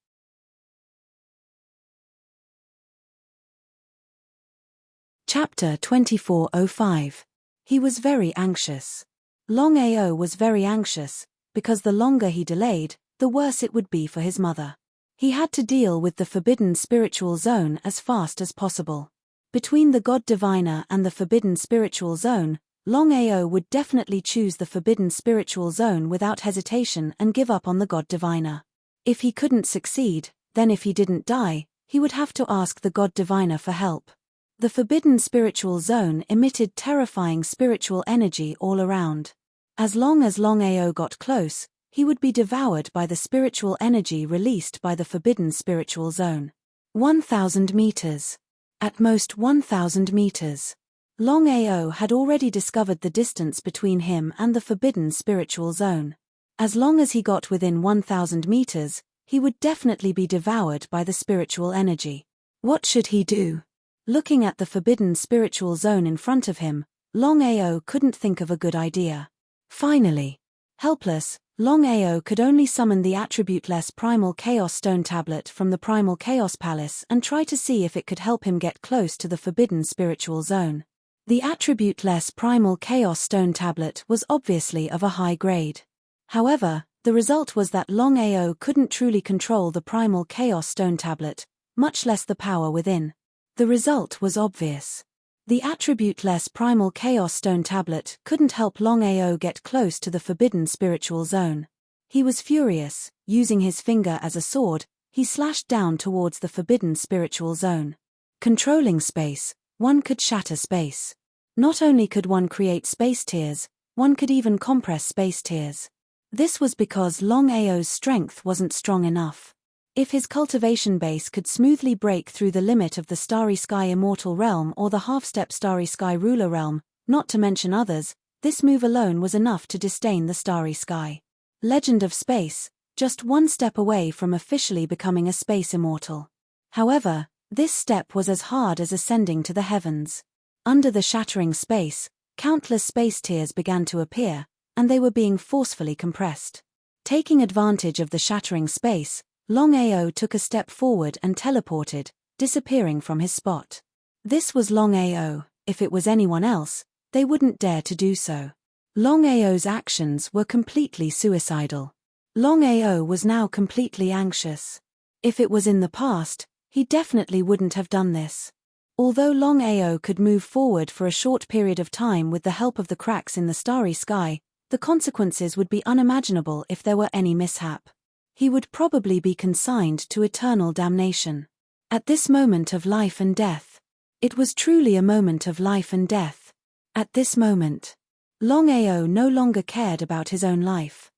Chapter 2405. He was very anxious. Longao was very anxious, because the longer he delayed, the worse it would be for his mother. He had to deal with the forbidden spiritual zone as fast as possible. Between the God Diviner and the forbidden spiritual zone, Longao would definitely choose the forbidden spiritual zone without hesitation and give up on the God Diviner. If he couldn't succeed, then if he didn't die, he would have to ask the God Diviner for help. The forbidden spiritual zone emitted terrifying spiritual energy all around. As long as Longao got close, he would be devoured by the spiritual energy released by the forbidden spiritual zone. 1,000 meters. At most 1,000 meters. Longao had already discovered the distance between him and the forbidden spiritual zone. As long as he got within 1,000 meters, he would definitely be devoured by the spiritual energy. What should he do? Looking at the forbidden spiritual zone in front of him, Longao couldn't think of a good idea. Finally, helpless, Longao could only summon the attribute-less Primal Chaos Stone Tablet from the Primal Chaos Palace and try to see if it could help him get close to the forbidden spiritual zone. The attribute-less Primal Chaos Stone Tablet was obviously of a high grade. However, the result was that Longao couldn't truly control the Primal Chaos Stone Tablet, much less the power within. The result was obvious. The attribute-less primal chaos stone tablet couldn't help Longao get close to the forbidden spiritual zone. He was furious. Using his finger as a sword, he slashed down towards the forbidden spiritual zone. Controlling space, one could shatter space. Not only could one create space tears, one could even compress space tears. This was because Longao's strength wasn't strong enough. If his cultivation base could smoothly break through the limit of the Starry Sky Immortal Realm or the half-step Starry Sky Ruler Realm, not to mention others, this move alone was enough to disdain the Starry Sky. Legend of Space, just one step away from officially becoming a space immortal. However, this step was as hard as ascending to the heavens. Under the shattering space, countless space tears began to appear, and they were being forcefully compressed. Taking advantage of the shattering space, Longao took a step forward and teleported, disappearing from his spot. This was Longao. If it was anyone else, they wouldn't dare to do so. Longao's actions were completely suicidal. Longao was now completely anxious. If it was in the past, he definitely wouldn't have done this. Although Longao could move forward for a short period of time with the help of the cracks in the starry sky, the consequences would be unimaginable if there were any mishap. He would probably be consigned to eternal damnation. At this moment of life and death. It was truly a moment of life and death. At this moment, Longao no longer cared about his own life.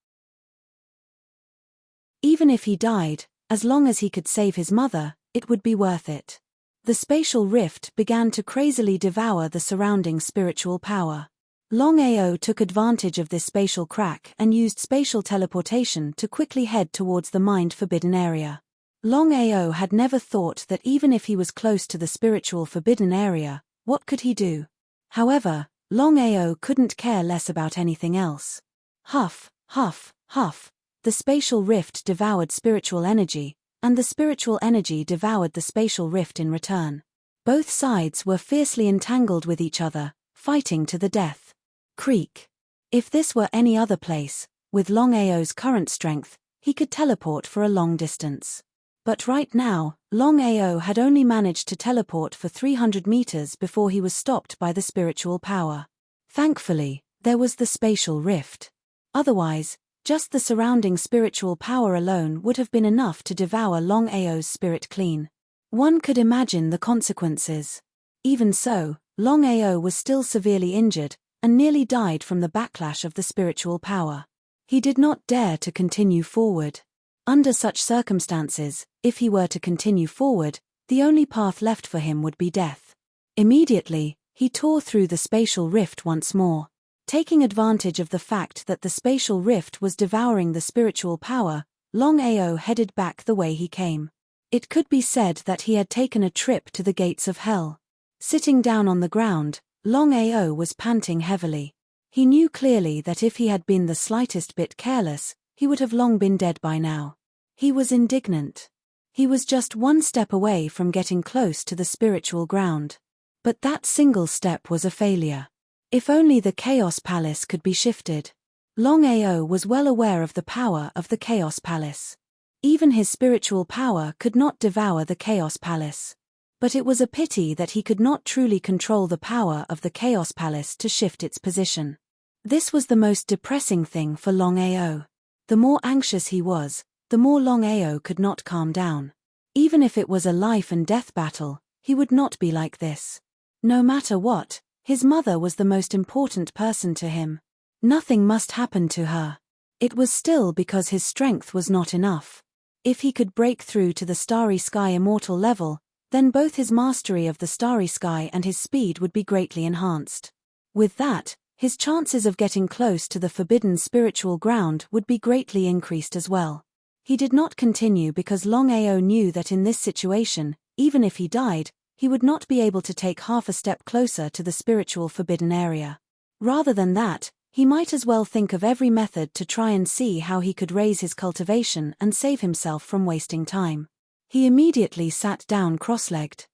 Even if he died, as long as he could save his mother, it would be worth it. The spatial rift began to crazily devour the surrounding spiritual power. Longao took advantage of this spatial crack and used spatial teleportation to quickly head towards the mind-forbidden area. Longao had never thought that even if he was close to the spiritual forbidden area, what could he do? However, Longao couldn't care less about anything else. Huff, huff, huff. The spatial rift devoured spiritual energy, and the spiritual energy devoured the spatial rift in return. Both sides were fiercely entangled with each other, fighting to the death. Creak. If this were any other place, with Longao's current strength, he could teleport for a long distance. But right now, Longao had only managed to teleport for 300 meters before he was stopped by the spiritual power. Thankfully, there was the spatial rift. Otherwise, just the surrounding spiritual power alone would have been enough to devour Longao's spirit clean. One could imagine the consequences. Even so, Longao was still severely injured, and nearly died from the backlash of the spiritual power. He did not dare to continue forward. Under such circumstances, if he were to continue forward, the only path left for him would be death. Immediately, he tore through the spatial rift once more. Taking advantage of the fact that the spatial rift was devouring the spiritual power, Longao headed back the way he came. It could be said that he had taken a trip to the gates of hell. Sitting down on the ground, Longao was panting heavily. He knew clearly that if he had been the slightest bit careless, he would have long been dead by now. He was indignant. He was just one step away from getting close to the spiritual ground. But that single step was a failure. If only the Chaos Palace could be shifted. Longao was well aware of the power of the Chaos Palace. Even his spiritual power could not devour the Chaos Palace. But it was a pity that he could not truly control the power of the Chaos Palace to shift its position. This was the most depressing thing for Longao. The more anxious he was, the more Longao could not calm down. Even if it was a life and death battle, he would not be like this. No matter what, his mother was the most important person to him. Nothing must happen to her. It was still because his strength was not enough. If he could break through to the Starry Sky Immortal level, then both his mastery of the starry sky and his speed would be greatly enhanced. With that, his chances of getting close to the forbidden spiritual ground would be greatly increased as well. He did not continue because Longao knew that in this situation, even if he died, he would not be able to take half a step closer to the spiritual forbidden area. Rather than that, he might as well think of every method to try and see how he could raise his cultivation and save himself from wasting time. He immediately sat down cross-legged.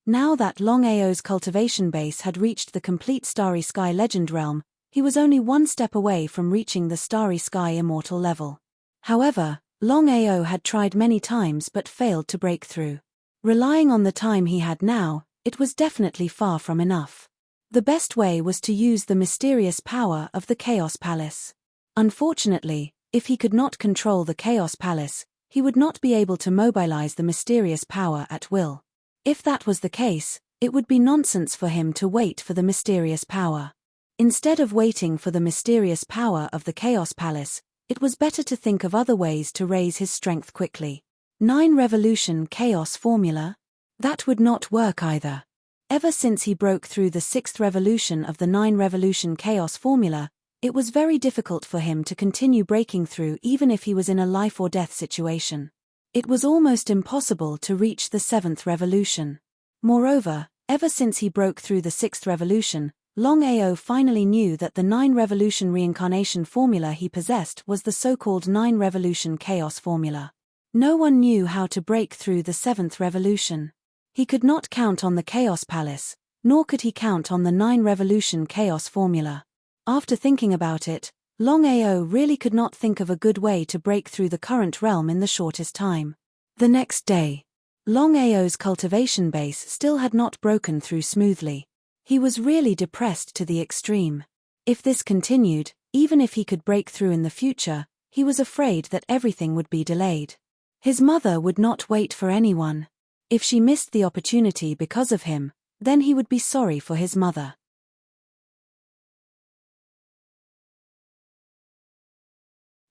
Now that Longao's cultivation base had reached the complete Starry Sky Legend realm, he was only one step away from reaching the Starry Sky Immortal level. However, Longao had tried many times but failed to break through. Relying on the time he had now, it was definitely far from enough. The best way was to use the mysterious power of the Chaos Palace. Unfortunately, if he could not control the Chaos Palace, he would not be able to mobilize the mysterious power at will. If that was the case, it would be nonsense for him to wait for the mysterious power. Instead of waiting for the mysterious power of the Chaos Palace, it was better to think of other ways to raise his strength quickly. 9 Revolution Chaos Formula? That would not work either. Ever since he broke through the 6th revolution of the 9 Revolution Chaos Formula, it was very difficult for him to continue breaking through even if he was in a life-or-death situation. It was almost impossible to reach the 7th revolution. Moreover, ever since he broke through the 6th revolution, Longao finally knew that the 9 Revolution reincarnation formula he possessed was the so-called 9 Revolution Chaos Formula. No one knew how to break through the 7th revolution. He could not count on the Chaos Palace, nor could he count on the 9 Revolution Chaos Formula. After thinking about it, Longao really could not think of a good way to break through the current realm in the shortest time. The next day, Longao's cultivation base still had not broken through smoothly. He was really depressed to the extreme. If this continued, even if he could break through in the future, he was afraid that everything would be delayed. His mother would not wait for anyone. If she missed the opportunity because of him, then he would be sorry for his mother.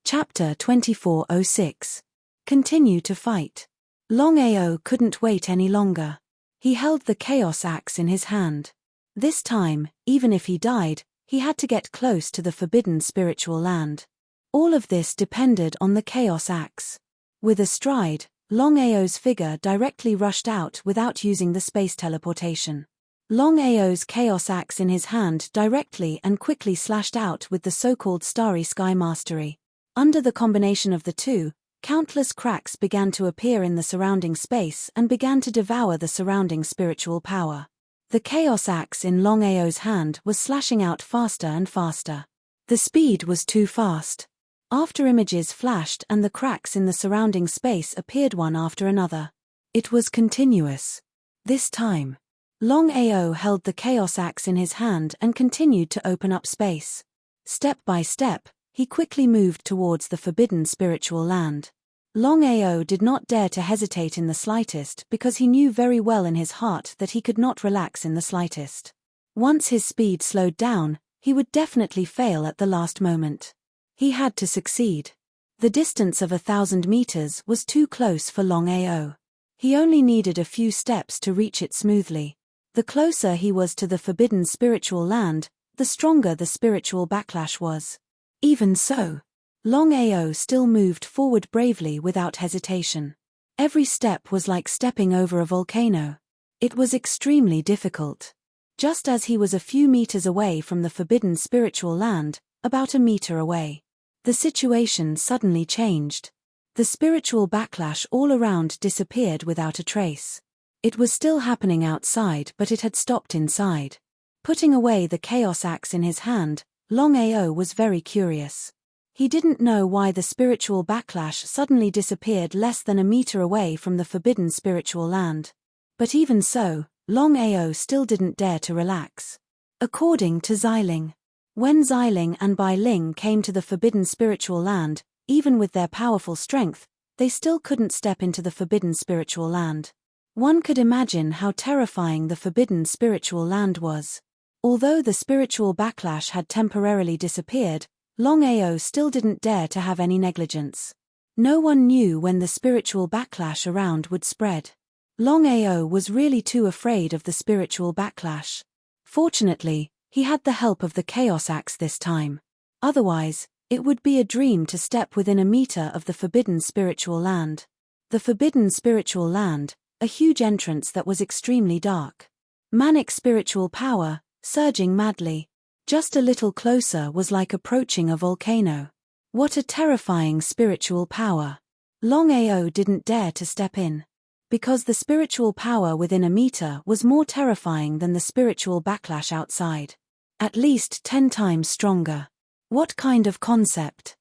Chapter 2406. Continue to fight. Longao couldn't wait any longer. He held the Chaos Axe in his hand. This time, even if he died, he had to get close to the forbidden spiritual land. All of this depended on the Chaos Axe. With a stride, Longao's figure directly rushed out without using the space teleportation. Longao's Chaos Axe in his hand directly and quickly slashed out with the so-called Starry Sky Mastery. Under the combination of the two, countless cracks began to appear in the surrounding space and began to devour the surrounding spiritual power. The Chaos Axe in Longao's hand was slashing out faster and faster. The speed was too fast. After images flashed and the cracks in the surrounding space appeared one after another. It was continuous. This time, Longao held the Chaos Axe in his hand and continued to open up space. Step by step, he quickly moved towards the forbidden spiritual land. Longao did not dare to hesitate in the slightest because he knew very well in his heart that he could not relax in the slightest. Once his speed slowed down, he would definitely fail at the last moment. He had to succeed. The distance of 1,000 meters was too close for Longao. He only needed a few steps to reach it smoothly. The closer he was to the forbidden spiritual land, the stronger the spiritual backlash was. Even so, Longao still moved forward bravely without hesitation. Every step was like stepping over a volcano. It was extremely difficult. Just as he was a few meters away from the forbidden spiritual land, about a meter away, the situation suddenly changed. The spiritual backlash all around disappeared without a trace. It was still happening outside, but it had stopped inside. Putting away the Chaos Axe in his hand, Longao was very curious. He didn't know why the spiritual backlash suddenly disappeared less than a meter away from the forbidden spiritual land. But even so, Longao still didn't dare to relax. According to Xiling, when Xiling and Bai Ling came to the forbidden spiritual land, even with their powerful strength, they still couldn't step into the forbidden spiritual land. One could imagine how terrifying the forbidden spiritual land was. Although the spiritual backlash had temporarily disappeared, Longao still didn't dare to have any negligence. No one knew when the spiritual backlash around would spread. Longao was really too afraid of the spiritual backlash. Fortunately, he had the help of the Chaos Axe this time. Otherwise, it would be a dream to step within a meter of the forbidden spiritual land. The forbidden spiritual land, a huge entrance that was extremely dark. Manic spiritual power, surging madly. Just a little closer was like approaching a volcano. What a terrifying spiritual power. Longao didn't dare to step in. Because the spiritual power within a meter was more terrifying than the spiritual backlash outside. At least 10 times stronger. What kind of concept?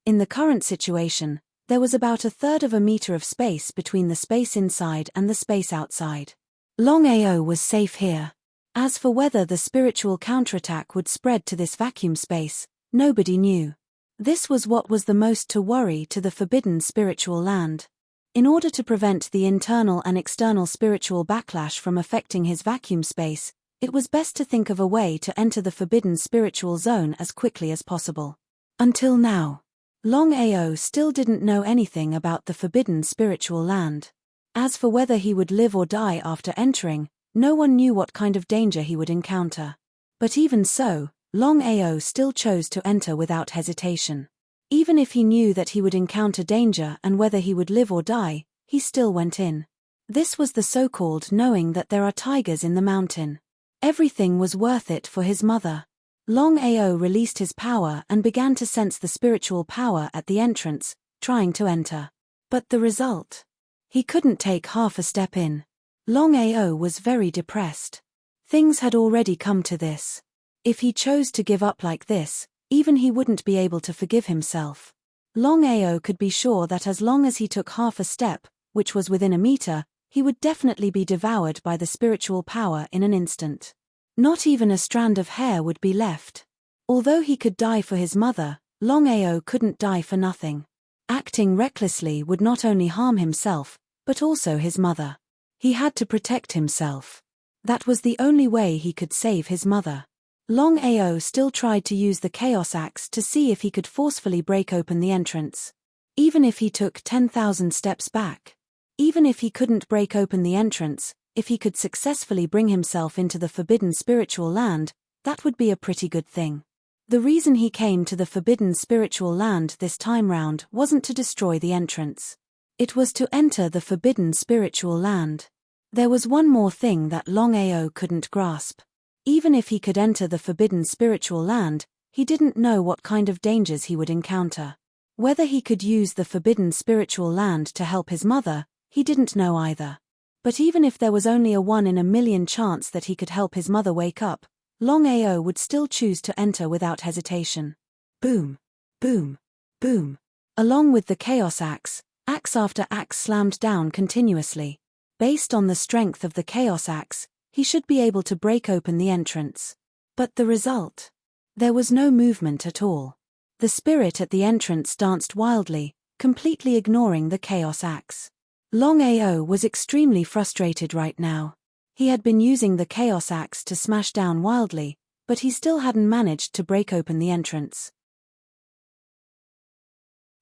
In the current situation, there was about 1/3 of a meter of space between the space inside and the space outside. Longao was safe here. As for whether the spiritual counterattack would spread to this vacuum space, nobody knew. This was what was the most to worry to the forbidden spiritual land. In order to prevent the internal and external spiritual backlash from affecting his vacuum space, it was best to think of a way to enter the forbidden spiritual zone as quickly as possible. Until now, Longao still didn't know anything about the forbidden spiritual land. As for whether he would live or die after entering, no one knew what kind of danger he would encounter. But even so, Longao still chose to enter without hesitation. Even if he knew that he would encounter danger and whether he would live or die, he still went in. This was the so-called knowing that there are tigers in the mountain. Everything was worth it for his mother. Longao released his power and began to sense the spiritual power at the entrance, trying to enter. But the result? He couldn't take half a step in. Longao was very depressed. Things had already come to this. If he chose to give up like this, even he wouldn't be able to forgive himself. Longao could be sure that as long as he took half a step, which was within a meter, he would definitely be devoured by the spiritual power in an instant. Not even a strand of hair would be left. Although he could die for his mother, Longao couldn't die for nothing. Acting recklessly would not only harm himself, but also his mother. He had to protect himself. That was the only way he could save his mother. Longao still tried to use the Chaos Axe to see if he could forcefully break open the entrance. Even if he took 10,000 steps back. Even if he couldn't break open the entrance, if he could successfully bring himself into the forbidden spiritual land, that would be a pretty good thing. The reason he came to the forbidden spiritual land this time round wasn't to destroy the entrance. It was to enter the forbidden spiritual land. There was one more thing that Longao couldn't grasp. Even if he could enter the forbidden spiritual land, he didn't know what kind of dangers he would encounter. Whether he could use the forbidden spiritual land to help his mother, he didn't know either. But even if there was only a 1 in a million chance that he could help his mother wake up, Longao would still choose to enter without hesitation. Boom, boom, boom. Along with the Chaos Axe, axe after axe slammed down continuously. Based on the strength of the Chaos Axe, he should be able to break open the entrance. But the result? There was no movement at all. The spirit at the entrance danced wildly, completely ignoring the Chaos Axe. Longao was extremely frustrated right now. He had been using the Chaos Axe to smash down wildly, but he still hadn't managed to break open the entrance.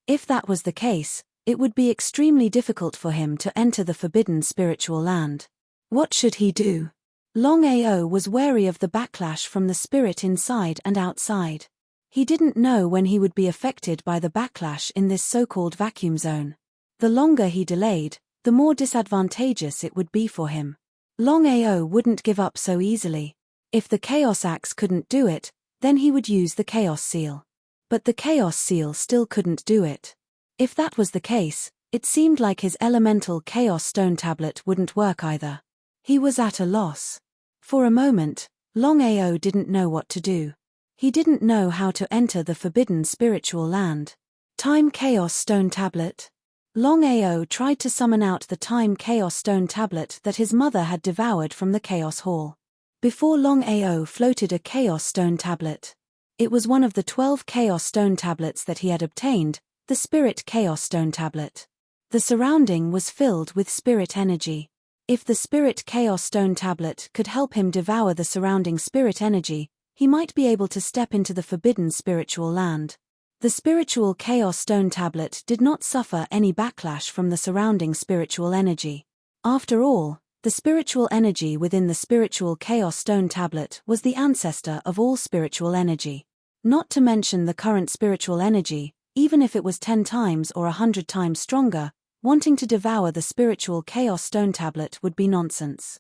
If that was the case, it would be extremely difficult for him to enter the forbidden spiritual land. What should he do? Longao was wary of the backlash from the spirit inside and outside. He didn't know when he would be affected by the backlash in this so-called vacuum zone. The longer he delayed, the more disadvantageous it would be for him. Longao wouldn't give up so easily. If the Chaos Axe couldn't do it, then he would use the Chaos Seal. But the Chaos Seal still couldn't do it. If that was the case, it seemed like his elemental Chaos Stone Tablet wouldn't work either. He was at a loss. For a moment, Longao didn't know what to do. He didn't know how to enter the forbidden spiritual land. Time Chaos Stone Tablet. Longao tried to summon out the Time Chaos Stone Tablet that his mother had devoured from the Chaos Hall. Before Longao floated a Chaos Stone Tablet. It was one of the 12 Chaos Stone Tablets that he had obtained, the Spirit Chaos Stone Tablet. The surrounding was filled with spirit energy. If the Spirit Chaos Stone Tablet could help him devour the surrounding spirit energy, he might be able to step into the forbidden spiritual land. The Spiritual Chaos Stone Tablet did not suffer any backlash from the surrounding spiritual energy. After all, the spiritual energy within the Spiritual Chaos Stone Tablet was the ancestor of all spiritual energy. Not to mention the current spiritual energy, even if it was 10 times or 100 times stronger, wanting to devour the Spiritual Chaos Stone Tablet would be nonsense.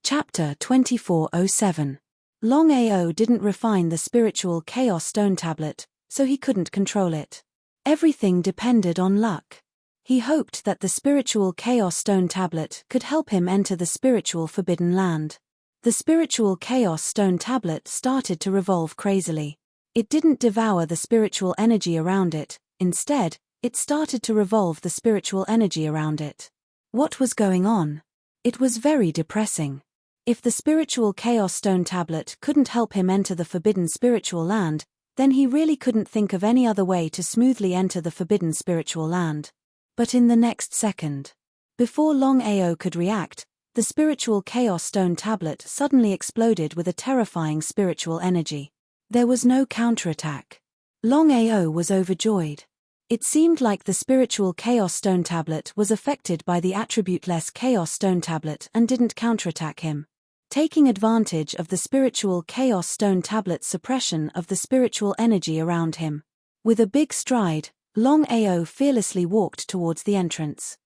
Chapter 2407. Longao didn't refine the Spiritual Chaos Stone Tablet, so he couldn't control it. Everything depended on luck. He hoped that the Spiritual Chaos Stone Tablet could help him enter the spiritual forbidden land. The spiritual chaos stone tablet started to revolve crazily. It didn't devour the spiritual energy around it, instead, it started to revolve the spiritual energy around it. What was going on? It was very depressing. If the spiritual chaos stone tablet couldn't help him enter the forbidden spiritual land, then he really couldn't think of any other way to smoothly enter the forbidden spiritual land. But in the next second, before Longao could react, the spiritual chaos stone tablet suddenly exploded with a terrifying spiritual energy. There was no counterattack. Longao was overjoyed. It seemed like the spiritual chaos stone tablet was affected by the attribute-less chaos stone tablet and didn't counterattack him. Taking advantage of the spiritual chaos stone tablet's suppression of the spiritual energy around him. With a big stride, Longao fearlessly walked towards the entrance.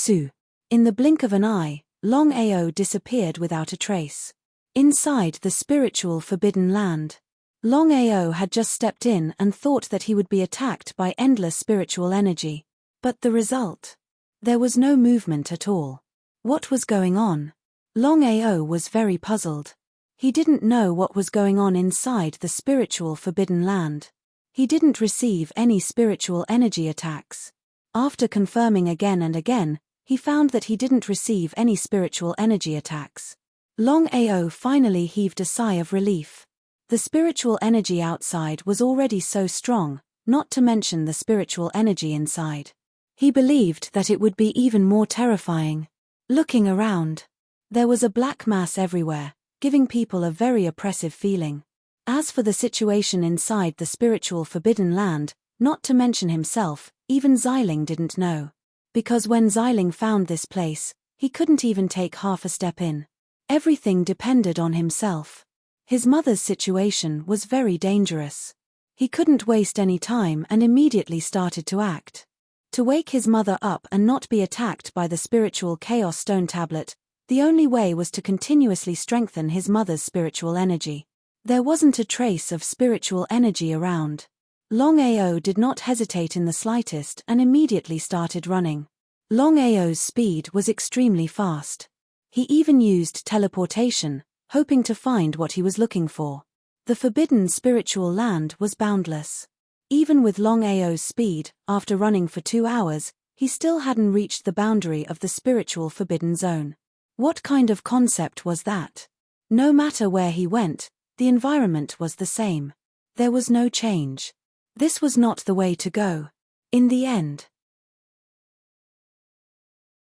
In the blink of an eye, Longao disappeared without a trace. Inside the spiritual forbidden land, Longao had just stepped in and thought that he would be attacked by endless spiritual energy. But the result? There was no movement at all. What was going on? Longao was very puzzled. He didn't know what was going on inside the spiritual forbidden land. He didn't receive any spiritual energy attacks. After confirming again and again, he found that he didn't receive any spiritual energy attacks. Longao finally heaved a sigh of relief. The spiritual energy outside was already so strong, not to mention the spiritual energy inside. He believed that it would be even more terrifying. Looking around, there was a black mass everywhere, giving people a very oppressive feeling. As for the situation inside the spiritual forbidden land, not to mention himself, even Xiling didn't know. Because when Xiling found this place, he couldn't even take half a step in. Everything depended on himself. His mother's situation was very dangerous. He couldn't waste any time and immediately started to act. To wake his mother up and not be attacked by the spiritual chaos stone tablet, the only way was to continuously strengthen his mother's spiritual energy. There wasn't a trace of spiritual energy around. Longao did not hesitate in the slightest and immediately started running. Longao's speed was extremely fast. He even used teleportation, hoping to find what he was looking for. The forbidden spiritual land was boundless. Even with Longao's speed, after running for 2 hours, he still hadn't reached the boundary of the spiritual forbidden zone. What kind of concept was that? No matter where he went, the environment was the same. There was no change. This was not the way to go. In the end,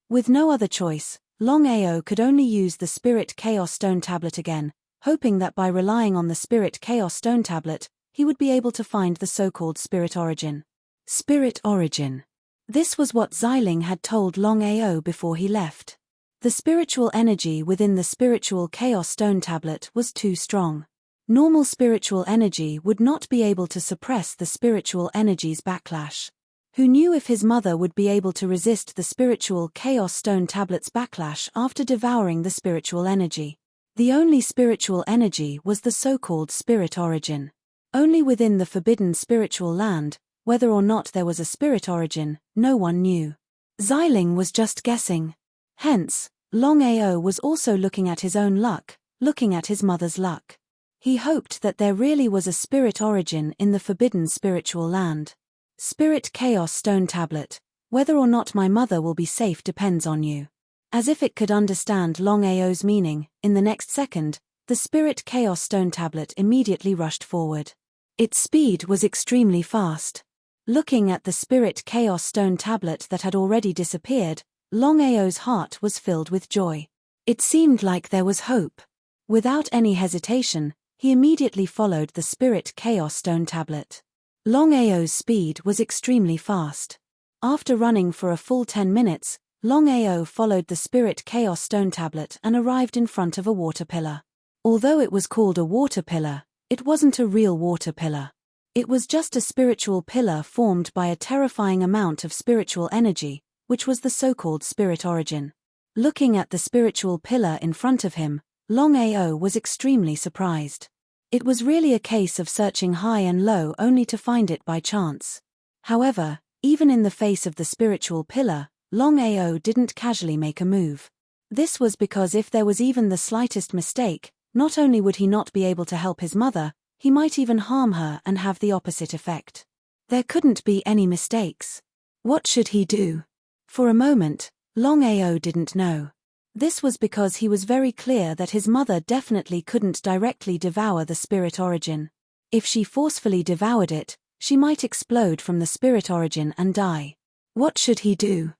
with no other choice, Longao could only use the Spirit Chaos Stone Tablet again, hoping that by relying on the Spirit Chaos Stone Tablet, he would be able to find the so-called Spirit Origin. Spirit Origin. This was what Xiling had told Longao before he left. The spiritual energy within the Spiritual Chaos Stone Tablet was too strong. Normal spiritual energy would not be able to suppress the spiritual energy's backlash. Who knew if his mother would be able to resist the Spiritual Chaos Stone Tablet's backlash after devouring the spiritual energy? The only spiritual energy was the so-called Spirit Origin. Only within the forbidden spiritual land, whether or not there was a Spirit Origin, no one knew. Xiling was just guessing. Hence, Longao was also looking at his own luck, looking at his mother's luck. He hoped that there really was a Spirit Origin in the forbidden spiritual land. Spirit Chaos Stone Tablet, whether or not my mother will be safe depends on you. As if it could understand Longao's meaning, in the next second, the Spirit Chaos Stone Tablet immediately rushed forward. Its speed was extremely fast. Looking at the Spirit Chaos Stone Tablet that had already disappeared, Longao's heart was filled with joy. It seemed like there was hope. Without any hesitation, he immediately followed the Spirit Chaos Stone Tablet. Longao's speed was extremely fast. After running for a full 10 minutes, Longao followed the Spirit Chaos Stone Tablet and arrived in front of a water pillar. Although it was called a water pillar, it wasn't a real water pillar. It was just a spiritual pillar formed by a terrifying amount of spiritual energy, which was the so-called Spirit Origin. Looking at the spiritual pillar in front of him, Longao was extremely surprised. It was really a case of searching high and low only to find it by chance. However, even in the face of the spiritual pillar, Longao didn't casually make a move. This was because if there was even the slightest mistake, not only would he not be able to help his mother, he might even harm her and have the opposite effect. There couldn't be any mistakes. What should he do? For a moment, Longao didn't know. This was because he was very clear that his mother definitely couldn't directly devour the spirit origin. If she forcefully devoured it, she might explode from the spirit origin and die. What should he do?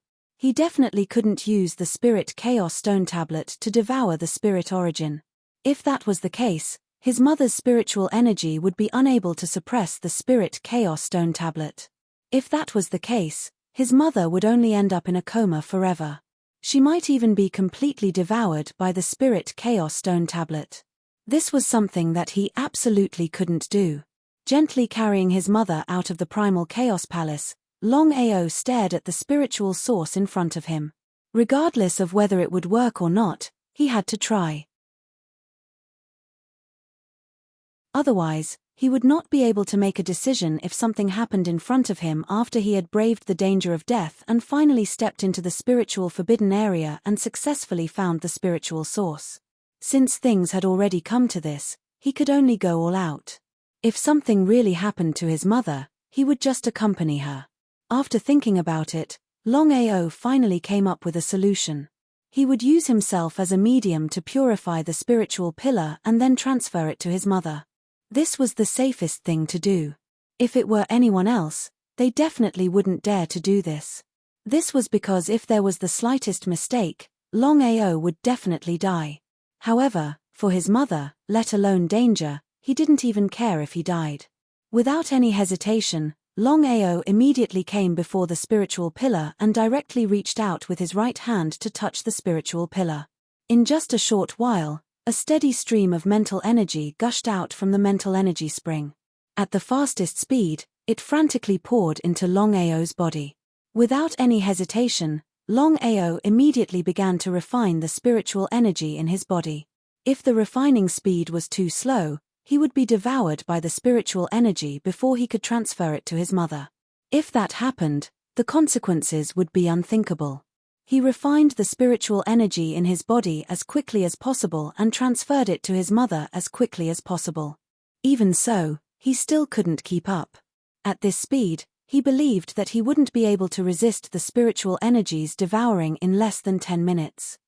He definitely couldn't use the spirit chaos stone tablet to devour the spirit origin. If that was the case, his mother's spiritual energy would be unable to suppress the spirit chaos stone tablet. If that was the case, his mother would only end up in a coma forever. She might even be completely devoured by the spirit chaos stone tablet. This was something that he absolutely couldn't do. Gently carrying his mother out of the primal chaos palace, Longao stared at the spiritual source in front of him. Regardless of whether it would work or not, he had to try. Otherwise, he would not be able to make a decision if something happened in front of him after he had braved the danger of death and finally stepped into the spiritual forbidden area and successfully found the spiritual source. Since things had already come to this, he could only go all out. If something really happened to his mother, he would just accompany her. After thinking about it, Longao finally came up with a solution. He would use himself as a medium to purify the spiritual pillar and then transfer it to his mother. This was the safest thing to do. If it were anyone else, they definitely wouldn't dare to do this. This was because if there was the slightest mistake, Longao would definitely die. However, for his mother, let alone danger, he didn't even care if he died. Without any hesitation, Longao immediately came before the spiritual pillar and directly reached out with his right hand to touch the spiritual pillar. In just a short while, a steady stream of mental energy gushed out from the mental energy spring. At the fastest speed, it frantically poured into Longao's body. Without any hesitation, Longao immediately began to refine the spiritual energy in his body. If the refining speed was too slow, he would be devoured by the spiritual energy before he could transfer it to his mother. If that happened, the consequences would be unthinkable. He refined the spiritual energy in his body as quickly as possible and transferred it to his mother as quickly as possible. Even so, he still couldn't keep up. At this speed, he believed that he wouldn't be able to resist the spiritual energies devouring in less than 10 minutes.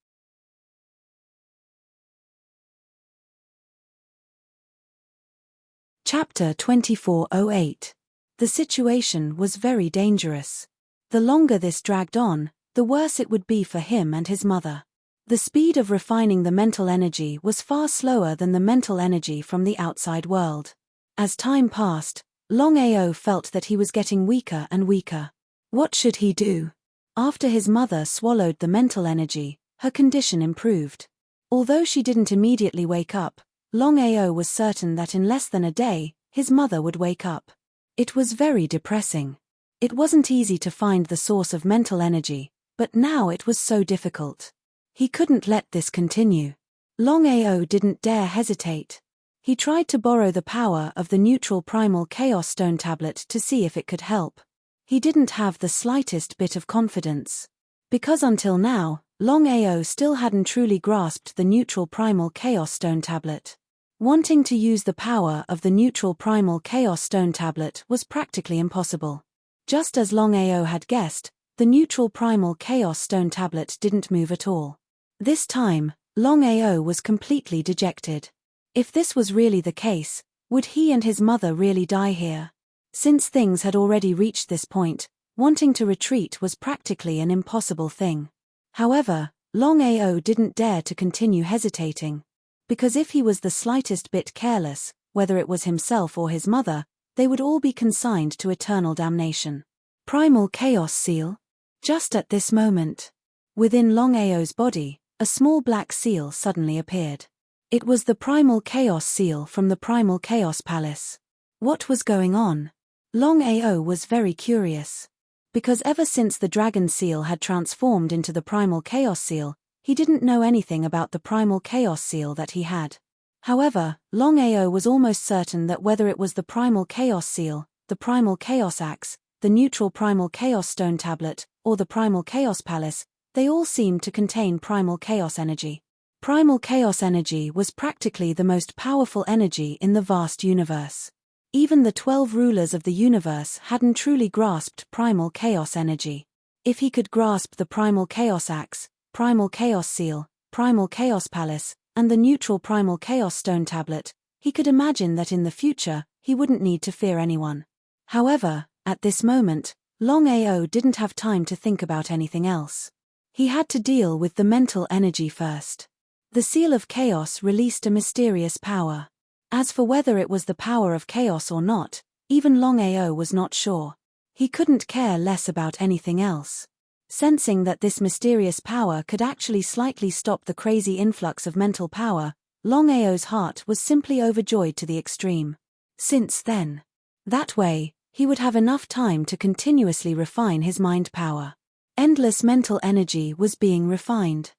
Chapter 2408. The situation was very dangerous. The longer this dragged on, the worse it would be for him and his mother. The speed of refining the mental energy was far slower than the mental energy from the outside world. As time passed, Longao felt that he was getting weaker and weaker. What should he do? After his mother swallowed the mental energy, her condition improved. Although she didn't immediately wake up, Longao was certain that in less than a day, his mother would wake up. It was very depressing. It wasn't easy to find the source of mental energy, but now it was so difficult. He couldn't let this continue. Longao didn't dare hesitate. He tried to borrow the power of the neutral primal chaos stone tablet to see if it could help. He didn't have the slightest bit of confidence. Because until now, Longao still hadn't truly grasped the neutral primal chaos stone tablet. Wanting to use the power of the neutral primal chaos stone tablet was practically impossible. Just as Longao had guessed, the neutral primal chaos stone tablet didn't move at all. This time, Longao was completely dejected. If this was really the case, would he and his mother really die here? Since things had already reached this point, wanting to retreat was practically an impossible thing. However, Longao didn't dare to continue hesitating. Because if he was the slightest bit careless, whether it was himself or his mother, they would all be consigned to eternal damnation. Primal Chaos Seal? Just at this moment, within Longao's body, a small black seal suddenly appeared. It was the Primal Chaos Seal from the Primal Chaos Palace. What was going on? Longao was very curious. Because ever since the Dragon Seal had transformed into the Primal Chaos Seal, he didn't know anything about the Primal Chaos Seal that he had. However, Longao was almost certain that whether it was the Primal Chaos Seal, the Primal Chaos Axe, the neutral Primal Chaos Stone Tablet, or the Primal Chaos Palace, They all seemed to contain primal chaos energy. Primal chaos energy was practically the most powerful energy in the vast universe. Even the 12 rulers of the universe hadn't truly grasped primal chaos energy. If he could grasp the primal chaos axe, primal chaos seal, primal chaos palace, and the neutral primal chaos stone tablet, he could imagine that in the future, he wouldn't need to fear anyone. However, at this moment, Longao didn't have time to think about anything else. He had to deal with the mental energy first. The Seal of Chaos released a mysterious power. As for whether it was the power of chaos or not, even Longao was not sure. He couldn't care less about anything else. Sensing that this mysterious power could actually slightly stop the crazy influx of mental power, Longao's heart was simply overjoyed to the extreme. Since then, that way, he would have enough time to continuously refine his mind power. Endless mental energy was being refined.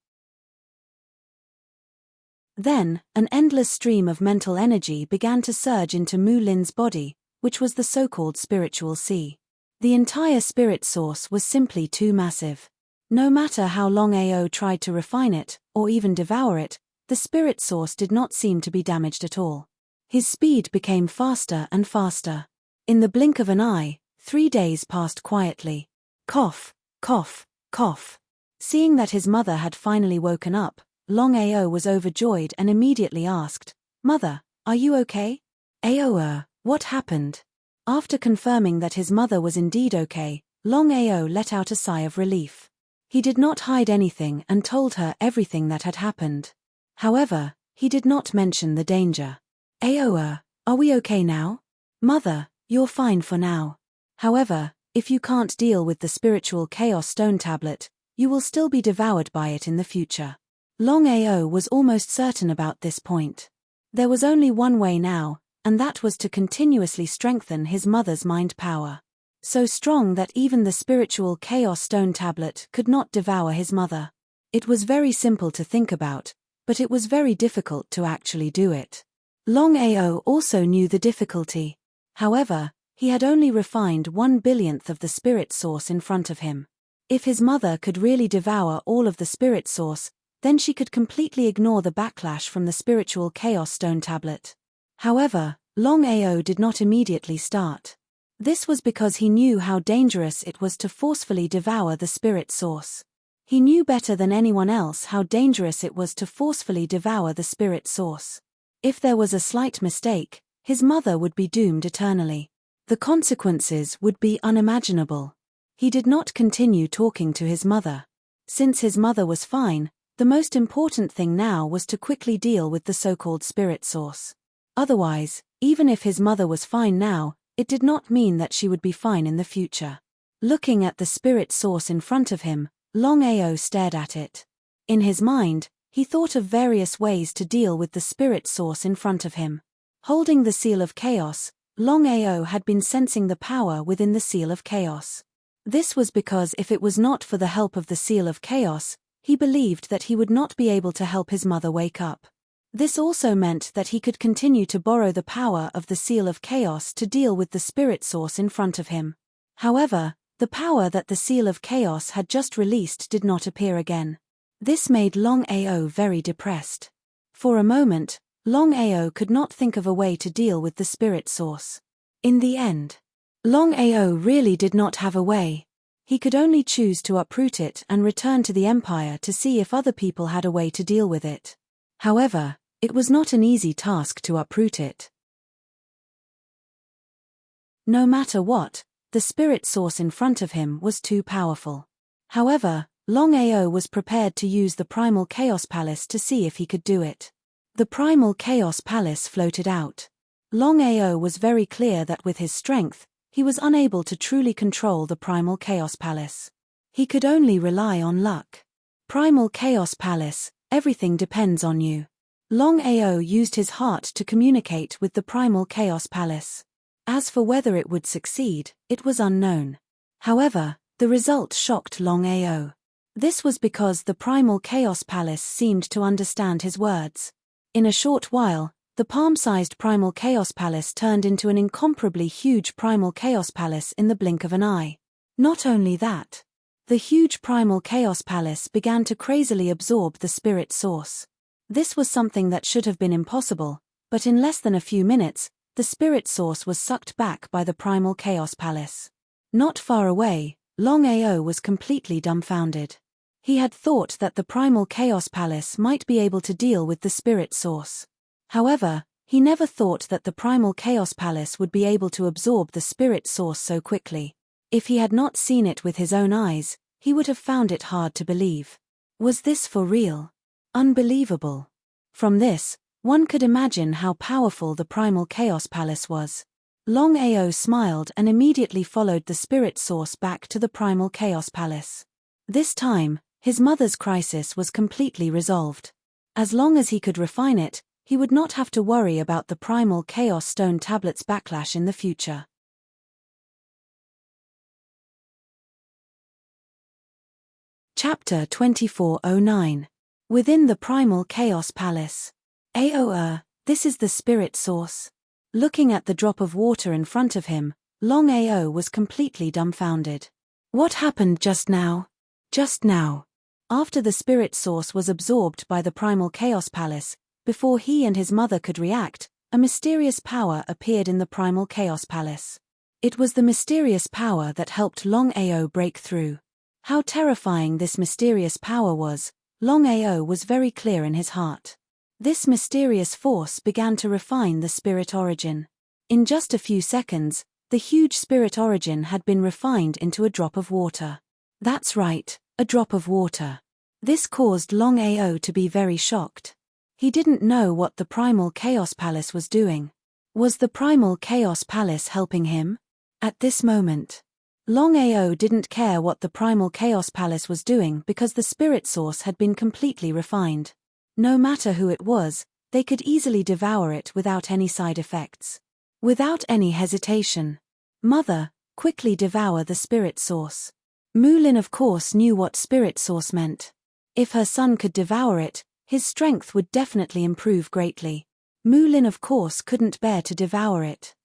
Then, an endless stream of mental energy began to surge into Mu Lin's body, which was the so-called spiritual sea. The entire spirit source was simply too massive. No matter how Longao tried to refine it, or even devour it, the spirit source did not seem to be damaged at all. His speed became faster and faster. In the blink of an eye, 3 days passed quietly. Cough, cough, cough. Seeing that his mother had finally woken up, Longao was overjoyed and immediately asked, "Mother, are you okay?" What happened?" After confirming that his mother was indeed okay, Longao let out a sigh of relief. He did not hide anything and told her everything that had happened. However, he did not mention the danger. Are we okay now?" "Mother, you're fine for now. However, if you can't deal with the spiritual chaos stone tablet, you will still be devoured by it in the future." Longao was almost certain about this point. There was only one way now, and that was to continuously strengthen his mother's mind power. So strong that even the spiritual chaos stone tablet could not devour his mother. It was very simple to think about, but it was very difficult to actually do it. Longao also knew the difficulty. However, he had only refined 1/1000th of the spirit source in front of him. If his mother could really devour all of the spirit source, then she could completely ignore the backlash from the spiritual chaos stone tablet. However, Longao did not immediately start. This was because he knew how dangerous it was to forcefully devour the spirit source. He knew better than anyone else how dangerous it was to forcefully devour the spirit source. If there was a slight mistake, his mother would be doomed eternally. The consequences would be unimaginable. He did not continue talking to his mother. Since his mother was fine, the most important thing now was to quickly deal with the so-called spirit source. Otherwise, even if his mother was fine now, it did not mean that she would be fine in the future. Looking at the spirit source in front of him, Longao stared at it. In his mind, he thought of various ways to deal with the spirit source in front of him. Holding the Seal of Chaos, Longao had been sensing the power within the Seal of Chaos. This was because if it was not for the help of the Seal of Chaos, he believed that he would not be able to help his mother wake up. This also meant that he could continue to borrow the power of the Seal of Chaos to deal with the spirit source in front of him. However, the power that the Seal of Chaos had just released did not appear again. This made Longao very depressed. For a moment, Longao could not think of a way to deal with the spirit source. In the end, Longao really did not have a way. He could only choose to uproot it and return to the Empire to see if other people had a way to deal with it. However, it was not an easy task to uproot it. No matter what, the spirit source in front of him was too powerful. However, Longao was prepared to use the Primal Chaos Palace to see if he could do it. The Primal Chaos Palace floated out. Longao was very clear that with his strength, he was unable to truly control the Primal Chaos Palace. He could only rely on luck. Primal Chaos Palace, everything depends on you. Longao used his heart to communicate with the Primal Chaos Palace. As for whether it would succeed, it was unknown. However, the result shocked Longao. This was because the Primal Chaos Palace seemed to understand his words. In a short while, the palm-sized Primal Chaos Palace turned into an incomparably huge Primal Chaos Palace in the blink of an eye. Not only that, The huge primal chaos palace began to crazily absorb the spirit source. This was something that should have been impossible, but in less than a few minutes, the spirit source was sucked back by the primal chaos palace. Not far away, Longao was completely dumbfounded. He had thought that the primal chaos palace might be able to deal with the spirit source. However, he never thought that the primal chaos palace would be able to absorb the spirit source so quickly. If he had not seen it with his own eyes, he would have found it hard to believe. Was this for real? Unbelievable. From this, one could imagine how powerful the primal chaos palace was. Longao smiled and immediately followed the spirit source back to the primal chaos palace. This time, his mother's crisis was completely resolved. As long as he could refine it, he would not have to worry about the primal chaos stone tablet's backlash in the future. Chapter 2409. Within the Primal Chaos Palace. This is the spirit source. Looking at the drop of water in front of him, Longao was completely dumbfounded. What happened just now? Just now. After the spirit source was absorbed by the Primal Chaos Palace, before he and his mother could react, a mysterious power appeared in the Primal Chaos Palace. It was the mysterious power that helped Longao break through. How terrifying this mysterious power was, Longao was very clear in his heart. This mysterious force began to refine the spirit origin. In just a few seconds, the huge spirit origin had been refined into a drop of water. That's right, a drop of water. This caused Longao to be very shocked. He didn't know what the Primal Chaos Palace was doing. Was the Primal Chaos Palace helping him? At this moment, Longao didn't care what the Primal Chaos Palace was doing because the spirit source had been completely refined. No matter who it was, they could easily devour it without any side effects. Without any hesitation. Mother, quickly devour the spirit source. Mulin of course knew what spirit source meant. If her son could devour it, his strength would definitely improve greatly. Mulin of course couldn't bear to devour it.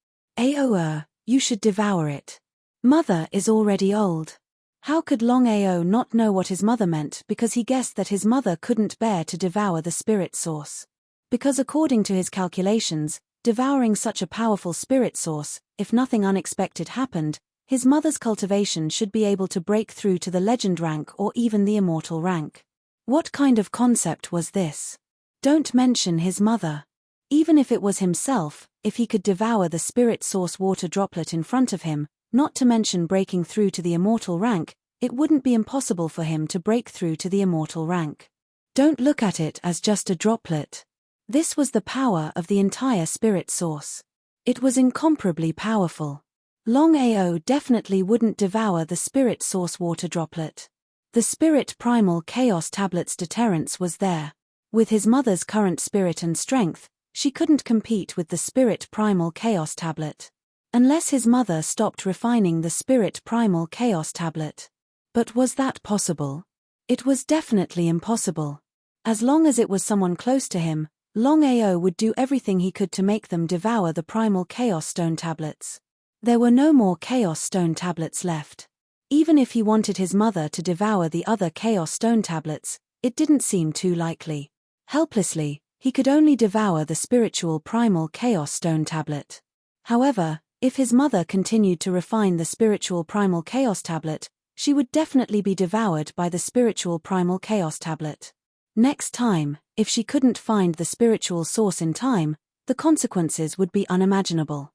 You should devour it. Mother is already old. How could Longao not know what his mother meant because he guessed that his mother couldn't bear to devour the spirit source? Because according to his calculations, devouring such a powerful spirit source, if nothing unexpected happened, his mother's cultivation should be able to break through to the legend rank or even the immortal rank. What kind of concept was this? Don't mention his mother. Even if it was himself, if he could devour the spirit source water droplet in front of him, not to mention breaking through to the immortal rank, it wouldn't be impossible for him to break through to the immortal rank. Don't look at it as just a droplet. This was the power of the entire spirit source. It was incomparably powerful. Longao definitely wouldn't devour the spirit source water droplet. The spirit primal chaos tablet's deterrence was there. With his mother's current spirit and strength, she couldn't compete with the spirit primal chaos tablet. Unless his mother stopped refining the spirit primal chaos tablet. But was that possible? It was definitely impossible. As long as it was someone close to him, Longao would do everything he could to make them devour the primal chaos stone tablets. There were no more chaos stone tablets left. Even if he wanted his mother to devour the other chaos stone tablets, it didn't seem too likely. Helplessly, he could only devour the spiritual primal chaos stone tablet. However, if his mother continued to refine the spiritual primal chaos tablet, she would definitely be devoured by the spiritual primal chaos tablet. Next time, if she couldn't find the spiritual source in time, the consequences would be unimaginable.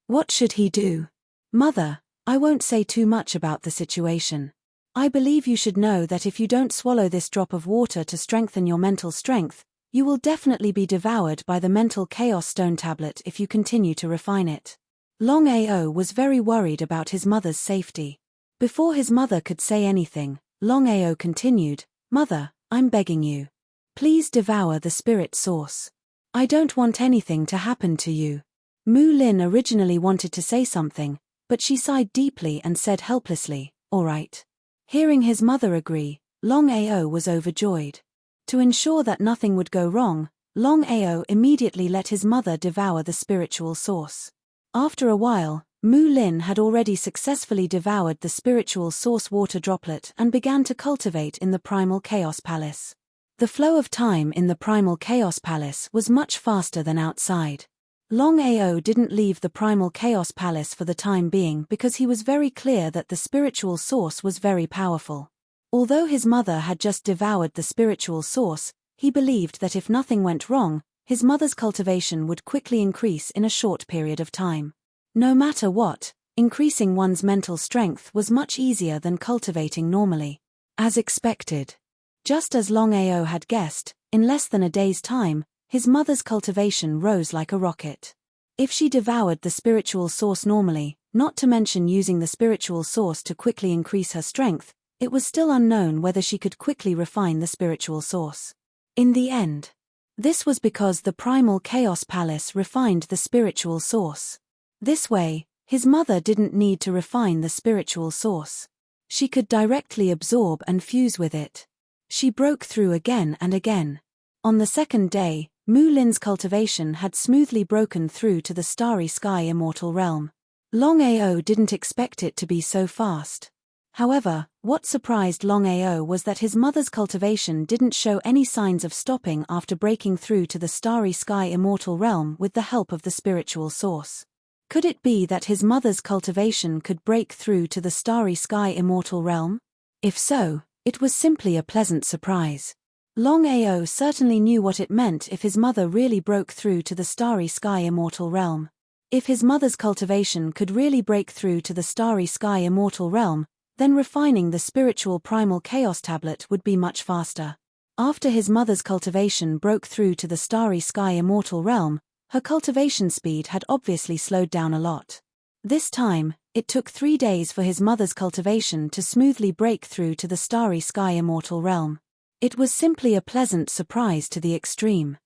What should he do? Mother, I won't say too much about the situation. I believe you should know that if you don't swallow this drop of water to strengthen your mental strength, you will definitely be devoured by the mental chaos stone tablet if you continue to refine it. Longao was very worried about his mother's safety. Before his mother could say anything, Longao continued, Mother, I'm begging you. Please devour the spirit source. I don't want anything to happen to you. Mu Lin originally wanted to say something, but she sighed deeply and said helplessly, All right. Hearing his mother agree, Longao was overjoyed. To ensure that nothing would go wrong, Longao immediately let his mother devour the spiritual source. After a while, Mu Lin had already successfully devoured the spiritual source water droplet and began to cultivate in the Primal Chaos Palace. The flow of time in the Primal Chaos Palace was much faster than outside. Longao didn't leave the Primal Chaos Palace for the time being because he was very clear that the spiritual source was very powerful. Although his mother had just devoured the spiritual source, he believed that if nothing went wrong, his mother's cultivation would quickly increase in a short period of time. No matter what, increasing one's mental strength was much easier than cultivating normally. As expected. Just as Longao had guessed, in less than a day's time, his mother's cultivation rose like a rocket. If she devoured the spiritual source normally, not to mention using the spiritual source to quickly increase her strength, it was still unknown whether she could quickly refine the spiritual source. In the end, this was because the Primal Chaos Palace refined the spiritual source. This way, his mother didn't need to refine the spiritual source. She could directly absorb and fuse with it. She broke through again and again. On the second day, Mu Lin's cultivation had smoothly broken through to the Starry Sky Immortal Realm. Longao didn't expect it to be so fast. However, what surprised Longao was that his mother's cultivation didn't show any signs of stopping after breaking through to the Starry Sky Immortal Realm with the help of the spiritual source. Could it be that his mother's cultivation could break through to the Starry Sky Immortal Realm? If so, it was simply a pleasant surprise. Longao certainly knew what it meant if his mother really broke through to the Starry Sky Immortal Realm. If his mother's cultivation could really break through to the Starry Sky Immortal Realm, then refining the spiritual Primal Chaos Tablet would be much faster. After his mother's cultivation broke through to the Starry Sky Immortal Realm, her cultivation speed had obviously slowed down a lot. This time, it took 3 days for his mother's cultivation to smoothly break through to the Starry Sky Immortal Realm. It was simply a pleasant surprise to the extreme.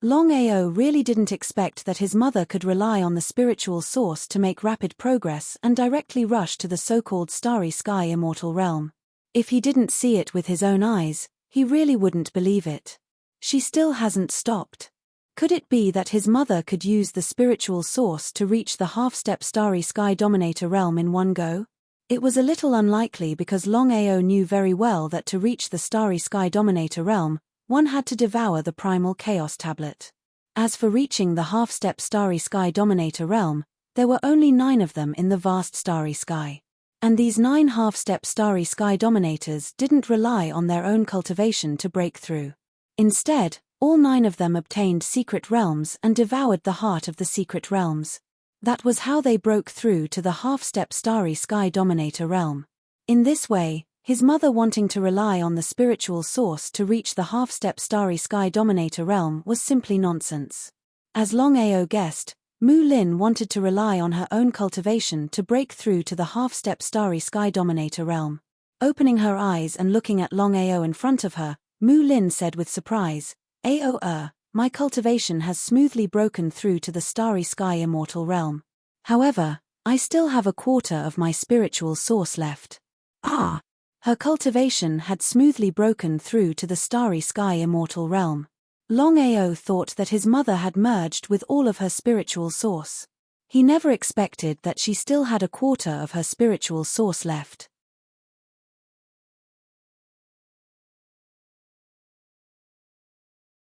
Longao really didn't expect that his mother could rely on the spiritual source to make rapid progress and directly rush to the so-called Starry Sky Immortal Realm. If he didn't see it with his own eyes, he really wouldn't believe it. She still hasn't stopped. Could it be that his mother could use the spiritual source to reach the half-step Starry Sky Dominator Realm in one go? It was a little unlikely because Longao knew very well that to reach the Starry Sky Dominator Realm, one had to devour the Primal Chaos Tablet. As for reaching the half-step Starry Sky Dominator Realm, there were only 9 of them in the vast starry sky. And these 9 half-step Starry Sky Dominators didn't rely on their own cultivation to break through. Instead, all 9 of them obtained secret realms and devoured the heart of the secret realms. That was how they broke through to the half-step Starry Sky Dominator Realm. In this way, his mother wanting to rely on the spiritual source to reach the half-step Starry Sky Dominator Realm was simply nonsense. As Longao guessed, Mu Lin wanted to rely on her own cultivation to break through to the half-step Starry Sky Dominator Realm. Opening her eyes and looking at Longao in front of her, Mu Lin said with surprise, my cultivation has smoothly broken through to the Starry Sky Immortal Realm. However, I still have a quarter of my spiritual source left. Her cultivation had smoothly broken through to the Starry Sky Immortal Realm. Longao thought that his mother had merged with all of her spiritual source. He never expected that she still had a quarter of her spiritual source left.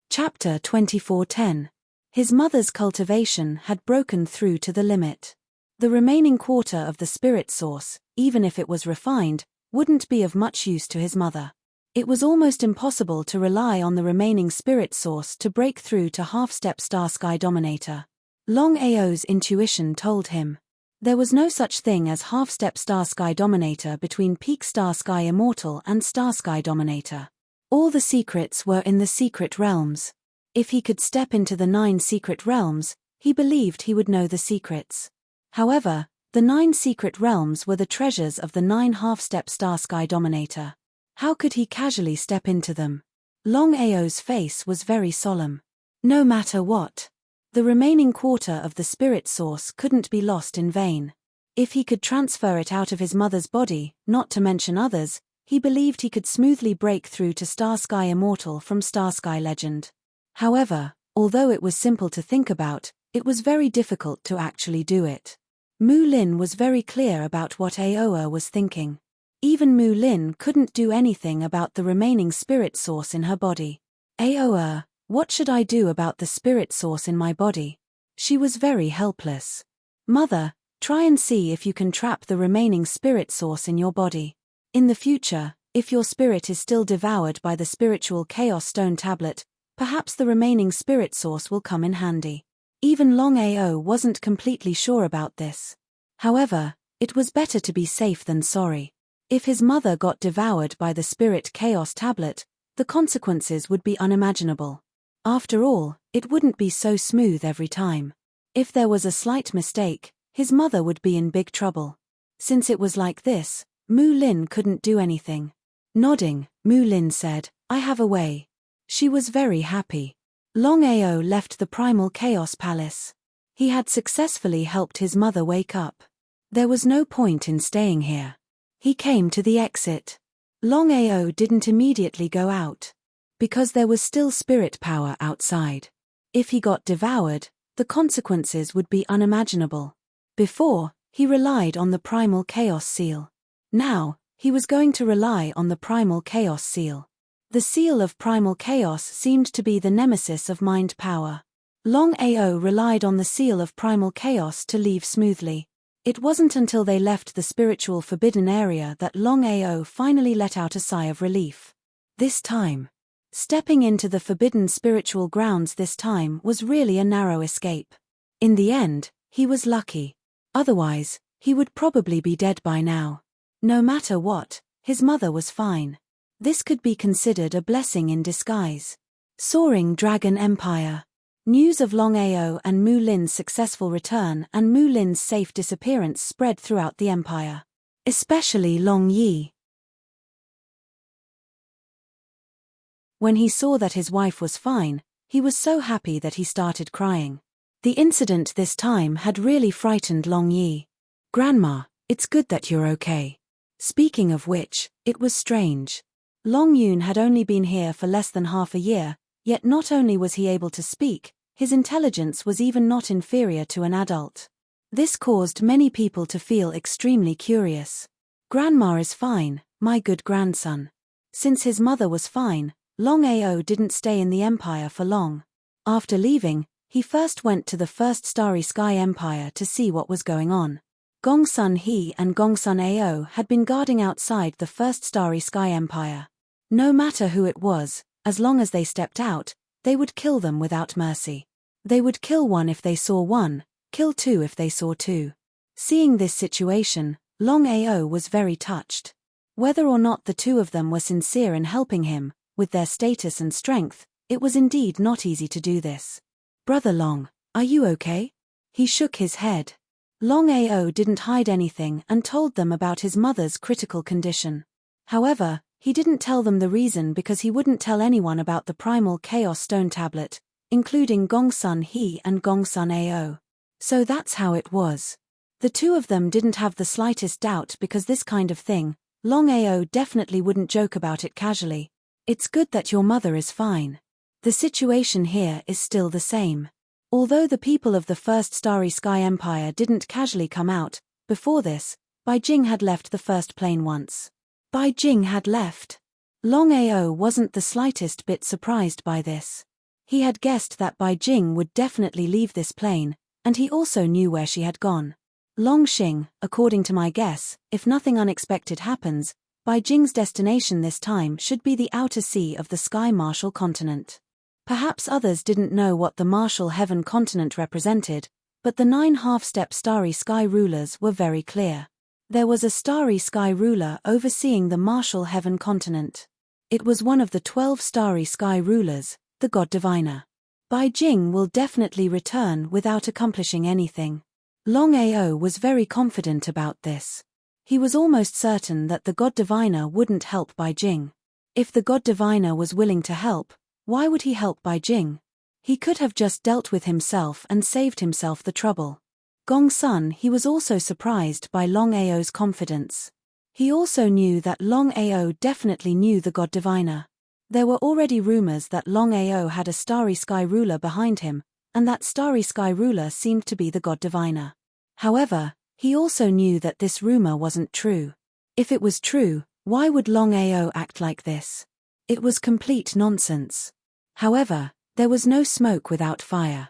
Chapter 24:10. His mother's cultivation had broken through to the limit. The remaining quarter of the spirit source, even if it was refined, wouldn't be of much use to his mother. It was almost impossible to rely on the remaining spirit source to break through to half-step Star Sky Dominator. Longao's intuition told him. There was no such thing as half-step Star Sky Dominator between peak Star Sky Immortal and Star Sky Dominator. All the secrets were in the secret realms. If he could step into the 9 secret realms, he believed he would know the secrets. However, the 9 secret realms were the treasures of the 9 half-step Star Sky Dominator. How could he casually step into them? Longao's face was very solemn. No matter what, the remaining quarter of the spirit source couldn't be lost in vain. If he could transfer it out of his mother's body, not to mention others, he believed he could smoothly break through to Star Sky Immortal from Star Sky Legend. However, although it was simple to think about, It was very difficult to actually do it. Mu Lin was very clear about what Aoa was thinking. Even Mu Lin couldn't do anything about the remaining spirit source in her body. Aoa, what should I do about the spirit source in my body? She was very helpless. Mother, try and see if you can trap the remaining spirit source in your body. In the future, if your spirit is still devoured by the spiritual chaos stone tablet, perhaps the remaining spirit source will come in handy. Even Longao wasn't completely sure about this. However, it was better to be safe than sorry. If his mother got devoured by the spirit chaos tablet, the consequences would be unimaginable. After all, it wouldn't be so smooth every time. If there was a slight mistake, his mother would be in big trouble. Since it was like this, Mu Lin couldn't do anything. Nodding, Mu Lin said, I have a way. She was very happy. Longao left the primal chaos palace. He had successfully helped his mother wake up. There was no point in staying here. He came to the exit. Longao didn't immediately go out, because there was still spirit power outside. If he got devoured, the consequences would be unimaginable. Before, he relied on the primal chaos seal. Now, he was going to rely on the primal chaos seal. The seal of primal chaos seemed to be the nemesis of mind power. Longao relied on the seal of primal chaos to leave smoothly. It wasn't until they left the spiritual forbidden area that Longao finally let out a sigh of relief. This time, stepping into the forbidden spiritual grounds this time was really a narrow escape. In the end, he was lucky. Otherwise, he would probably be dead by now. No matter what, his mother was fine. This could be considered a blessing in disguise. Soaring Dragon Empire. News of Longao and Mu Lin's successful return and Mu Lin's safe disappearance spread throughout the empire. Especially Long Yi. When he saw that his wife was fine, he was so happy that he started crying. The incident this time had really frightened Long Yi. Grandma, it's good that you're okay. Speaking of which, it was strange. Long Yun had only been here for less than half a year, yet not only was he able to speak, his intelligence was even not inferior to an adult. This caused many people to feel extremely curious. Grandma is fine, my good grandson. Since his mother was fine, Longao didn't stay in the empire for long. After leaving, he first went to the First Starry Sky Empire to see what was going on. Gongsun He and Gongsun Ao had been guarding outside the First Starry Sky Empire. No matter who it was, as long as they stepped out, they would kill them without mercy. They would kill one if they saw one, kill two if they saw two. Seeing this situation, Longao was very touched. Whether or not the two of them were sincere in helping him, with their status and strength, it was indeed not easy to do this. Brother Long, are you okay? He shook his head. Longao didn't hide anything and told them about his mother's critical condition. However, he didn't tell them the reason because he wouldn't tell anyone about the primal chaos stone tablet, including Gongsun He and Gongsun Ao. So that's how it was. The two of them didn't have the slightest doubt because this kind of thing, Longao definitely wouldn't joke about it casually. It's good that your mother is fine. The situation here is still the same. Although the people of the First Starry Sky Empire didn't casually come out, before this, Bai Jing had left the first plane once. Bai Jing had left. Longao wasn't the slightest bit surprised by this. He had guessed that Bai Jing would definitely leave this plane, and he also knew where she had gone. Longxing, according to my guess, if nothing unexpected happens, Bai Jing's destination this time should be the outer sea of the Sky Martial continent. Perhaps others didn't know what the Martial Heaven continent represented, but the 9 half-step Starry Sky rulers were very clear. There was a Starry Sky ruler overseeing the Martial Heaven continent. It was one of the 12 Starry Sky rulers, the God Diviner. Bai Jing will definitely return without accomplishing anything. Longao was very confident about this. He was almost certain that the God Diviner wouldn't help Bai Jing. If the God Diviner was willing to help, why would he help Bai Jing? He could have just dealt with himself and saved himself the trouble. Gongsun He was also surprised by Longao's confidence. He also knew that Longao definitely knew the God Diviner. There were already rumors that Longao had a Starry Sky ruler behind him, and that starry sky ruler seemed to be the god diviner. However, he also knew that this rumor wasn't true. If it was true, why would Longao act like this? It was complete nonsense. However, there was no smoke without fire.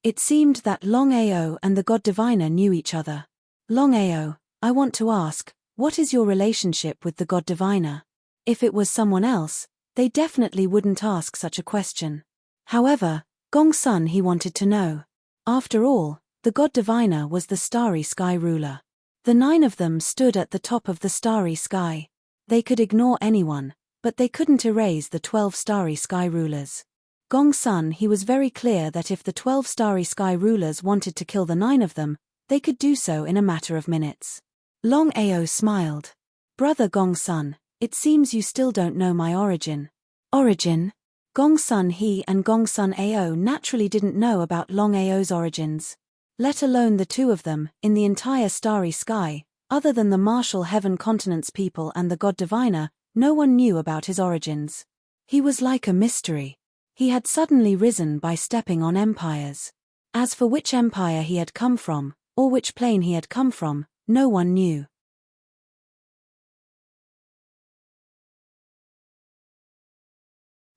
It seemed that Longao and the god diviner knew each other. Longao, I want to ask, what is your relationship with the god diviner? If it was someone else, they definitely wouldn't ask such a question. However, Gongsun he wanted to know. After all, the god diviner was the starry sky ruler. The 9 of them stood at the top of the starry sky. They could ignore anyone, but they couldn't erase the 12 starry sky rulers. Gongsun he was very clear that if the 12 starry sky rulers wanted to kill the 9 of them, they could do so in a matter of minutes. Longao smiled. Brother Gongsun, it seems you still don't know my origin. Origin? Gongsun he and Gongsun Ao naturally didn't know about Longao's origins. Let alone the 2 of them, in the entire starry sky, other than the martial heaven continent's people and the god diviner, no one knew about his origins. He was like a mystery. He had suddenly risen by stepping on empires. As for which empire he had come from, or which plane he had come from, no one knew.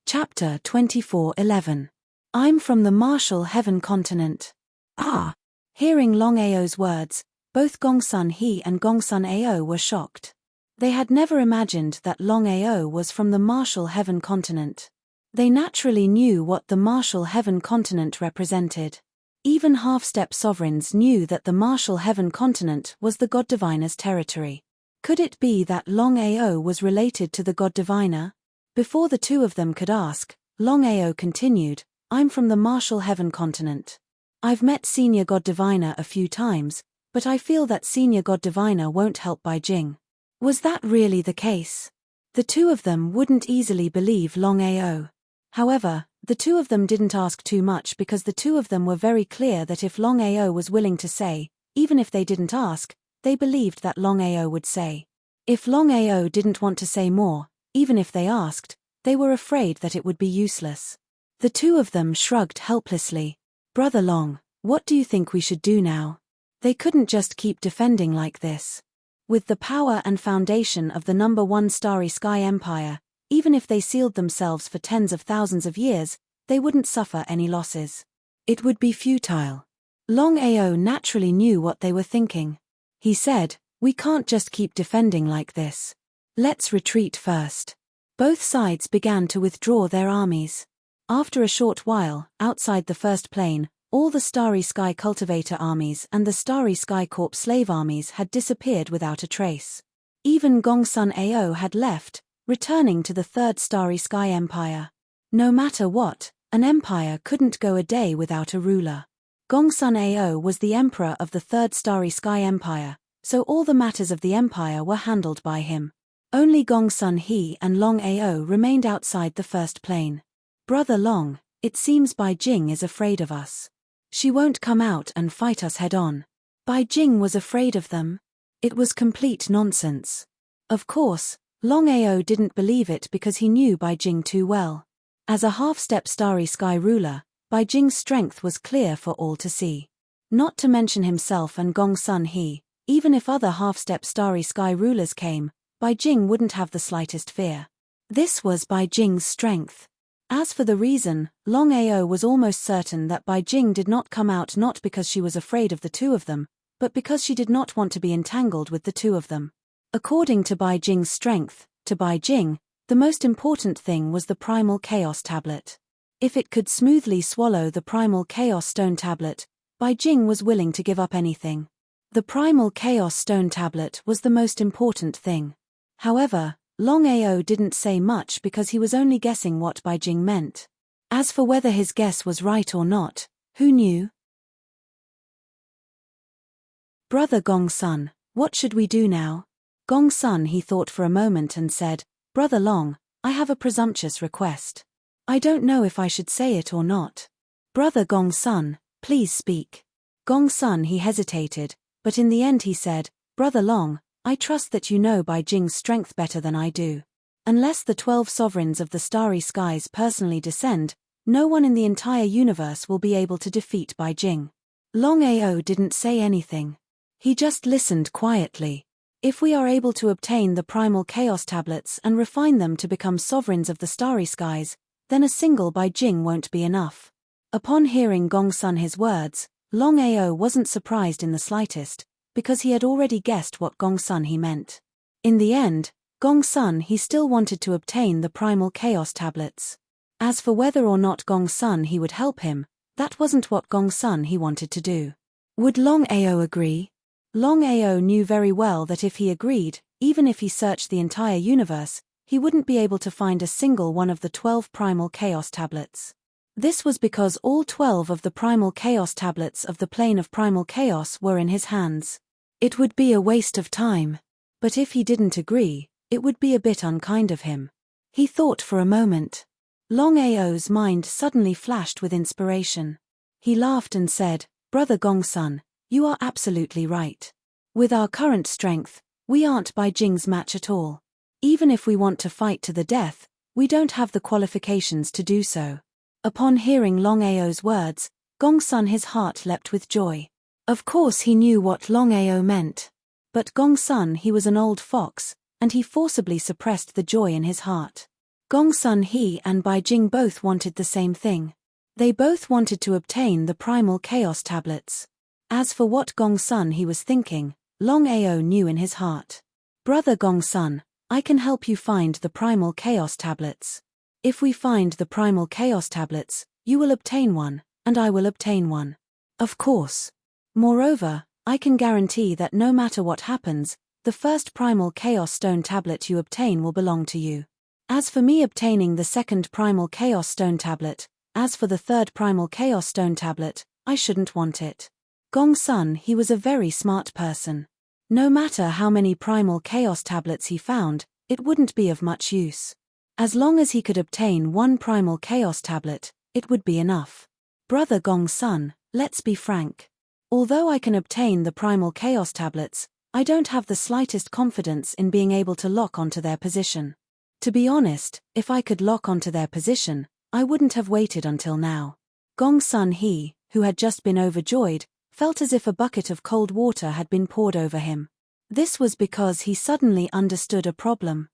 Chapter 24:11. I'm from the martial heaven continent. Ah! Hearing Longao's words, both Gongsun he and Gongsun Ao were shocked. They had never imagined that Longao was from the martial heaven continent. They naturally knew what the martial heaven continent represented. Even half-step sovereigns knew that the martial heaven continent was the god diviner's territory. Could it be that Longao was related to the god diviner? Before the 2 of them could ask, Longao continued, I'm from the martial heaven continent. I've met Senior God Diviner a few times, but I feel that Senior God Diviner won't help Bai Jing. Was that really the case? The 2 of them wouldn't easily believe Longao. However, the 2 of them didn't ask too much because the 2 of them were very clear that if Longao was willing to say, even if they didn't ask, they believed that Longao would say. If Longao didn't want to say more, even if they asked, they were afraid that it would be useless. The 2 of them shrugged helplessly. Brother Long, what do you think we should do now? They couldn't just keep defending like this. With the power and foundation of the number 1 Starry Sky Empire, even if they sealed themselves for tens of thousands of years, they wouldn't suffer any losses. It would be futile. Longao naturally knew what they were thinking. He said, we can't just keep defending like this. Let's retreat first. Both sides began to withdraw their armies. After a short while, outside the first plane, all the Starry Sky Cultivator armies and the Starry Sky Corp slave armies had disappeared without a trace. Even Gongsun Ao had left, returning to the 3rd Starry Sky Empire. No matter what, an empire couldn't go a day without a ruler. Gongsun Ao was the emperor of the 3rd Starry Sky Empire, so all the matters of the empire were handled by him. Only Gongsun he and Long Ao remained outside the first plane. Brother Long, it seems Bai Jing is afraid of us. She won't come out and fight us head-on. Bai Jing was afraid of them. It was complete nonsense. Of course, Long Ao didn't believe it because he knew Bai Jing too well. As a half-step Starry Sky ruler, Bai Jing's strength was clear for all to see. Not to mention himself and Gongsun he, even if other half-step Starry Sky rulers came, Bai Jing wouldn't have the slightest fear. This was Bai Jing's strength. As for the reason, Long Ao was almost certain that Bai Jing did not come out not because she was afraid of the 2 of them, but because she did not want to be entangled with the 2 of them. According to Bai Jing's strength, to Bai Jing, the most important thing was the Primal Chaos Tablet. If it could smoothly swallow the Primal Chaos Stone Tablet, Bai Jing was willing to give up anything. The Primal Chaos Stone Tablet was the most important thing. However, Long Ao didn't say much because he was only guessing what Bai Jing meant. As for whether his guess was right or not, who knew? Brother Gongsun, what should we do now? Gongsun he thought for a moment and said, Brother Long, I have a presumptuous request. I don't know if I should say it or not. Brother Gongsun, please speak. Gongsun he hesitated, but in the end he said, Brother Long, I trust that you know Bai Jing's strength better than I do. Unless the 12 sovereigns of the starry skies personally descend, No one in the entire universe will be able to defeat Bai Jing. Longao didn't say anything. He just listened quietly. If we are able to obtain the primal chaos tablets and refine them to become sovereigns of the starry skies, then a single Bai Jing won't be enough. Upon hearing Gongsun his words, Longao wasn't surprised in the slightest, because he had already guessed what Gongsun he meant. In the end, Gongsun he still wanted to obtain the primal chaos tablets. As for whether or not Gongsun he would help him, that wasn't what Gongsun he wanted to do. Would Longao agree? Longao knew very well that if he agreed, even if he searched the entire universe, he wouldn't be able to find a single one of the 12 primal chaos tablets. This was because all 12 of the primal chaos tablets of the plane of primal chaos were in his hands. It would be a waste of time. But if he didn't agree, it would be a bit unkind of him. He thought for a moment. Longao's mind suddenly flashed with inspiration. He laughed and said, "Brother Gongsun, you are absolutely right. With our current strength, we aren't Bai Jing's match at all. Even if we want to fight to the death, we don't have the qualifications to do so." Upon hearing Longao's words, Gongsun his heart leapt with joy. Of course he knew what Longao meant. But Gongsun he was an old fox, and he forcibly suppressed the joy in his heart. Gongsun he and Bai Jing both wanted the same thing. They both wanted to obtain the primal chaos tablets. As for what Gongsun he was thinking, Longao knew in his heart. "Brother Gongsun, I can help you find the primal chaos tablets. If we find the primal chaos tablets, you will obtain one, and I will obtain one. Of course. Moreover, I can guarantee that no matter what happens, the first primal chaos stone tablet you obtain will belong to you. As for me obtaining the second primal chaos stone tablet, as for the third primal chaos stone tablet, I shouldn't want it." Gongsun he was a very smart person. No matter how many primal chaos tablets he found, it wouldn't be of much use. As long as he could obtain one primal chaos tablet, it would be enough. "Brother Gongsun, let's be frank. Although I can obtain the primal chaos tablets, I don't have the slightest confidence in being able to lock onto their position. To be honest, if I could lock onto their position, I wouldn't have waited until now." Gongsun he, who had just been overjoyed, felt as if a bucket of cold water had been poured over him. This was because he suddenly understood a problem.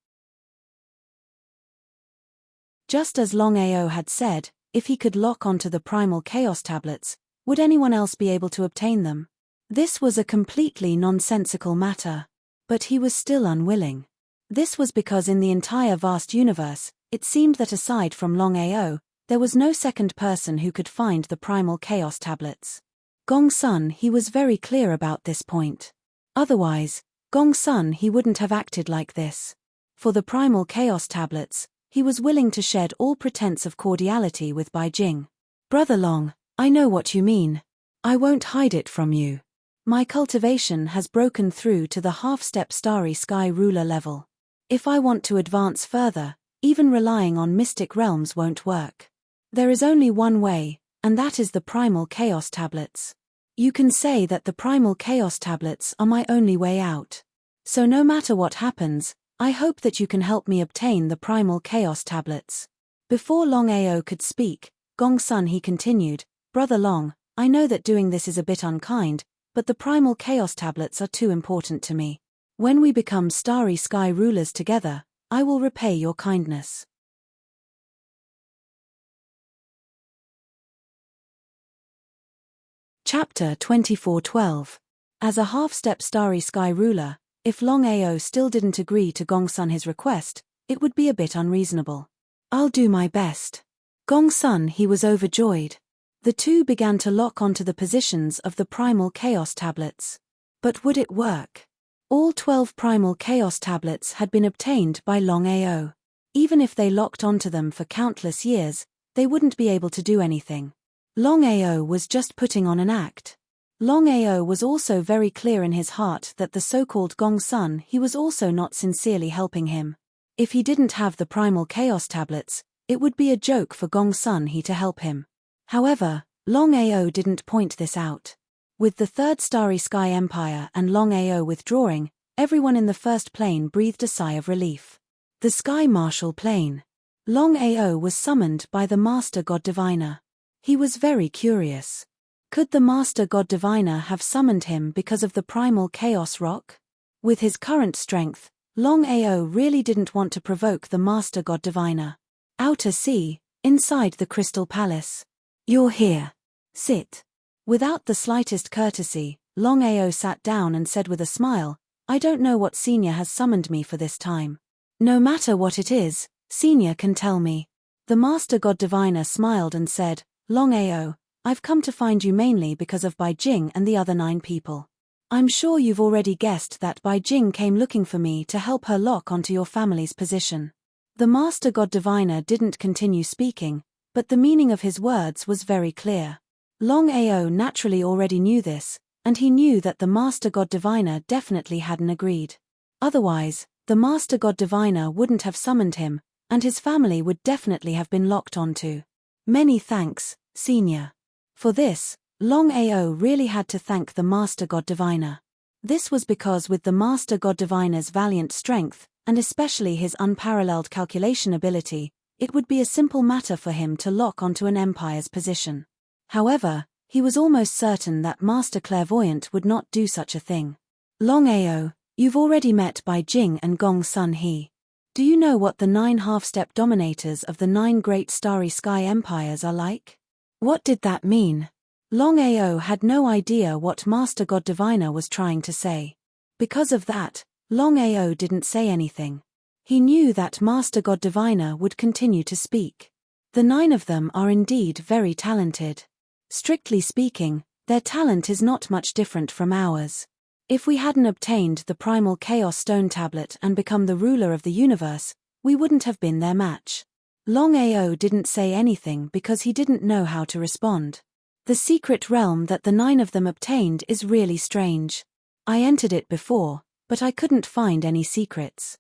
Just as Longao had said, if he could lock onto the primal chaos tablets, would anyone else be able to obtain them? This was a completely nonsensical matter. But he was still unwilling. This was because in the entire vast universe, it seemed that aside from Longao, there was no second person who could find the primal chaos tablets. Gongsun he was very clear about this point. Otherwise, Gongsun he wouldn't have acted like this. For the primal chaos tablets, he was willing to shed all pretense of cordiality with Bai Jing. "Brother Long, I know what you mean. I won't hide it from you. My cultivation has broken through to the half-step starry sky ruler level. If I want to advance further, even relying on mystic realms won't work. There is only one way, and that is the primal chaos tablets. You can say that the primal chaos tablets are my only way out. So no matter what happens, I hope that you can help me obtain the primal chaos tablets." Before Longao could speak, Gongsun he continued, "Brother Long, I know that doing this is a bit unkind, but the primal chaos tablets are too important to me. When we become starry sky rulers together, I will repay your kindness." Chapter 24:12. As a half-step starry sky ruler, if Longao still didn't agree to Gongsun his request, it would be a bit unreasonable. "I'll do my best." Gongsun he was overjoyed. The two began to lock onto the positions of the primal chaos tablets. But would it work? All 12 primal chaos tablets had been obtained by Longao. Even if they locked onto them for countless years, they wouldn't be able to do anything. Longao was just putting on an act. Longao was also very clear in his heart that the so-called Gongsun he was also not sincerely helping him. If he didn't have the primal chaos tablets, it would be a joke for Gongsun he to help him. However, Longao didn't point this out. With the third starry sky empire and Longao withdrawing, everyone in the first plane breathed a sigh of relief. The sky marshal plane. Longao was summoned by the Master God Diviner. He was very curious. Could the Master God Diviner have summoned him because of the primal chaos rock? With his current strength, Longao really didn't want to provoke the Master God Diviner. Outer Sea, inside the Crystal Palace. "You're here. Sit." Without the slightest courtesy, Longao sat down and said with a smile, "I don't know what Senior has summoned me for this time." "No matter what it is, Senior can tell me." The Master God Diviner smiled and said, "Longao, I've come to find you mainly because of Bai Jing and the other 9 people. I'm sure you've already guessed that Bai Jing came looking for me to help her lock onto your family's position." The Master God Diviner didn't continue speaking, but the meaning of his words was very clear. Longao naturally already knew this, and he knew that the Master God Diviner definitely hadn't agreed. Otherwise, the Master God Diviner wouldn't have summoned him, and his family would definitely have been locked onto. "Many thanks, Senior." For this, Longao really had to thank the Master God Diviner. This was because with the Master God Diviner's valiant strength, and especially his unparalleled calculation ability, it would be a simple matter for him to lock onto an empire's position. However, he was almost certain that Master Clairvoyant would not do such a thing. "Longao, you've already met Bai Jing and Gong Sun He. Do you know what the 9 half-step dominators of the 9 great starry sky empires are like?" What did that mean? Longao had no idea what Master God Diviner was trying to say. Because of that, Longao didn't say anything. He knew that Master God Diviner would continue to speak. The 9 of them are indeed very talented. Strictly speaking, their talent is not much different from ours. If we hadn't obtained the primal chaos stone tablet and become the ruler of the universe, we wouldn't have been their match. Longao didn't say anything because he didn't know how to respond. The secret realm that the 9 of them obtained is really strange. I entered it before, but I couldn't find any secrets.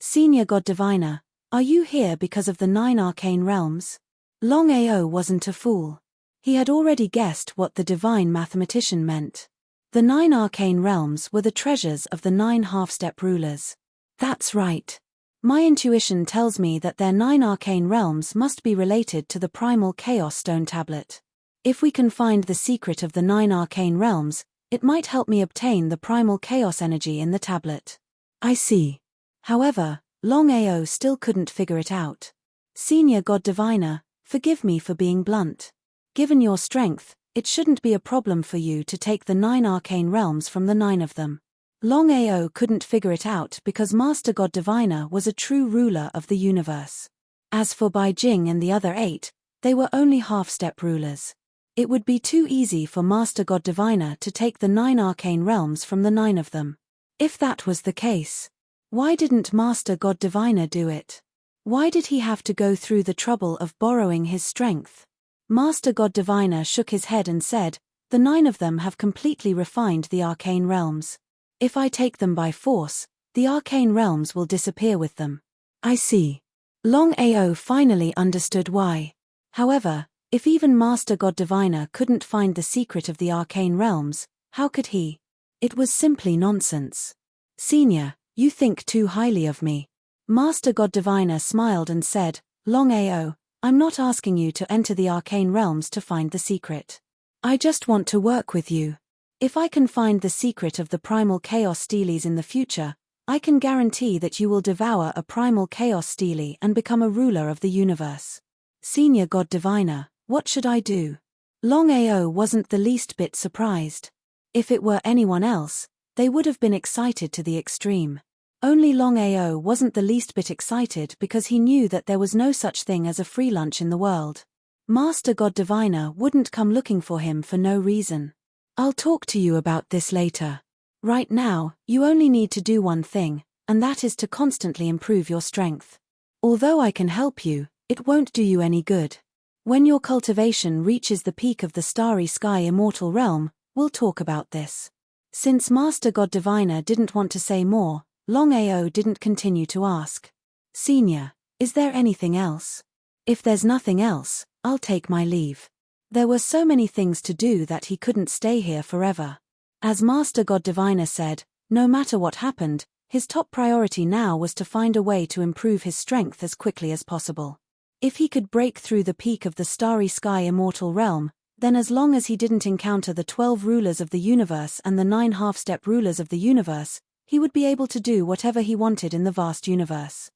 Senior God Diviner, are you here because of the 9 arcane realms? Longao wasn't a fool. He had already guessed what the divine mathematician meant. The 9 arcane realms were the treasures of the 9 half-step rulers. That's right. My intuition tells me that their 9 arcane realms must be related to the primal chaos stone tablet. If we can find the secret of the 9 arcane realms, it might help me obtain the primal chaos energy in the tablet. I see. However, Longao still couldn't figure it out. Senior God Diviner, forgive me for being blunt. Given your strength, it shouldn't be a problem for you to take the 9 arcane realms from the 9 of them. Longao couldn't figure it out because Master God Diviner was a true ruler of the universe. As for Bai Jing and the other 8, they were only half-step rulers. It would be too easy for Master God Diviner to take the 9 arcane realms from the 9 of them. If that was the case, why didn't Master God Diviner do it? Why did he have to go through the trouble of borrowing his strength? Master God Diviner shook his head and said, "The 9 of them have completely refined the arcane realms. If I take them by force, the arcane realms will disappear with them." I see. Longao finally understood why. However, if even Master God Diviner couldn't find the secret of the arcane realms, how could he? It was simply nonsense. "Senior, you think too highly of me." Master God Diviner smiled and said, "Longao, I'm not asking you to enter the arcane realms to find the secret. I just want to work with you. If I can find the secret of the primal chaos steelies in the future, I can guarantee that you will devour a primal chaos steely and become a ruler of the universe." Senior God Diviner, what should I do? Longao wasn't the least bit surprised. If it were anyone else, they would have been excited to the extreme. Only Longao wasn't the least bit excited because he knew that there was no such thing as a free lunch in the world. Master God Diviner wouldn't come looking for him for no reason. "I'll talk to you about this later. Right now, you only need to do one thing, and that is to constantly improve your strength. Although I can help you, it won't do you any good. When your cultivation reaches the peak of the starry sky immortal realm, we'll talk about this." Since Master God Diviner didn't want to say more, Longao didn't continue to ask. "Senior, is there anything else? If there's nothing else, I'll take my leave." There were so many things to do that he couldn't stay here forever. As Master God Diviner said, no matter what happened, His top priority now was to find a way to improve his strength as quickly as possible. If he could break through the peak of the starry sky immortal realm, then as long as he didn't encounter the 12 rulers of the universe and the 9 half-step rulers of the universe, he would be able to do whatever he wanted in the vast universe.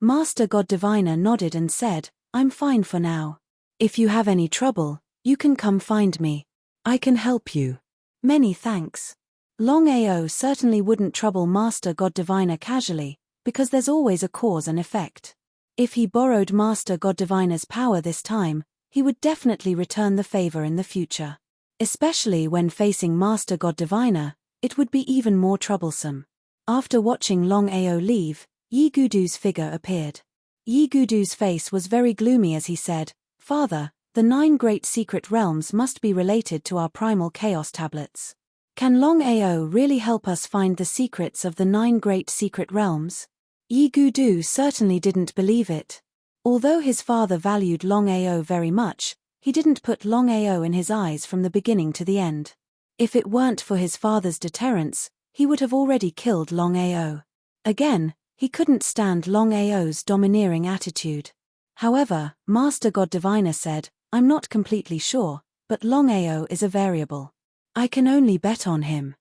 Master God Diviner nodded and said, "I'm fine for now. If you have any trouble, you can come find me. I can help you." "Many thanks." Longao certainly wouldn't trouble Master God Diviner casually, because there's always a cause and effect. If he borrowed Master God Diviner's power this time, he would definitely return the favor in the future. Especially when facing Master God Diviner, it would be even more troublesome. After watching Longao leave, Yi Gudu's figure appeared. Yi Gudu's face was very gloomy as he said, "Father, the 9 great secret realms must be related to our primal chaos tablets. Can Longao really help us find the secrets of the 9 great secret realms?" Yi Gudu certainly didn't believe it. Although his father valued Longao very much, he didn't put Longao in his eyes from the beginning to the end. If it weren't for his father's deterrence, he would have already killed Longao. Again, he couldn't stand Longao's domineering attitude. However, Master God Diviner said, "I'm not completely sure, but Longao is a variable. I can only bet on him."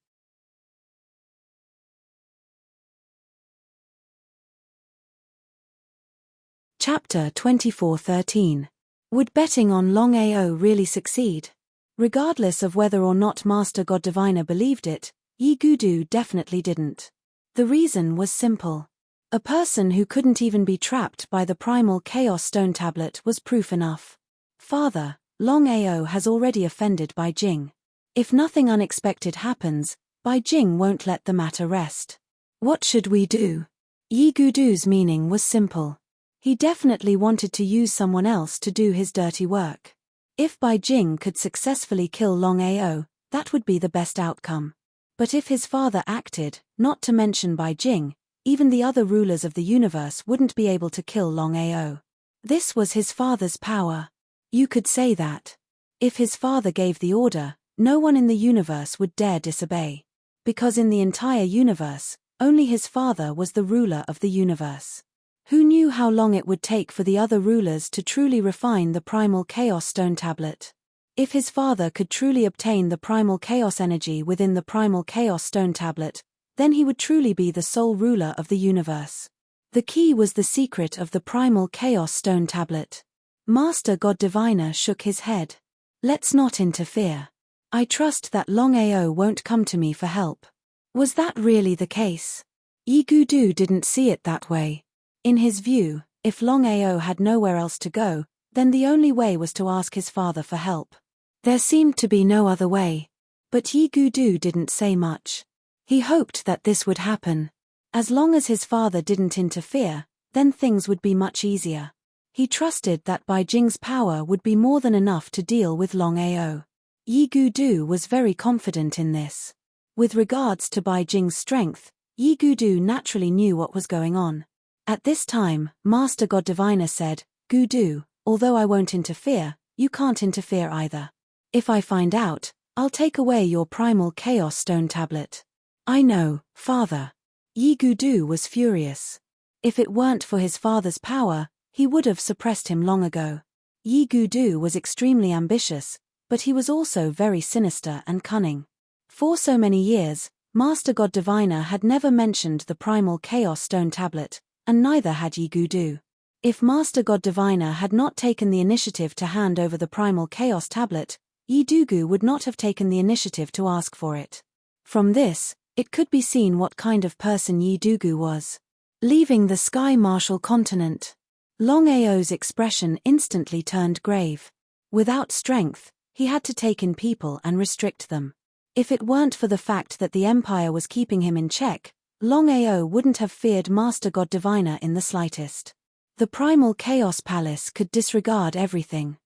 Chapter 24:13. Would betting on Longao really succeed? Regardless of whether or not Master God Diviner believed it, Yi Gudu definitely didn't. The reason was simple. A person who couldn't even be trapped by the primal chaos stone tablet was proof enough. "Father, Longao has already offended Bai Jing. If nothing unexpected happens, Bai Jing won't let the matter rest. What should we do?" Yi Gudu's meaning was simple. He definitely wanted to use someone else to do his dirty work. If Bai Jing could successfully kill Longao, that would be the best outcome. But if his father acted, not to mention Bai Jing, even the other rulers of the universe wouldn't be able to kill Longao. This was his father's power. You could say that. If his father gave the order, no one in the universe would dare disobey. Because in the entire universe, only his father was the ruler of the universe. Who knew how long it would take for the other rulers to truly refine the primal chaos stone tablet? If his father could truly obtain the primal chaos energy within the primal chaos stone tablet, then he would truly be the sole ruler of the universe. The key was the secret of the primal chaos stone tablet. Master God Diviner shook his head. "Let's not interfere. I trust that Longao won't come to me for help." Was that really the case? Yi Gudu didn't see it that way. In his view, if Longao had nowhere else to go, then the only way was to ask his father for help. There seemed to be no other way. But Yi Gudu didn't say much. He hoped that this would happen. As long as his father didn't interfere, then things would be much easier. He trusted that Bai Jing's power would be more than enough to deal with Longao. Yi Gudu was very confident in this. With regards to Bai Jing's strength, Yi Gudu naturally knew what was going on. At this time, Master God Diviner said, "Gudu, although I won't interfere, you can't interfere either. If I find out, I'll take away your primal chaos stone tablet." "I know, father." Yi Gudu was furious. If it weren't for his father's power, he would have suppressed him long ago. Yi Gudu was extremely ambitious, but he was also very sinister and cunning. For so many years, Master God Diviner had never mentioned the primal chaos stone tablet, and neither had Yi Gudu. If Master God Diviner had not taken the initiative to hand over the primal chaos tablet, Yi Gudu would not have taken the initiative to ask for it. From this, it could be seen what kind of person Yi Gudu was. Leaving the Sky Martial continent, Longao's expression instantly turned grave. Without strength, he had to take in people and restrict them. If it weren't for the fact that the Empire was keeping him in check, Longao wouldn't have feared Master God Diviner in the slightest. The Primal Chaos Palace could disregard everything.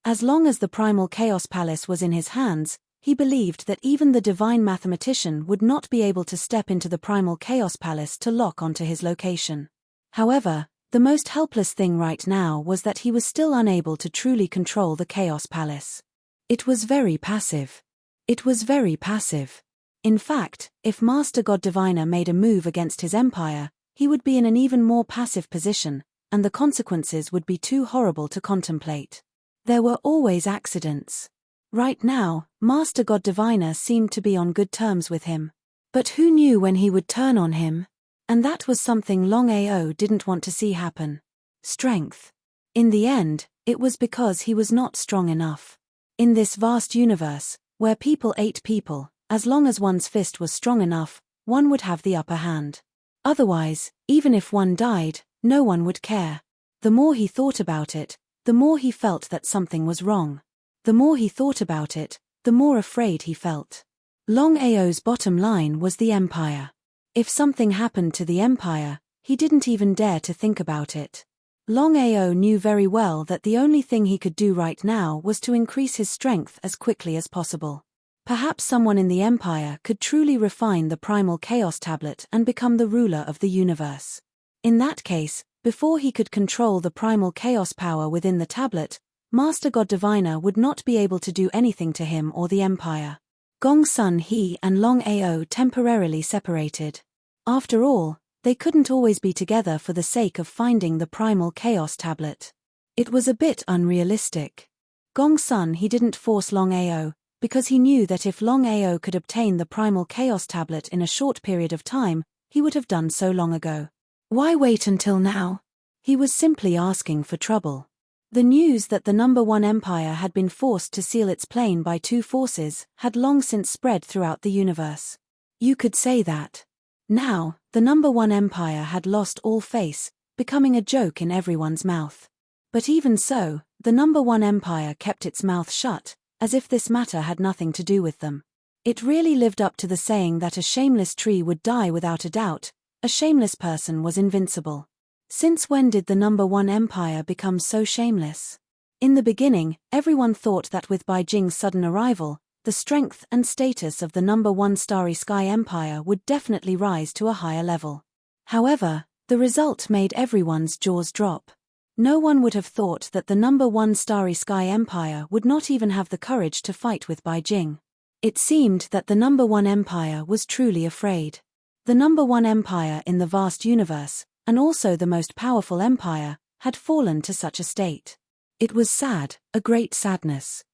As long as the Primal Chaos Palace was in his hands, he believed that even the divine mathematician would not be able to step into the Primal Chaos Palace to lock onto his location. However, the most helpless thing right now was that he was still unable to truly control the Chaos Palace. It was very passive. It was very passive. In fact, if Master God Diviner made a move against his empire, he would be in an even more passive position, and the consequences would be too horrible to contemplate. There were always accidents. Right now, Master God Diviner seemed to be on good terms with him. But who knew when he would turn on him? And that was something Longao didn't want to see happen. Strength. In the end, it was because he was not strong enough. In this vast universe, where people ate people, as long as one's fist was strong enough, one would have the upper hand. Otherwise, even if one died, no one would care. The more he thought about it, the more he felt that something was wrong. The more he thought about it, the more afraid he felt. Longao's bottom line was the Empire. If something happened to the Empire, he didn't even dare to think about it. Longao knew very well that the only thing he could do right now was to increase his strength as quickly as possible. Perhaps someone in the Empire could truly refine the Primal Chaos Tablet and become the ruler of the universe. In that case, before he could control the Primal Chaos power within the tablet, Master God Diviner would not be able to do anything to him or the Empire. Gong Sun He and Longao temporarily separated. After all, they couldn't always be together for the sake of finding the Primal Chaos Tablet. It was a bit unrealistic. Gong Sun He didn't force Longao, because he knew that if Longao could obtain the Primal Chaos Tablet in a short period of time, he would have done so long ago. Why wait until now? He was simply asking for trouble. The news that the No. 1 Empire had been forced to seal its plane by two forces had long since spread throughout the universe. You could say that. Now, the No. 1 Empire had lost all face, becoming a joke in everyone's mouth. But even so, the No. 1 Empire kept its mouth shut, as if this matter had nothing to do with them. It really lived up to the saying that a shameless tree would die without a doubt, a shameless person was invincible. Since when did the No. 1 Empire become so shameless? In the beginning, everyone thought that with Bai Jing's sudden arrival, the strength and status of the No. 1 Starry Sky Empire would definitely rise to a higher level. However, the result made everyone's jaws drop. No one would have thought that the No. 1 Starry Sky Empire would not even have the courage to fight with Bai Jing. It seemed that the No. 1 Empire was truly afraid. The No. 1 Empire in the vast universe, and also the most powerful empire, had fallen to such a state. It was sad, a great sadness.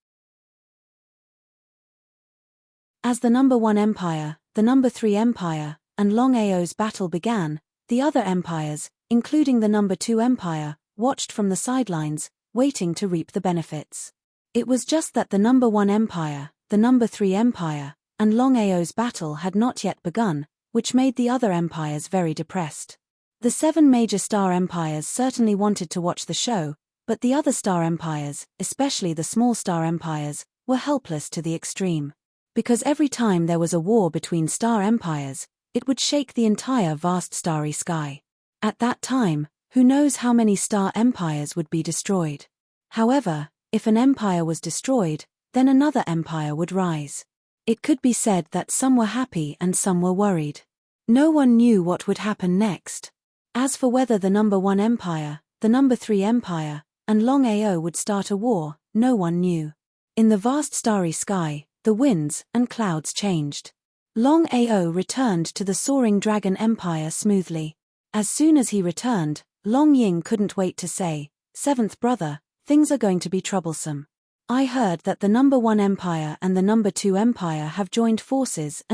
As the No. 1 Empire, the No. 3 Empire, and Longao's battle began, the other empires, including the No. 2 Empire, watched from the sidelines, waiting to reap the benefits. It was just that the No. 1 Empire, the No. 3 Empire, and Longao's battle had not yet begun, which made the other empires very depressed. The 7 major star empires certainly wanted to watch the show, but the other star empires, especially the small star empires, were helpless to the extreme. Because every time there was a war between star empires, it would shake the entire vast starry sky. At that time, who knows how many star empires would be destroyed. However, if an empire was destroyed, then another empire would rise. It could be said that some were happy and some were worried. No one knew what would happen next. As for whether the No. 1 Empire, the No. 3 Empire, and Longao would start a war, no one knew. In the vast starry sky, the winds and clouds changed. Longao returned to the soaring Dragon Empire smoothly. As soon as he returned, Long Ying couldn't wait to say, "Seventh brother, things are going to be troublesome. I heard that the No. 1 Empire and the No. 2 Empire have joined forces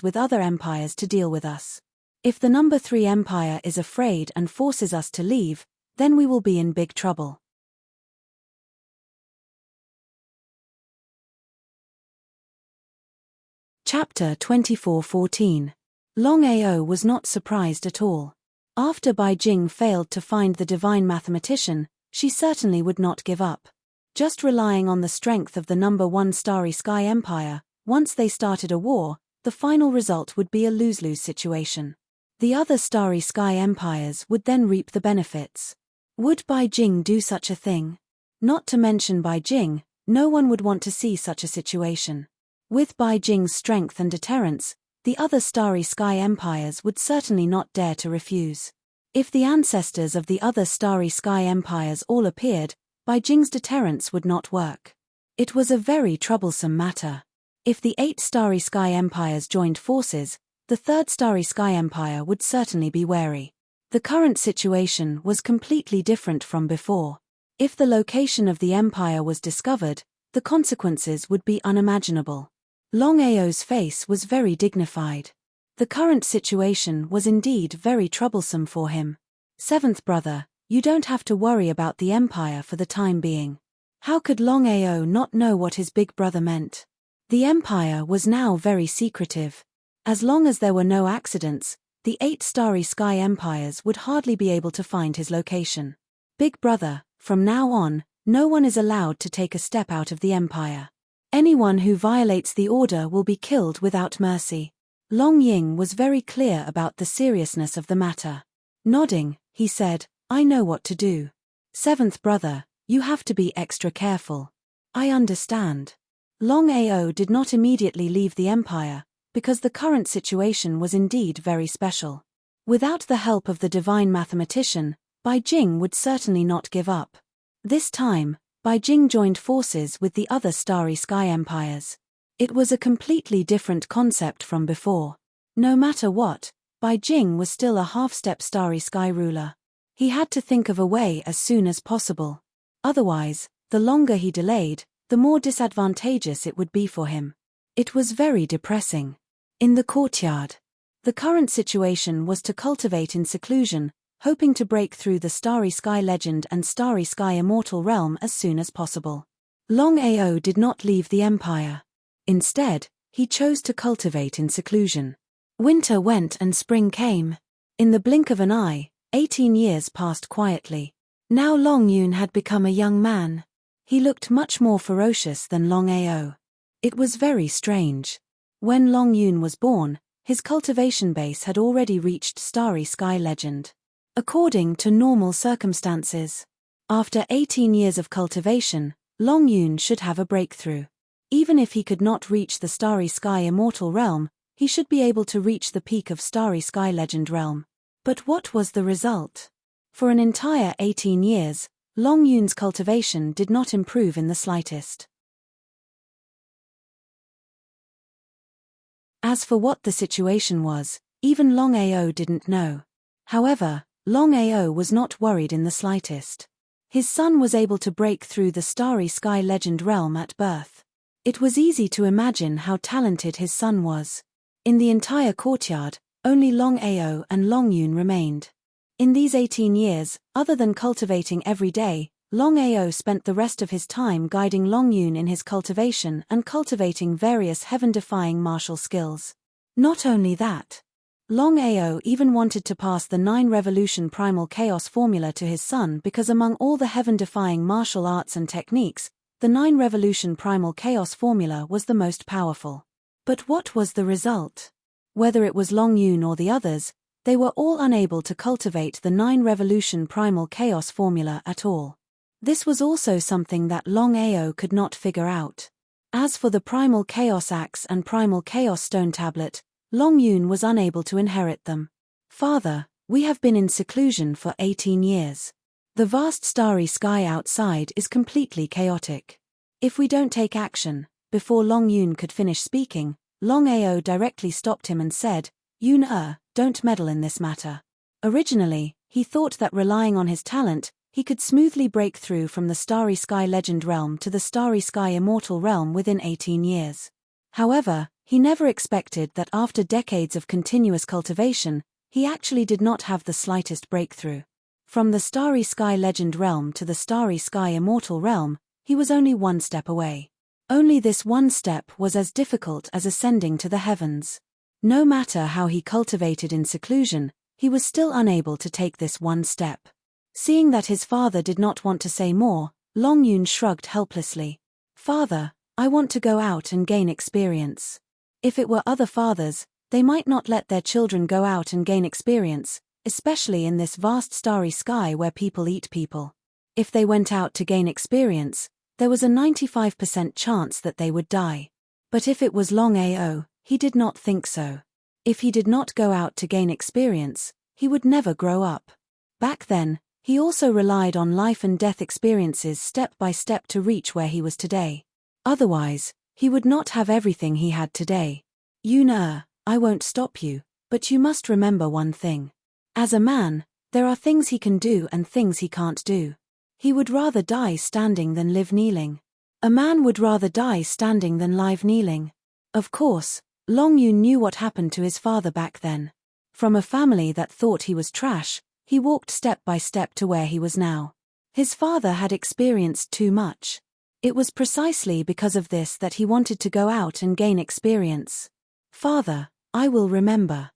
with other empires to deal with us. If the No. 3 Empire is afraid and forces us to leave, then we will be in big trouble." Chapter 24:14. Longao was not surprised at all. After Bai Jing failed to find the divine mathematician, she certainly would not give up. Just relying on the strength of the No. 1 Starry Sky Empire, once they started a war, the final result would be a lose-lose situation. The other Starry Sky Empires would then reap the benefits. Would Bai Jing do such a thing? Not to mention Bai Jing, no one would want to see such a situation. With Bai Jing's strength and deterrence, the other Starry Sky Empires would certainly not dare to refuse. If the ancestors of the other Starry Sky Empires all appeared, Bai Jing's deterrence would not work. It was a very troublesome matter. If the 8 starry sky empires joined forces, the third starry sky empire would certainly be wary. The current situation was completely different from before. If the location of the empire was discovered, the consequences would be unimaginable. Longao's face was very dignified. The current situation was indeed very troublesome for him. Seventh brother, you don't have to worry about the empire for the time being. How could Longao not know what his big brother meant? The empire was now very secretive. As long as there were no accidents, the 8 starry sky empires would hardly be able to find his location. Big brother, from now on, no one is allowed to take a step out of the empire. Anyone who violates the order will be killed without mercy. Long Ying was very clear about the seriousness of the matter. Nodding, he said, I know what to do. Seventh brother, you have to be extra careful. I understand. Longao did not immediately leave the empire, because the current situation was indeed very special. Without the help of the divine mathematician, Bai Jing would certainly not give up. This time, Bai Jing joined forces with the other starry sky empires. It was a completely different concept from before. No matter what, Bai Jing was still a half-step starry sky ruler. He had to think of a way as soon as possible. Otherwise, the longer he delayed, the more disadvantageous it would be for him. It was very depressing. In the courtyard, the current situation was to cultivate in seclusion, hoping to break through the Starry Sky Legend and Starry Sky Immortal realm as soon as possible. Longao did not leave the empire. Instead, he chose to cultivate in seclusion. Winter went and spring came. In the blink of an eye, 18 years passed quietly. Now Long Yun had become a young man. He looked much more ferocious than Longao. It was very strange. When Long Yun was born, his cultivation base had already reached Starry Sky Legend. According to normal circumstances, after 18 years of cultivation, Long Yun should have a breakthrough. Even if he could not reach the Starry Sky Immortal realm, he should be able to reach the peak of Starry Sky Legend realm. But what was the result? For an entire 18 years, Long Yun's cultivation did not improve in the slightest. As for what the situation was, even Longao didn't know. However, Longao was not worried in the slightest. His son was able to break through the Starry Sky Legend realm at birth. It was easy to imagine how talented his son was. In the entire courtyard, only Longao and Long Yun remained. In these 18 years, other than cultivating every day, Longao spent the rest of his time guiding Long Yun in his cultivation and cultivating various heaven-defying martial skills. Not only that, Longao even wanted to pass the 9 Revolution Primal Chaos formula to his son because among all the heaven-defying martial arts and techniques, the 9 Revolution Primal Chaos formula was the most powerful. But what was the result? Whether it was Long Yun or the others, they were all unable to cultivate the 9 Revolution Primal Chaos formula at all. This was also something that Longao could not figure out. As for the Primal Chaos Axe and Primal Chaos Stone Tablet, Long Yun was unable to inherit them. Father, we have been in seclusion for 18 years. The vast starry sky outside is completely chaotic. If we don't take action, before Long Yun could finish speaking, Longao directly stopped him and said, Yun, don't meddle in this matter. Originally, he thought that relying on his talent, he could smoothly break through from the Starry Sky Legend realm to the Starry Sky Immortal realm within 18 years. However, he never expected that after decades of continuous cultivation, he actually did not have the slightest breakthrough. From the Starry Sky Legend realm to the Starry Sky Immortal realm, he was only one step away. Only this one step was as difficult as ascending to the heavens. No matter how he cultivated in seclusion, he was still unable to take this one step. Seeing that his father did not want to say more, Long Yun shrugged helplessly. Father, I want to go out and gain experience. If it were other fathers, they might not let their children go out and gain experience, especially in this vast starry sky where people eat people. If they went out to gain experience, there was a 95% chance that they would die. But if it was Longao, he did not think so. If he did not go out to gain experience, he would never grow up. Back then, he also relied on life and death experiences step by step to reach where he was today. Otherwise, he would not have everything he had today. Yun'er, I won't stop you, but you must remember one thing. As a man, there are things he can do and things he can't do. He would rather die standing than live kneeling. A man would rather die standing than live kneeling. Of course, Longyun knew what happened to his father back then. From a family that thought he was trash, he walked step by step to where he was now. His father had experienced too much. It was precisely because of this that he wanted to go out and gain experience. Father, I will remember.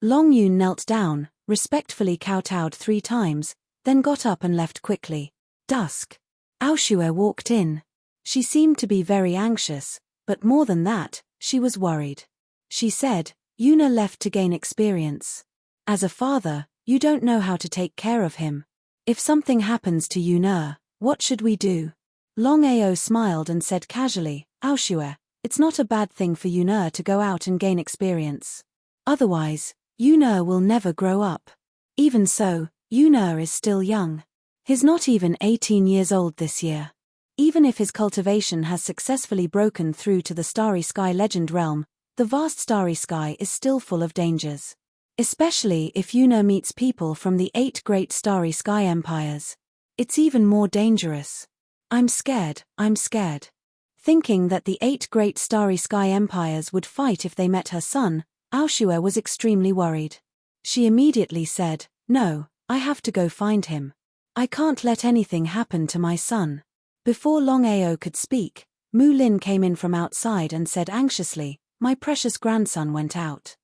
Longyun knelt down, respectfully kowtowed 3 times, then got up and left quickly. Dusk. Aoshue walked in. She seemed to be very anxious, but more than that, she was worried. She said, Yuna left to gain experience. As a father, you don't know how to take care of him. If something happens to Yuna, what should we do? Longao smiled and said casually, Aoshue, it's not a bad thing for Yuna to go out and gain experience. Otherwise, Yuna will never grow up. Even so, Yuna is still young. He's not even 18 years old this year. Even if his cultivation has successfully broken through to the Starry Sky Legend realm, the vast Starry Sky is still full of dangers. Especially if Yuna meets people from the 8 great Starry Sky Empires. It's even more dangerous. I'm scared. Thinking that the 8 great Starry Sky Empires would fight if they met her son, Aoshue was extremely worried. She immediately said, No, I have to go find him. I can't let anything happen to my son. Before Longao could speak, Mu Lin came in from outside and said anxiously, My precious grandson went out.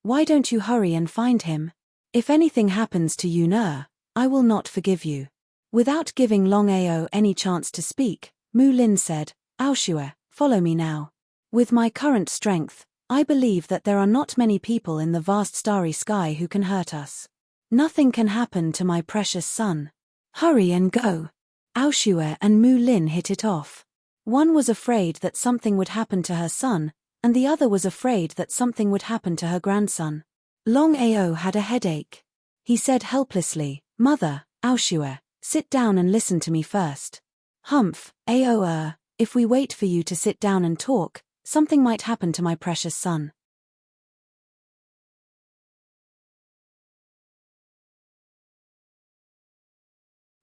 Why don't you hurry and find him? If anything happens to Yuna, I will not forgive you. Without giving Longao any chance to speak, Mu Lin said, Aoshue, follow me now. With my current strength, I believe that there are not many people in the vast Starry Sky who can hurt us. Nothing can happen to my precious son. Hurry and go. Aoshue and Mu Lin hit it off. One was afraid that something would happen to her son, and the other was afraid that something would happen to her grandson. Longao had a headache. He said helplessly, Mother, Aoshue, sit down and listen to me first. Humph, if we wait for you to sit down and talk, something might happen to my precious son.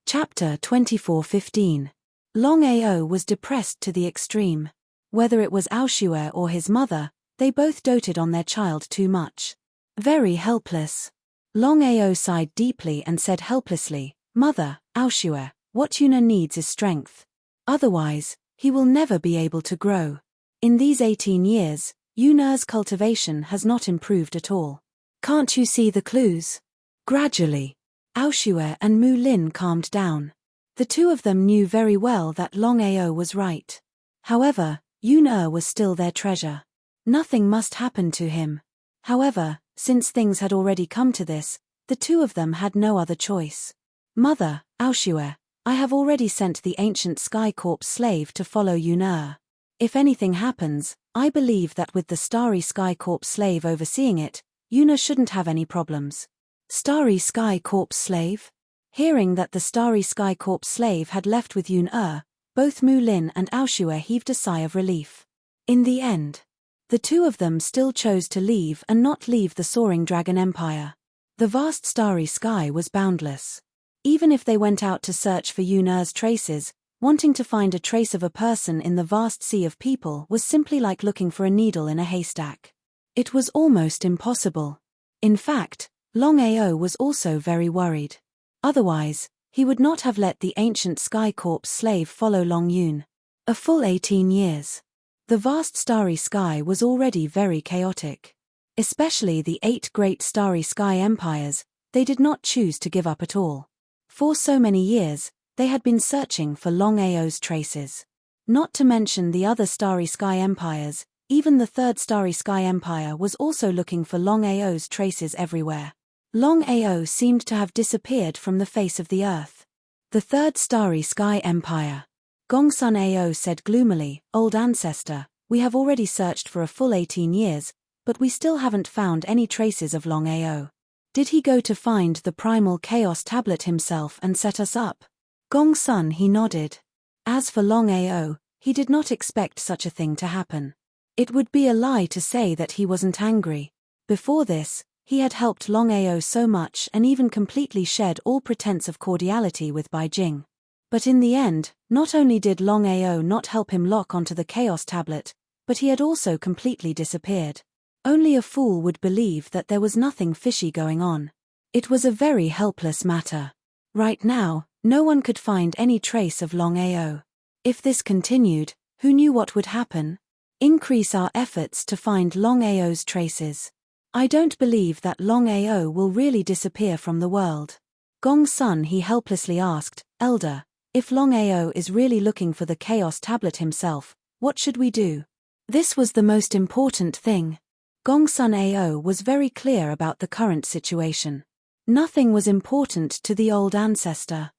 Chapter 24:15. Longao was depressed to the extreme. Whether it was Aoshue or his mother, they both doted on their child too much. Very helpless. Longao sighed deeply and said helplessly, Mother, Aoshue, what Yuna needs is strength. Otherwise, he will never be able to grow. In these 18 years, Yuna's cultivation has not improved at all. Can't you see the clues? Gradually, Aoshue and Mu Lin calmed down. The two of them knew very well that Longao was right. However, Yuna was still their treasure. Nothing must happen to him. However, since things had already come to this, the two of them had no other choice. Mother, Aoshue, I have already sent the ancient Sky Corps slave to follow Yuna. If anything happens, I believe that with the Starry Sky Corps slave overseeing it, Yuna shouldn't have any problems. Starry Sky Corps slave? Hearing that the Starry Sky Corps slave had left with Yuna, both Mu Lin and Aoshue heaved a sigh of relief. In the end, the two of them still chose to leave and not leave the Soaring Dragon Empire. The vast Starry Sky was boundless. Even if they went out to search for Yuna's traces, wanting to find a trace of a person in the vast sea of people was simply like looking for a needle in a haystack. It was almost impossible. In fact, Longao was also very worried. Otherwise, he would not have let the ancient Sky Corps slave follow Longyun. A full 18 years. The vast Starry Sky was already very chaotic. Especially the 8 great Starry Sky Empires, they did not choose to give up at all. For so many years, they had been searching for Longao's traces. Not to mention the other Starry Sky Empires, even the 3rd Starry Sky Empire was also looking for Longao's traces everywhere. Longao seemed to have disappeared from the face of the earth. The 3rd Starry Sky Empire. Gongsun Ao said gloomily, Old ancestor, we have already searched for a full 18 years, but we still haven't found any traces of Longao. Did he go to find the primal chaos tablet himself and set us up? Gongsun, he nodded. As for Longao, he did not expect such a thing to happen. It would be a lie to say that he wasn't angry. Before this, he had helped Longao so much and even completely shed all pretense of cordiality with Bai Jing. But in the end, not only did Longao not help him lock onto the Chaos Tablet, but he had also completely disappeared. Only a fool would believe that there was nothing fishy going on. It was a very helpless matter. Right now, no one could find any trace of Longao. If this continued, who knew what would happen? Increase our efforts to find Longao's traces. I don't believe that Longao will really disappear from the world. Gongsun, he helplessly asked, Elder, if Longao is really looking for the Chaos Tablet himself, what should we do? This was the most important thing. Gongsun Ao was very clear about the current situation. Nothing was important to the old ancestor.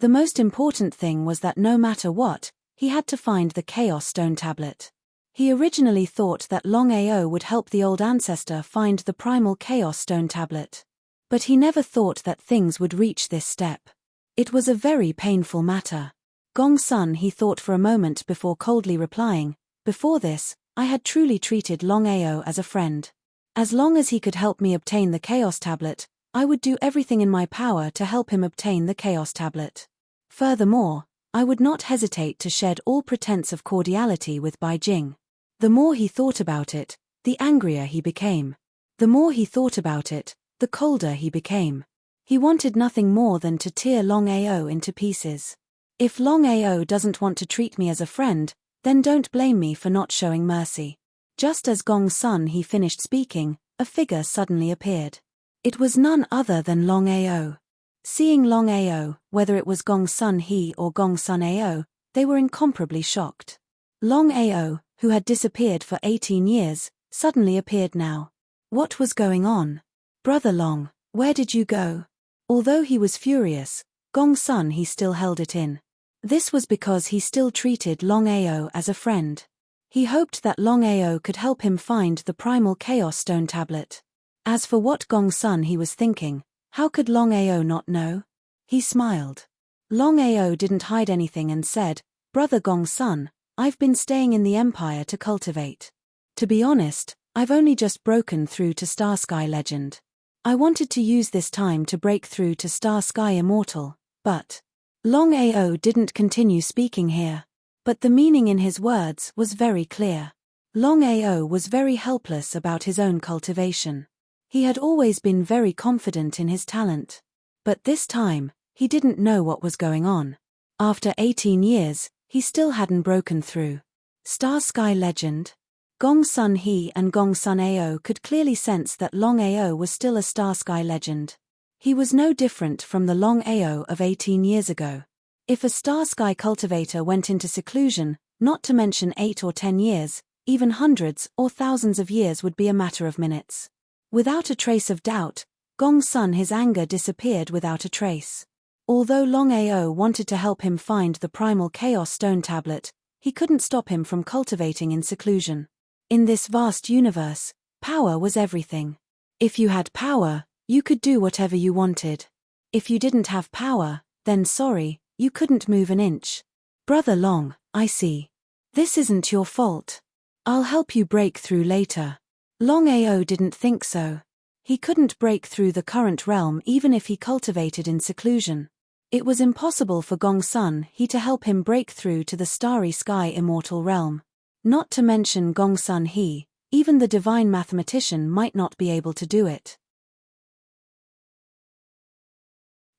The most important thing was that no matter what, he had to find the Chaos Stone Tablet. He originally thought that Longao would help the old ancestor find the primal Chaos Stone Tablet. But he never thought that things would reach this step. It was a very painful matter. Gongsun, he thought for a moment before coldly replying, before this, I had truly treated Longao as a friend. As long as he could help me obtain the Chaos Tablet, I would do everything in my power to help him obtain the Chaos Tablet. Furthermore, I would not hesitate to shed all pretense of cordiality with Bai Jing. The more he thought about it, the angrier he became. The more he thought about it, the colder he became. He wanted nothing more than to tear Longao into pieces. If Longao doesn't want to treat me as a friend, then don't blame me for not showing mercy. Just as Gongsun he finished speaking, a figure suddenly appeared. It was none other than Longao. Seeing Longao, whether it was Gongsun he or Gongsun Ao, they were incomparably shocked. Longao, who had disappeared for 18 years, suddenly appeared now. What was going on? Brother Long, where did you go? Although he was furious, Gongsun he still held it in. This was because he still treated Longao as a friend. He hoped that Longao could help him find the primal Chaos Stone Tablet. As for what Gongsun he was thinking, how could Longao not know? He smiled. Longao didn't hide anything and said, Brother Gongsun, I've been staying in the Empire to cultivate. To be honest, I've only just broken through to Star Sky Legend. I wanted to use this time to break through to Star Sky Immortal, but Longao didn't continue speaking here. But the meaning in his words was very clear. Longao was very helpless about his own cultivation. He had always been very confident in his talent. But this time, he didn't know what was going on. After 18 years, he still hadn't broken through. Star Sky Legend. Gongsun he and Gongsun Ao could clearly sense that Longao was still a Star Sky Legend. He was no different from the Longao of 18 years ago. If a Star Sky cultivator went into seclusion, not to mention 8 or 10 years, even hundreds or thousands of years would be a matter of minutes. Without a trace of doubt, Gongsun his anger disappeared without a trace. Although Longao wanted to help him find the primal Chaos Stone Tablet, he couldn't stop him from cultivating in seclusion. In this vast universe, power was everything. If you had power, you could do whatever you wanted. If you didn't have power, then sorry, you couldn't move an inch. Brother Long, I see. This isn't your fault. I'll help you break through later. Longao didn't think so. He couldn't break through the current realm even if he cultivated in seclusion. It was impossible for Gongsun he to help him break through to the Starry Sky Immortal realm. Not to mention Gongsun he, even the divine mathematician might not be able to do it.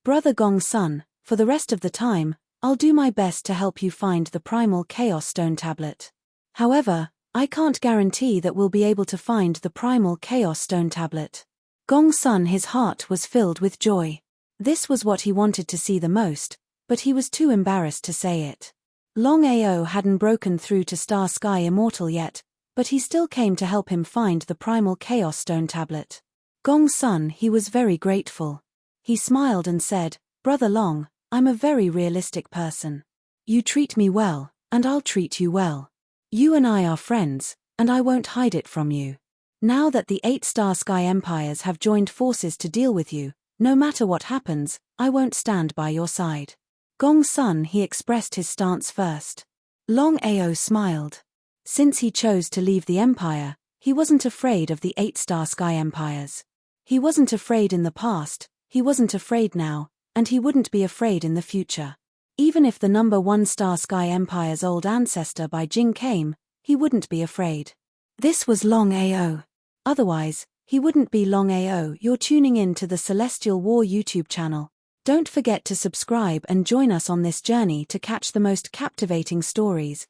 Brother Gongsun, for the rest of the time, I'll do my best to help you find the primal Chaos Stone Tablet. However, I can't guarantee that we'll be able to find the primal Chaos Stone Tablet. Gongsun his heart was filled with joy. This was what he wanted to see the most, but he was too embarrassed to say it. Longao hadn't broken through to Star Sky Immortal yet, but he still came to help him find the primal Chaos Stone Tablet. Gongsun he was very grateful. He smiled and said, Brother Long, I'm a very realistic person. You treat me well, and I'll treat you well. You and I are friends, and I won't hide it from you. Now that the 8 Star Sky Empires have joined forces to deal with you, No matter what happens, I won't stand by your side. Gong's son, he expressed his stance first. Longao smiled. Since he chose to leave the empire, he wasn't afraid of the 8-star sky empires. He wasn't afraid in the past, he wasn't afraid now, and he wouldn't be afraid in the future. Even if the number 1-star sky empire's old ancestor by Jing came, he wouldn't be afraid. This was Longao. Otherwise, he wouldn't be Longao. You're tuning in to the Celestial War YouTube channel. Don't forget to subscribe and join us on this journey to catch the most captivating stories.